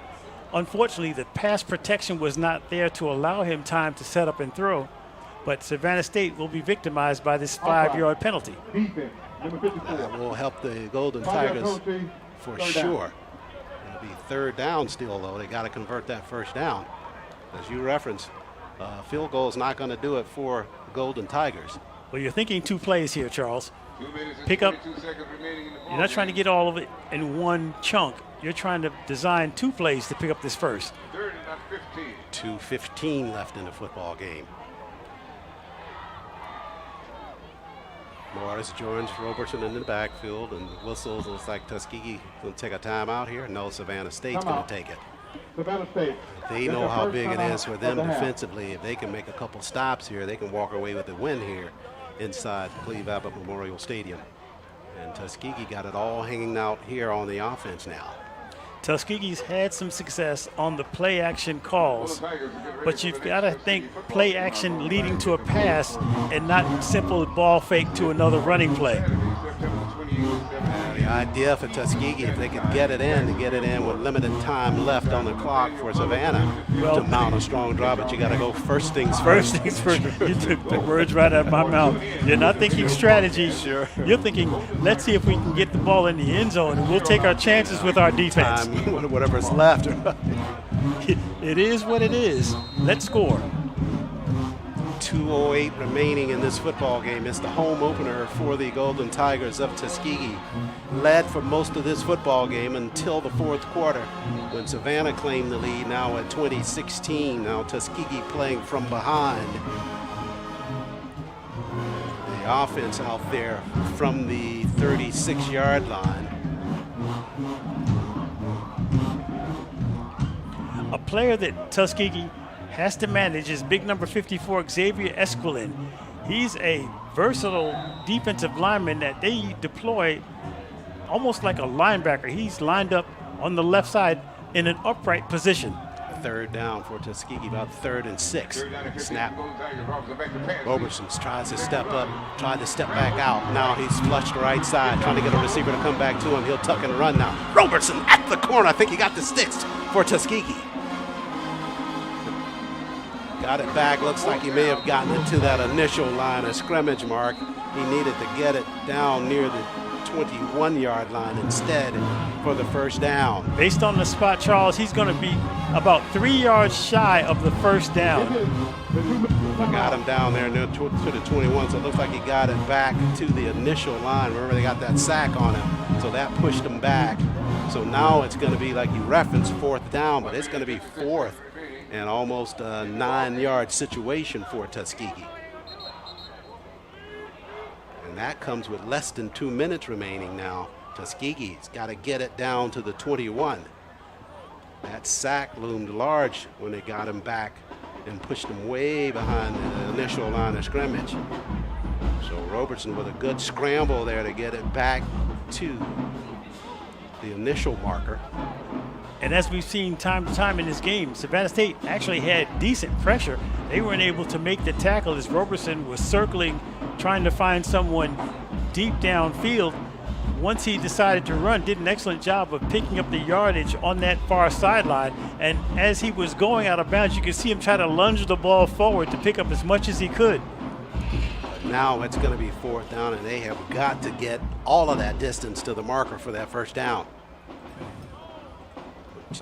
Speaker 3: Unfortunately, the pass protection was not there to allow him time to set up and throw, but Savannah State will be victimized by this 5-yard penalty.
Speaker 2: That will help the Golden Tigers for sure. It'll be third down still, though. They got to convert that first down. As you referenced, field goal is not going to do it for the Golden Tigers.
Speaker 3: Well, you're thinking two plays here, Charles. Pick up. You're not trying to get all of it in one chunk. You're trying to design two plays to pick up this first.
Speaker 2: 2:15 left in the football game. Morris joins Roberson in the backfield, and whistles. Looks like Tuskegee going to take a timeout here. No, Savannah State's going to take it.
Speaker 10: Savannah State.
Speaker 2: They know how big it is for them defensively. If they can make a couple stops here, they can walk away with the win here inside Cleve Abbott Memorial Stadium. And Tuskegee got it all hanging out here on the offense now.
Speaker 3: Tuskegee's had some success on the play action calls, but you've got to think play action leading to a pass and not simple ball fake to another running play.
Speaker 2: The idea for Tuskegee, if they could get it in, to get it in with limited time left on the clock for Savannah to mount a strong drive, but you got to go first things first.
Speaker 3: First things first. You took the words right out of my mouth. You're not thinking strategy.
Speaker 2: Sure.
Speaker 3: You're thinking, let's see if we can get the ball in the end zone, and we'll take our chances with our defense.
Speaker 2: Time, whatever's left.
Speaker 3: It is what it is. Let's score.
Speaker 2: 2:08 remaining in this football game. It's the home opener for the Golden Tigers of Tuskegee. Led for most of this football game until the fourth quarter when Savannah claimed the lead, now at 2016. Now Tuskegee playing from behind. The offense out there from the 36-yard line.
Speaker 3: A player that Tuskegee has to manage is big number 54, Xavier Esquilin. He's a versatile defensive lineman that they deploy almost like a linebacker. He's lined up on the left side in an upright position.
Speaker 2: Third down for Tuskegee, about 3rd and 6. Snap. Roberson tries to step up, tried to step back out. Now he's flushed right side, trying to get a receiver to come back to him. He'll tuck and run now. Roberson at the corner. I think he got the sticks for Tuskegee. Got it back. Looks like he may have gotten it to that initial line of scrimmage mark. He needed to get it down near the 21-yard line instead for the first down.
Speaker 3: Based on the spot, Charles, he's going to be about 3 yards shy of the first down.
Speaker 2: Got him down there to the 21, so it looks like he got it back to the initial line. Remember, they got that sack on him, so that pushed him back. So now it's going to be, like you referenced, 4th down, but it's going to be 4th and almost a 9-yard situation for Tuskegee. And that comes with less than 2 minutes remaining now. Tuskegee's got to get it down to the 21. That sack loomed large when they got him back and pushed him way behind the initial line of scrimmage. So Robertson with a good scramble there to get it back to the initial marker.
Speaker 3: And as we've seen time to time in this game, Savannah State actually had decent pressure. They weren't able to make the tackle as Robertson was circling, trying to find someone deep downfield. Once he decided to run, did an excellent job of picking up the yardage on that far sideline. And as he was going out of bounds, you could see him try to lunge the ball forward to pick up as much as he could.
Speaker 2: But now it's going to be 4th down, and they have got to get all of that distance to the marker for that first down.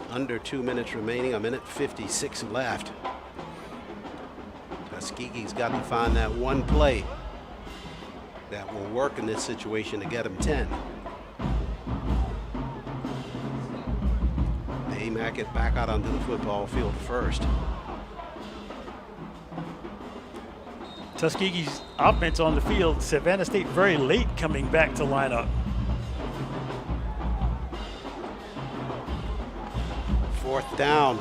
Speaker 2: Under 2 minutes remaining, 1:56 left. Tuskegee's got to find that one play that will work in this situation to get him 10. They make it back out onto the football field first.
Speaker 3: Tuskegee's offense on the field, Savannah State very late coming back to line up.
Speaker 2: 4th down.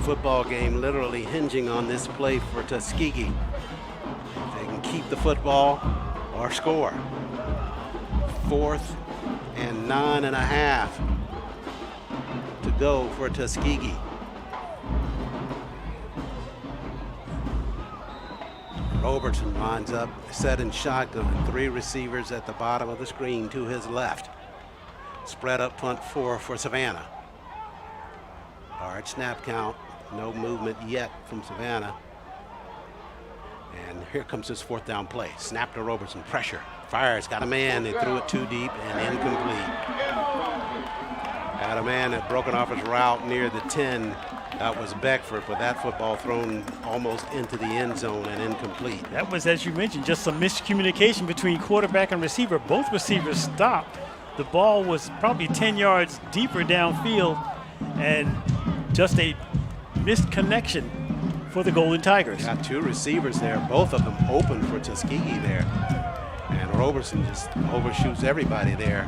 Speaker 2: Football game literally hinging on this play for Tuskegee. If they can keep the football or score. 4th and 9.5 to go for Tuskegee. Robertson lines up, set in shotgun. 3 receivers at the bottom of the screen to his left. Spread up punt 4 for Savannah. Hard snap count, no movement yet from Savannah. And here comes his 4th down play. Snap to Robertson, pressure, fires, got a man, they threw it too deep and incomplete. Had a man that broken off his route near the 10. That was Beckford, but that football thrown almost into the end zone and incomplete.
Speaker 3: That was, as you mentioned, just some miscommunication between quarterback and receiver. Both receivers stopped. The ball was probably 10 yards deeper downfield, and just a missed connection for the Golden Tigers.
Speaker 2: Got 2 receivers there, both of them open for Tuskegee there. And Robertson just overshoots everybody there.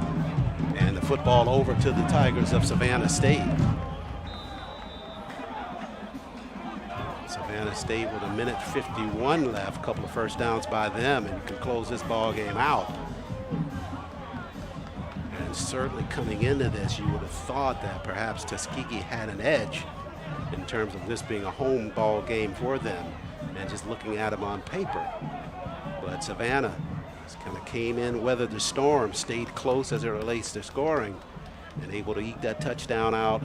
Speaker 2: And the football over to the Tigers of Savannah State. Savannah State with 1:51 left, a couple of first downs by them, and can close this ball game out. And certainly coming into this, you would have thought that perhaps Tuskegee had an edge in terms of this being a home ball game for them, and just looking at them on paper. But Savannah just kind of came in, weathered the storm, stayed close as it relates to scoring, and able to eke that touchdown out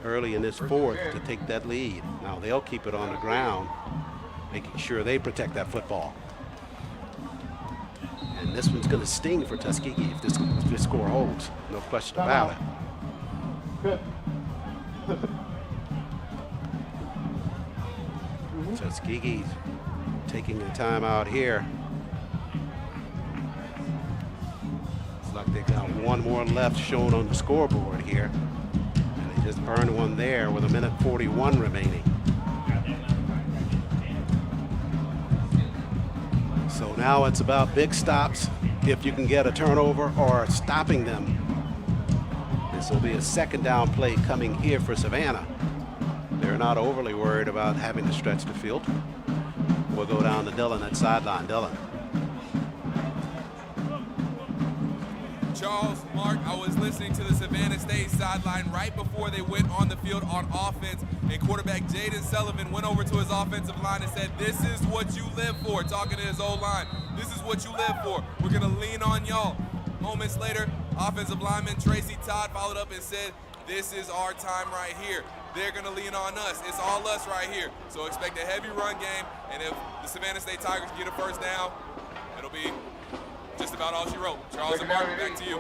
Speaker 2: early in this 4th to take that lead. Now they'll keep it on the ground, making sure they protect that football. And this one's going to sting for Tuskegee if this score holds, no question about it. Tuskegee's taking the time out here. Looks like they got one more left shown on the scoreboard here. And they just burned one there with 1:41 remaining. So now it's about big stops if you can get a turnover or stopping them. This will be a 2nd down play coming here for Savannah. They're not overly worried about having to stretch the field. We'll go down to Dillon at sideline. Dillon.
Speaker 5: Charles, Mark, I was listening to the Savannah State sideline right before they went on the field on offense, and quarterback Jaden Sullivan went over to his offensive line and said, "This is what you live for," talking to his O-line. "This is what you live for. We're going to lean on y'all." Moments later, offensive lineman Tracy Todd followed up and said, "This is our time right here. They're going to lean on us. It's all us right here." So expect a heavy run game, and if the Savannah State Tigers get a first down, it'll be just about all she wrote. Charles and Mark, back to you.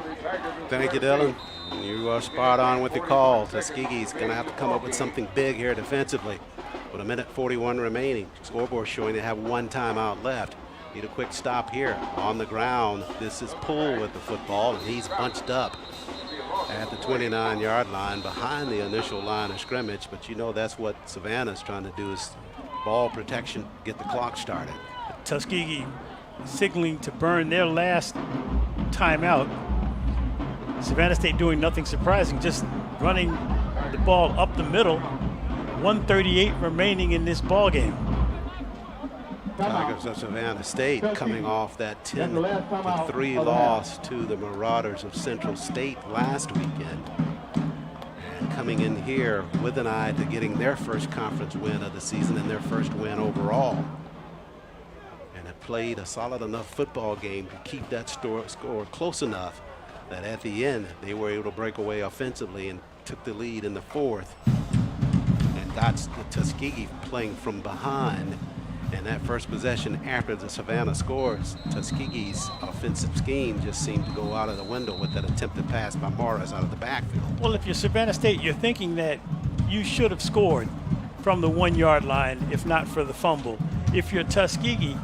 Speaker 2: Thank you, Dillon. You are spot on with the call. Tuskegee's going to have to come up with something big here defensively. With 1:41 remaining, scoreboard showing they have 1 timeout left. Need a quick stop here on the ground. This is Poole with the football, and he's bunched up at the 29-yard line behind the initial line of scrimmage. But you know that's what Savannah's trying to do, is ball protection, get the clock started.
Speaker 3: Tuskegee signaling to burn their last timeout. Savannah State doing nothing surprising, just running the ball up the middle. 1:38 remaining in this ball game.
Speaker 2: Tigers of Savannah State coming off that 10-3 loss to the Marauders of Central State last weekend. And coming in here with an eye to getting their first conference win of the season and their first win overall. And have played a solid enough football game to keep that score close enough that at the end they were able to break away offensively and took the lead in the fourth. And got the Tuskegee playing from behind. And that first possession after the Savannah scores, Tuskegee's offensive scheme just seemed to go out of the window with that attempted pass by Morris out of the backfield.
Speaker 3: Well, if you're Savannah State, you're thinking that you should have scored from the 1-yard line if not for the fumble. If you're Tuskegee,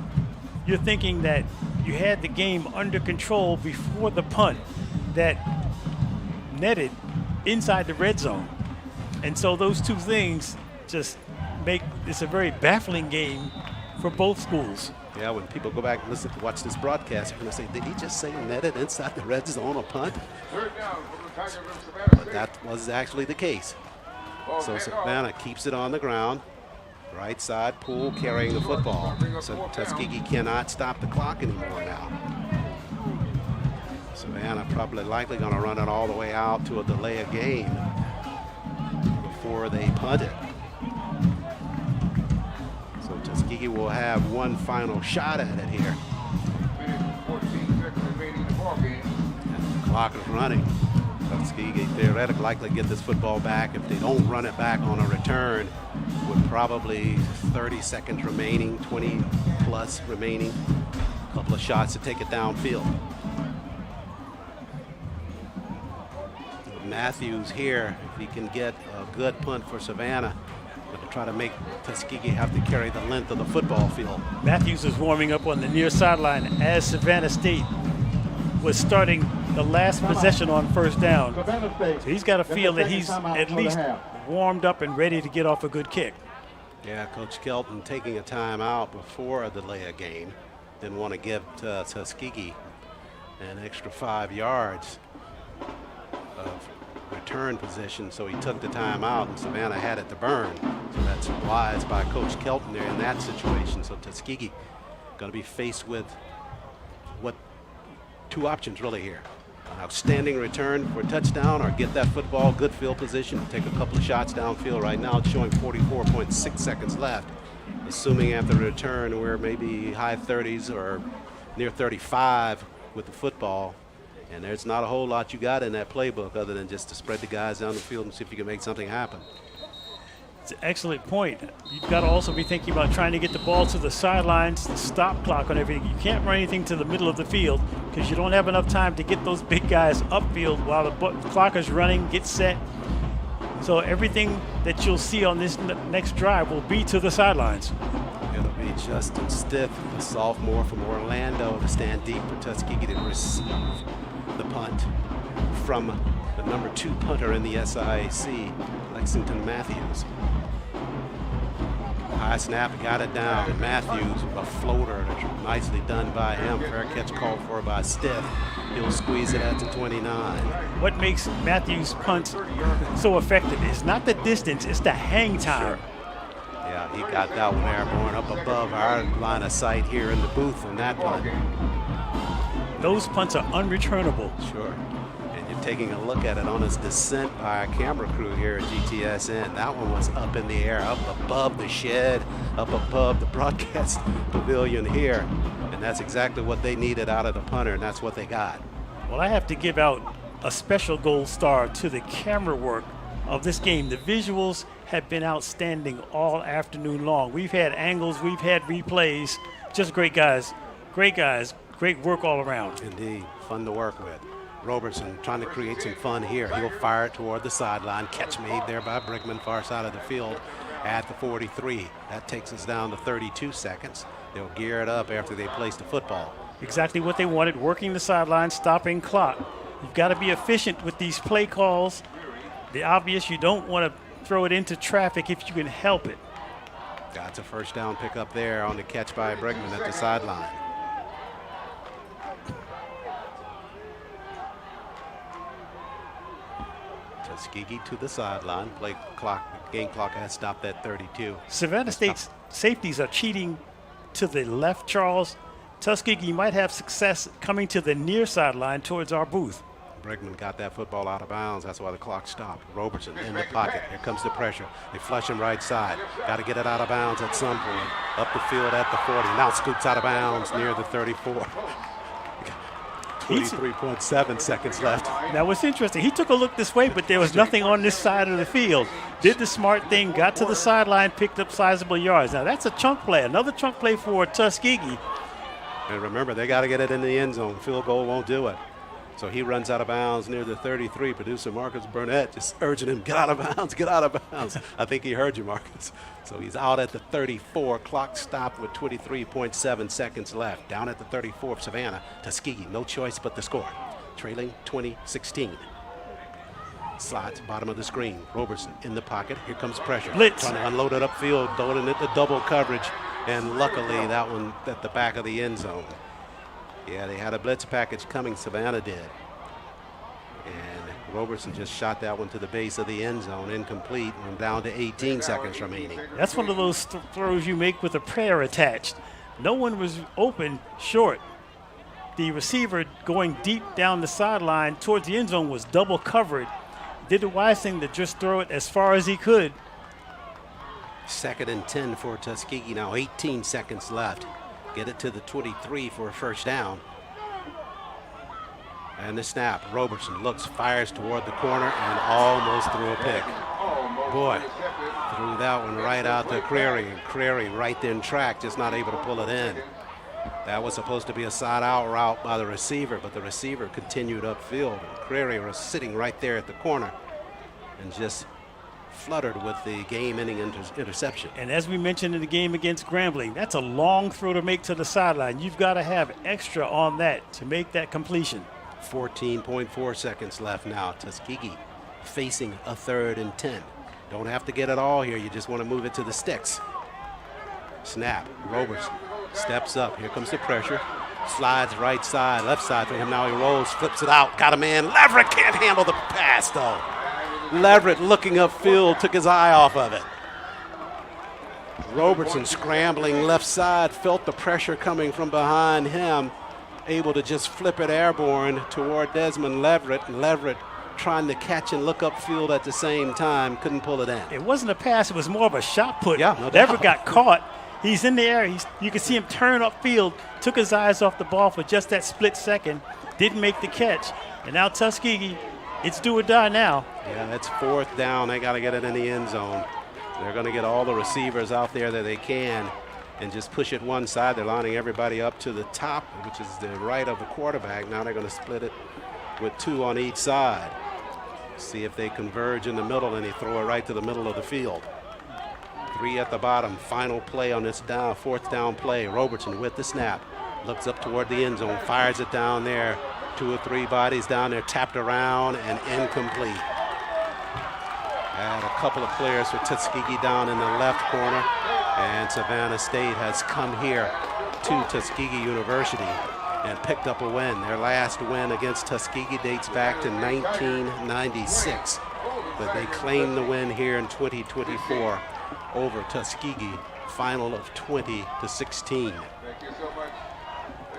Speaker 3: you're thinking that you had the game under control before the punt that netted inside the red zone. And so those two things just make this a very baffling game for both schools.
Speaker 2: Yeah, when people go back and watch this broadcast, they're going to say, did he just say netted inside the red zone a punt? But that was actually the case. So Savannah keeps it on the ground. Right side, Poole carrying the football. So Tuskegee cannot stop the clock anymore now. Savannah probably likely going to run it all the way out to a delay of game before they punt it. So Tuskegee will have one final shot at it here.
Speaker 14: 14 seconds remaining in the ball game.
Speaker 2: And the clock is running. Tuskegee theoretically likely get this football back. If they don't run it back on a return, with probably 30 seconds remaining, 20 plus remaining, a couple of shots to take it downfield. Matthews here, if he can get a good punt for Savannah, to try to make Tuskegee have to carry the length of the football field.
Speaker 3: Matthews is warming up on the near sideline as Savannah State was starting the last possession on first down. So he's got to feel that he's at least warmed up and ready to get off a good kick.
Speaker 2: Yeah, Coach Kelton taking a timeout before a delay of game. Didn't want to give Tuskegee an extra 5 yards of return position, so he took the timeout, and Savannah had it to burn. So that's wise by Coach Kelton there in that situation. So Tuskegee going to be faced with two options really here. An outstanding return for a touchdown, or get that football, good field position, take a couple of shots downfield. Right now it's showing 44.6 seconds left. Assuming after the return we're maybe high 30s or near 35 with the football. And there's not a whole lot you got in that playbook other than just to spread the guys down the field and see if you can make something happen.
Speaker 3: It's an excellent point. You've got to also be thinking about trying to get the ball to the sidelines, the stop clock on everything. You can't run anything to the middle of the field because you don't have enough time to get those big guys upfield while the clock is running, get set. So everything that you'll see on this next drive will be to the sidelines.
Speaker 2: It'll be Justin Stith, the sophomore from Orlando, to stand deep for Tuskegee to receive the punt from the number 2 punter in the SIAC, Lexington Matthews. High snap, got it down, and Matthews, a floater, nicely done by him. Fair catch called for by Stith. He'll squeeze it out to 29.
Speaker 3: What makes Matthews' punt so effective is not the distance, it's the hang time.
Speaker 2: Sure. Yeah, he got that one airborne up above our line of sight here in the booth on that punt.
Speaker 3: Those punts are unreturnable.
Speaker 2: Sure. And you're taking a look at it on his descent by our camera crew here at GTSN. That one was up in the air, up above the shed, up above the broadcast pavilion here. And that's exactly what they needed out of the punter, and that's what they got.
Speaker 3: Well, I have to give out a special gold star to the camera work of this game. The visuals have been outstanding all afternoon long. We've had angles, we've had replays. Just great guys. Great guys. Great work all around.
Speaker 2: Indeed, fun to work with. Robertson trying to create some fun here. He'll fire it toward the sideline. Catch made there by Brickman, far side of the field at the 43. That takes us down to 32 seconds. They'll gear it up after they place the football.
Speaker 3: Exactly what they wanted, working the sideline, stopping clock. You've got to be efficient with these play calls. The obvious, you don't want to throw it into traffic if you can help it.
Speaker 2: Got a first down pickup there on the catch by Brickman at the sideline. Tuskegee to the sideline. Game clock has stopped at 32.
Speaker 3: Savannah State's safeties are cheating to the left, Charles. Tuskegee might have success coming to the near sideline towards our booth.
Speaker 2: Bregman got that football out of bounds. That's why the clock stopped. Robertson in the pocket. Here comes the pressure. They flush him right side. Got to get it out of bounds at some point. Up the field at the 40. Now scoops out of bounds near the 34. 23.7 seconds left.
Speaker 3: Now what's interesting, he took a look this way, but there was nothing on this side of the field. Did the smart thing, got to the sideline, picked up sizable yards. Now that's a chunk play, another chunk play for Tuskegee.
Speaker 2: And remember, they got to get it in the end zone. Field goal won't do it. So he runs out of bounds near the 33. Producer Marcus Burnett just urging him, get out of bounds, get out of bounds. I think he heard you, Marcus. So he's out at the 34. Clock stopped with 23.7 seconds left. Down at the 34 of Savannah. Tuskegee, no choice but to score. Trailing 20-16. Slides, bottom of the screen. Robertson in the pocket. Here comes pressure.
Speaker 3: Blitz.
Speaker 2: Trying to unload it upfield, throwing it to double coverage. And luckily, that one at the back of the end zone. Yeah, they had a blitz package coming, Savannah did. And Robertson just shot that one to the base of the end zone, incomplete, and down to 18 seconds remaining.
Speaker 3: That's one of those throws you make with a prayer attached. No one was open short. The receiver going deep down the sideline towards the end zone was double covered. Did the wise thing to just throw it as far as he could.
Speaker 2: 2nd and 10 for Tuskegee now, 18 seconds left. Get it to the 23 for a first down. And the snap. Robertson looks, fires toward the corner, and almost threw a pick. Boy, threw that one right out to Crary, and Crary right there in track, just not able to pull it in. That was supposed to be a side-out route by the receiver, but the receiver continued upfield. And Crary was sitting right there at the corner and just fluttered with the game-ending interception.
Speaker 3: And as we mentioned in the game against Grambling, that's a long throw to make to the sideline. You've got to have extra on that to make that completion.
Speaker 2: 14.4 seconds left now. Tuskegee facing a 3rd and 10. Don't have to get it all here. You just want to move it to the sticks. Snap. Robertson steps up. Here comes the pressure. Slides right side, left side for him. Now he rolls, flips it out. Got a man. Leverett can't handle the pass, though. Leverett looking upfield, took his eye off of it. Robertson scrambling left side, felt the pressure coming from behind him, able to just flip it airborne toward Desmond Leverett. Leverett trying to catch and look upfield at the same time, couldn't pull it in.
Speaker 3: It wasn't a pass, it was more of a shot put.
Speaker 2: Yeah, no doubt.
Speaker 3: Leverett got caught. He's in the air. You can see him turn upfield, took his eyes off the ball for just that split second, didn't make the catch. And now Tuskegee, it's do or die now.
Speaker 2: Yeah, it's 4th down. They got to get it in the end zone. They're going to get all the receivers out there that they can and just push it one side. They're lining everybody up to the top, which is the right of the quarterback. Now they're going to split it with 2 on each side. See if they converge in the middle, and they throw it right to the middle of the field. 3 at the bottom. Final play on this 4th down play. Robertson with the snap. Looks up toward the end zone, fires it down there. 2 or 3 bodies down there, tapped around and incomplete. And a couple of players for Tuskegee down in the left corner. And Savannah State has come here to Tuskegee University and picked up a win. Their last win against Tuskegee dates back to 1996. But they claim the win here in 2024 over Tuskegee, final of 20-16.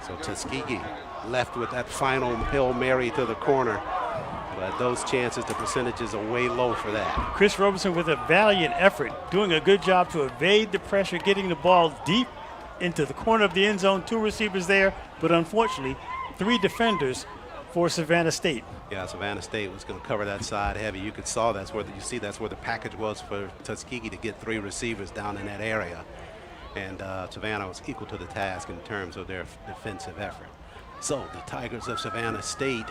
Speaker 2: So Tuskegee left with that final Hail Mary to the corner. But those chances, the percentages are way low for that.
Speaker 3: Chris Robertson with a valiant effort, doing a good job to evade the pressure, getting the ball deep into the corner of the end zone. 2 receivers there, but unfortunately, 3 defenders for Savannah State.
Speaker 2: Yeah, Savannah State was going to cover that side heavy. You could saw that's where that's where the package was for Tuskegee to get 3 receivers down in that area. And Savannah was equal to the task in terms of their defensive effort. So the Tigers of Savannah State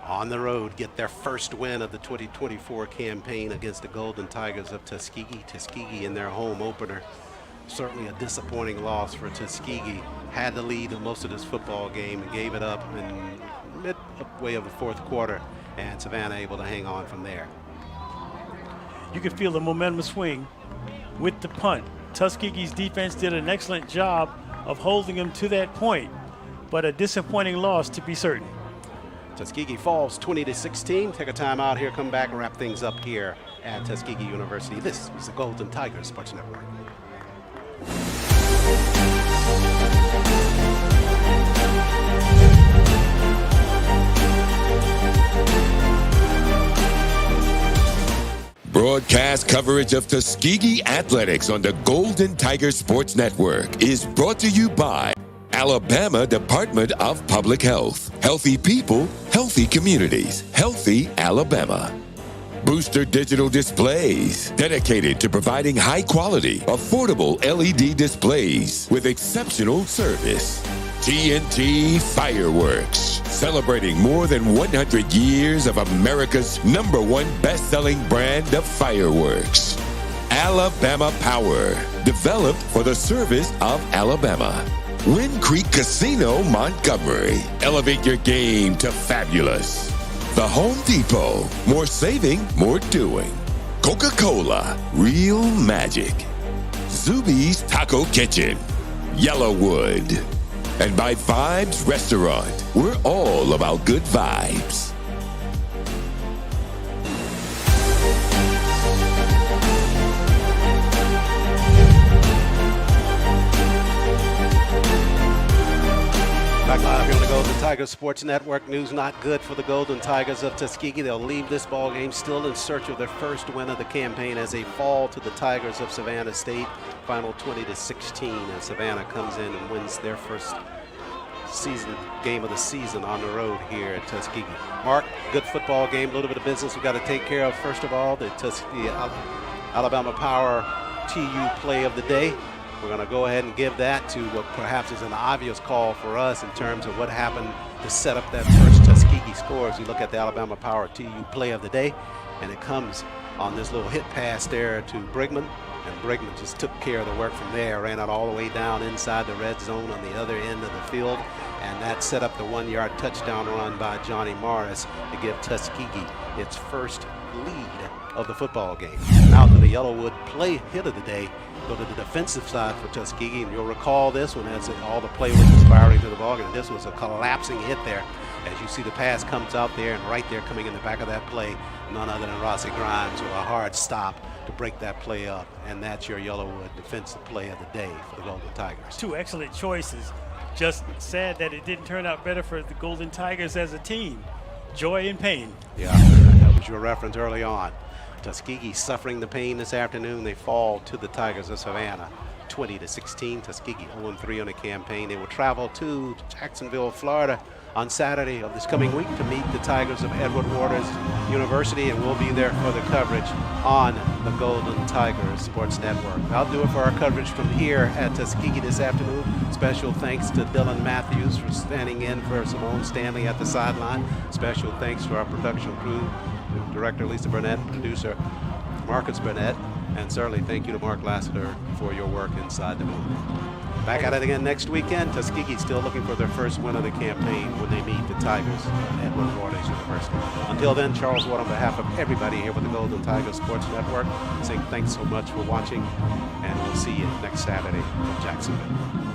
Speaker 2: on the road get their first win of the 2024 campaign against the Golden Tigers of Tuskegee. Tuskegee in their home opener. Certainly a disappointing loss for Tuskegee. Had the lead in most of this football game and gave it up in midway of the 4th quarter, and Savannah able to hang on from there.
Speaker 3: You can feel the momentum swing with the punt. Tuskegee's defense did an excellent job of holding them to that point, but a disappointing loss to be certain.
Speaker 2: Tuskegee falls 20-16. Take a time out here, come back and wrap things up here at Tuskegee University. This is the Golden Tigers Sports Network.
Speaker 1: Broadcast coverage of Tuskegee Athletics on the Golden Tiger Sports Network is brought to you by Alabama Department of Public Health. Healthy people, healthy communities, healthy Alabama. Booster Digital Displays, dedicated to providing high-quality, affordable LED displays with exceptional service. TNT Fireworks, celebrating more than 100 years of America's #1 best-selling brand of fireworks. Alabama Power, developed for the service of Alabama. Wind Creek Casino, Montgomery. Elevate your game to fabulous. The Home Depot, more saving, more doing. Coca-Cola, real magic. Zuby's Taco Kitchen, Yellowwood. And by Vibes Restaurant, we're all about good vibes.
Speaker 2: Back live here on the Golden Tigers Sports Network. News not good for the Golden Tigers of Tuskegee. They'll leave this ball game still in search of their first win of the campaign as they fall to the Tigers of Savannah State. Final 20-16 as Savannah comes in and wins their first game of the season on the road here at Tuskegee. Mark, good football game, a little bit of business we've got to take care of. First of all, the Tuskegee Alabama Power TU play of the day. We're going to go ahead and give that to what perhaps is an obvious call for us in terms of what happened to set up that first Tuskegee score as we look at the Alabama Power TU play of the day. And it comes on this little hit pass there to Brigman. And Brigman just took care of the work from there, ran out all the way down inside the red zone on the other end of the field. And that set up the 1-yard touchdown run by Johnny Morris to give Tuskegee its first lead of the football game. Now to the Yellowwood play hit of the day. Go to the defensive side for Tuskegee, and you'll recall this one as all the play was inspiring to the ball game. This was a collapsing hit there. As you see the pass comes out there, and right there coming in the back of that play, none other than Rossi Grimes with a hard stop to break that play up. And that's your Yellowwood defensive play of the day for the Golden Tigers.
Speaker 3: Two excellent choices. Just sad that it didn't turn out better for the Golden Tigers as a team. Joy and pain.
Speaker 2: Yeah, that was your reference early on. Tuskegee suffering the pain this afternoon. They fall to the Tigers of Savannah 20-16. Tuskegee 0-3 on the campaign. They will travel to Jacksonville, Florida on Saturday of this coming week to meet the Tigers of Edward Waters University, and we'll be there for the coverage on the Golden Tigers Sports Network. I'll do it for our coverage from here at Tuskegee this afternoon. Special thanks to Dylan Matthews for standing in for Simone Stanley at the sideline. Special thanks to our production crew, Director Lisa Burnett, producer Marcus Burnett, and certainly thank you to Mark Lassiter for your work inside the booth. Back at it again next weekend. Tuskegee still looking for their first win of the campaign when they meet the Tigers at Edward Waters University. Until then, Charles Ward on behalf of everybody here with the Golden Tigers Sports Network, saying thanks so much for watching, and we'll see you next Saturday in Jacksonville.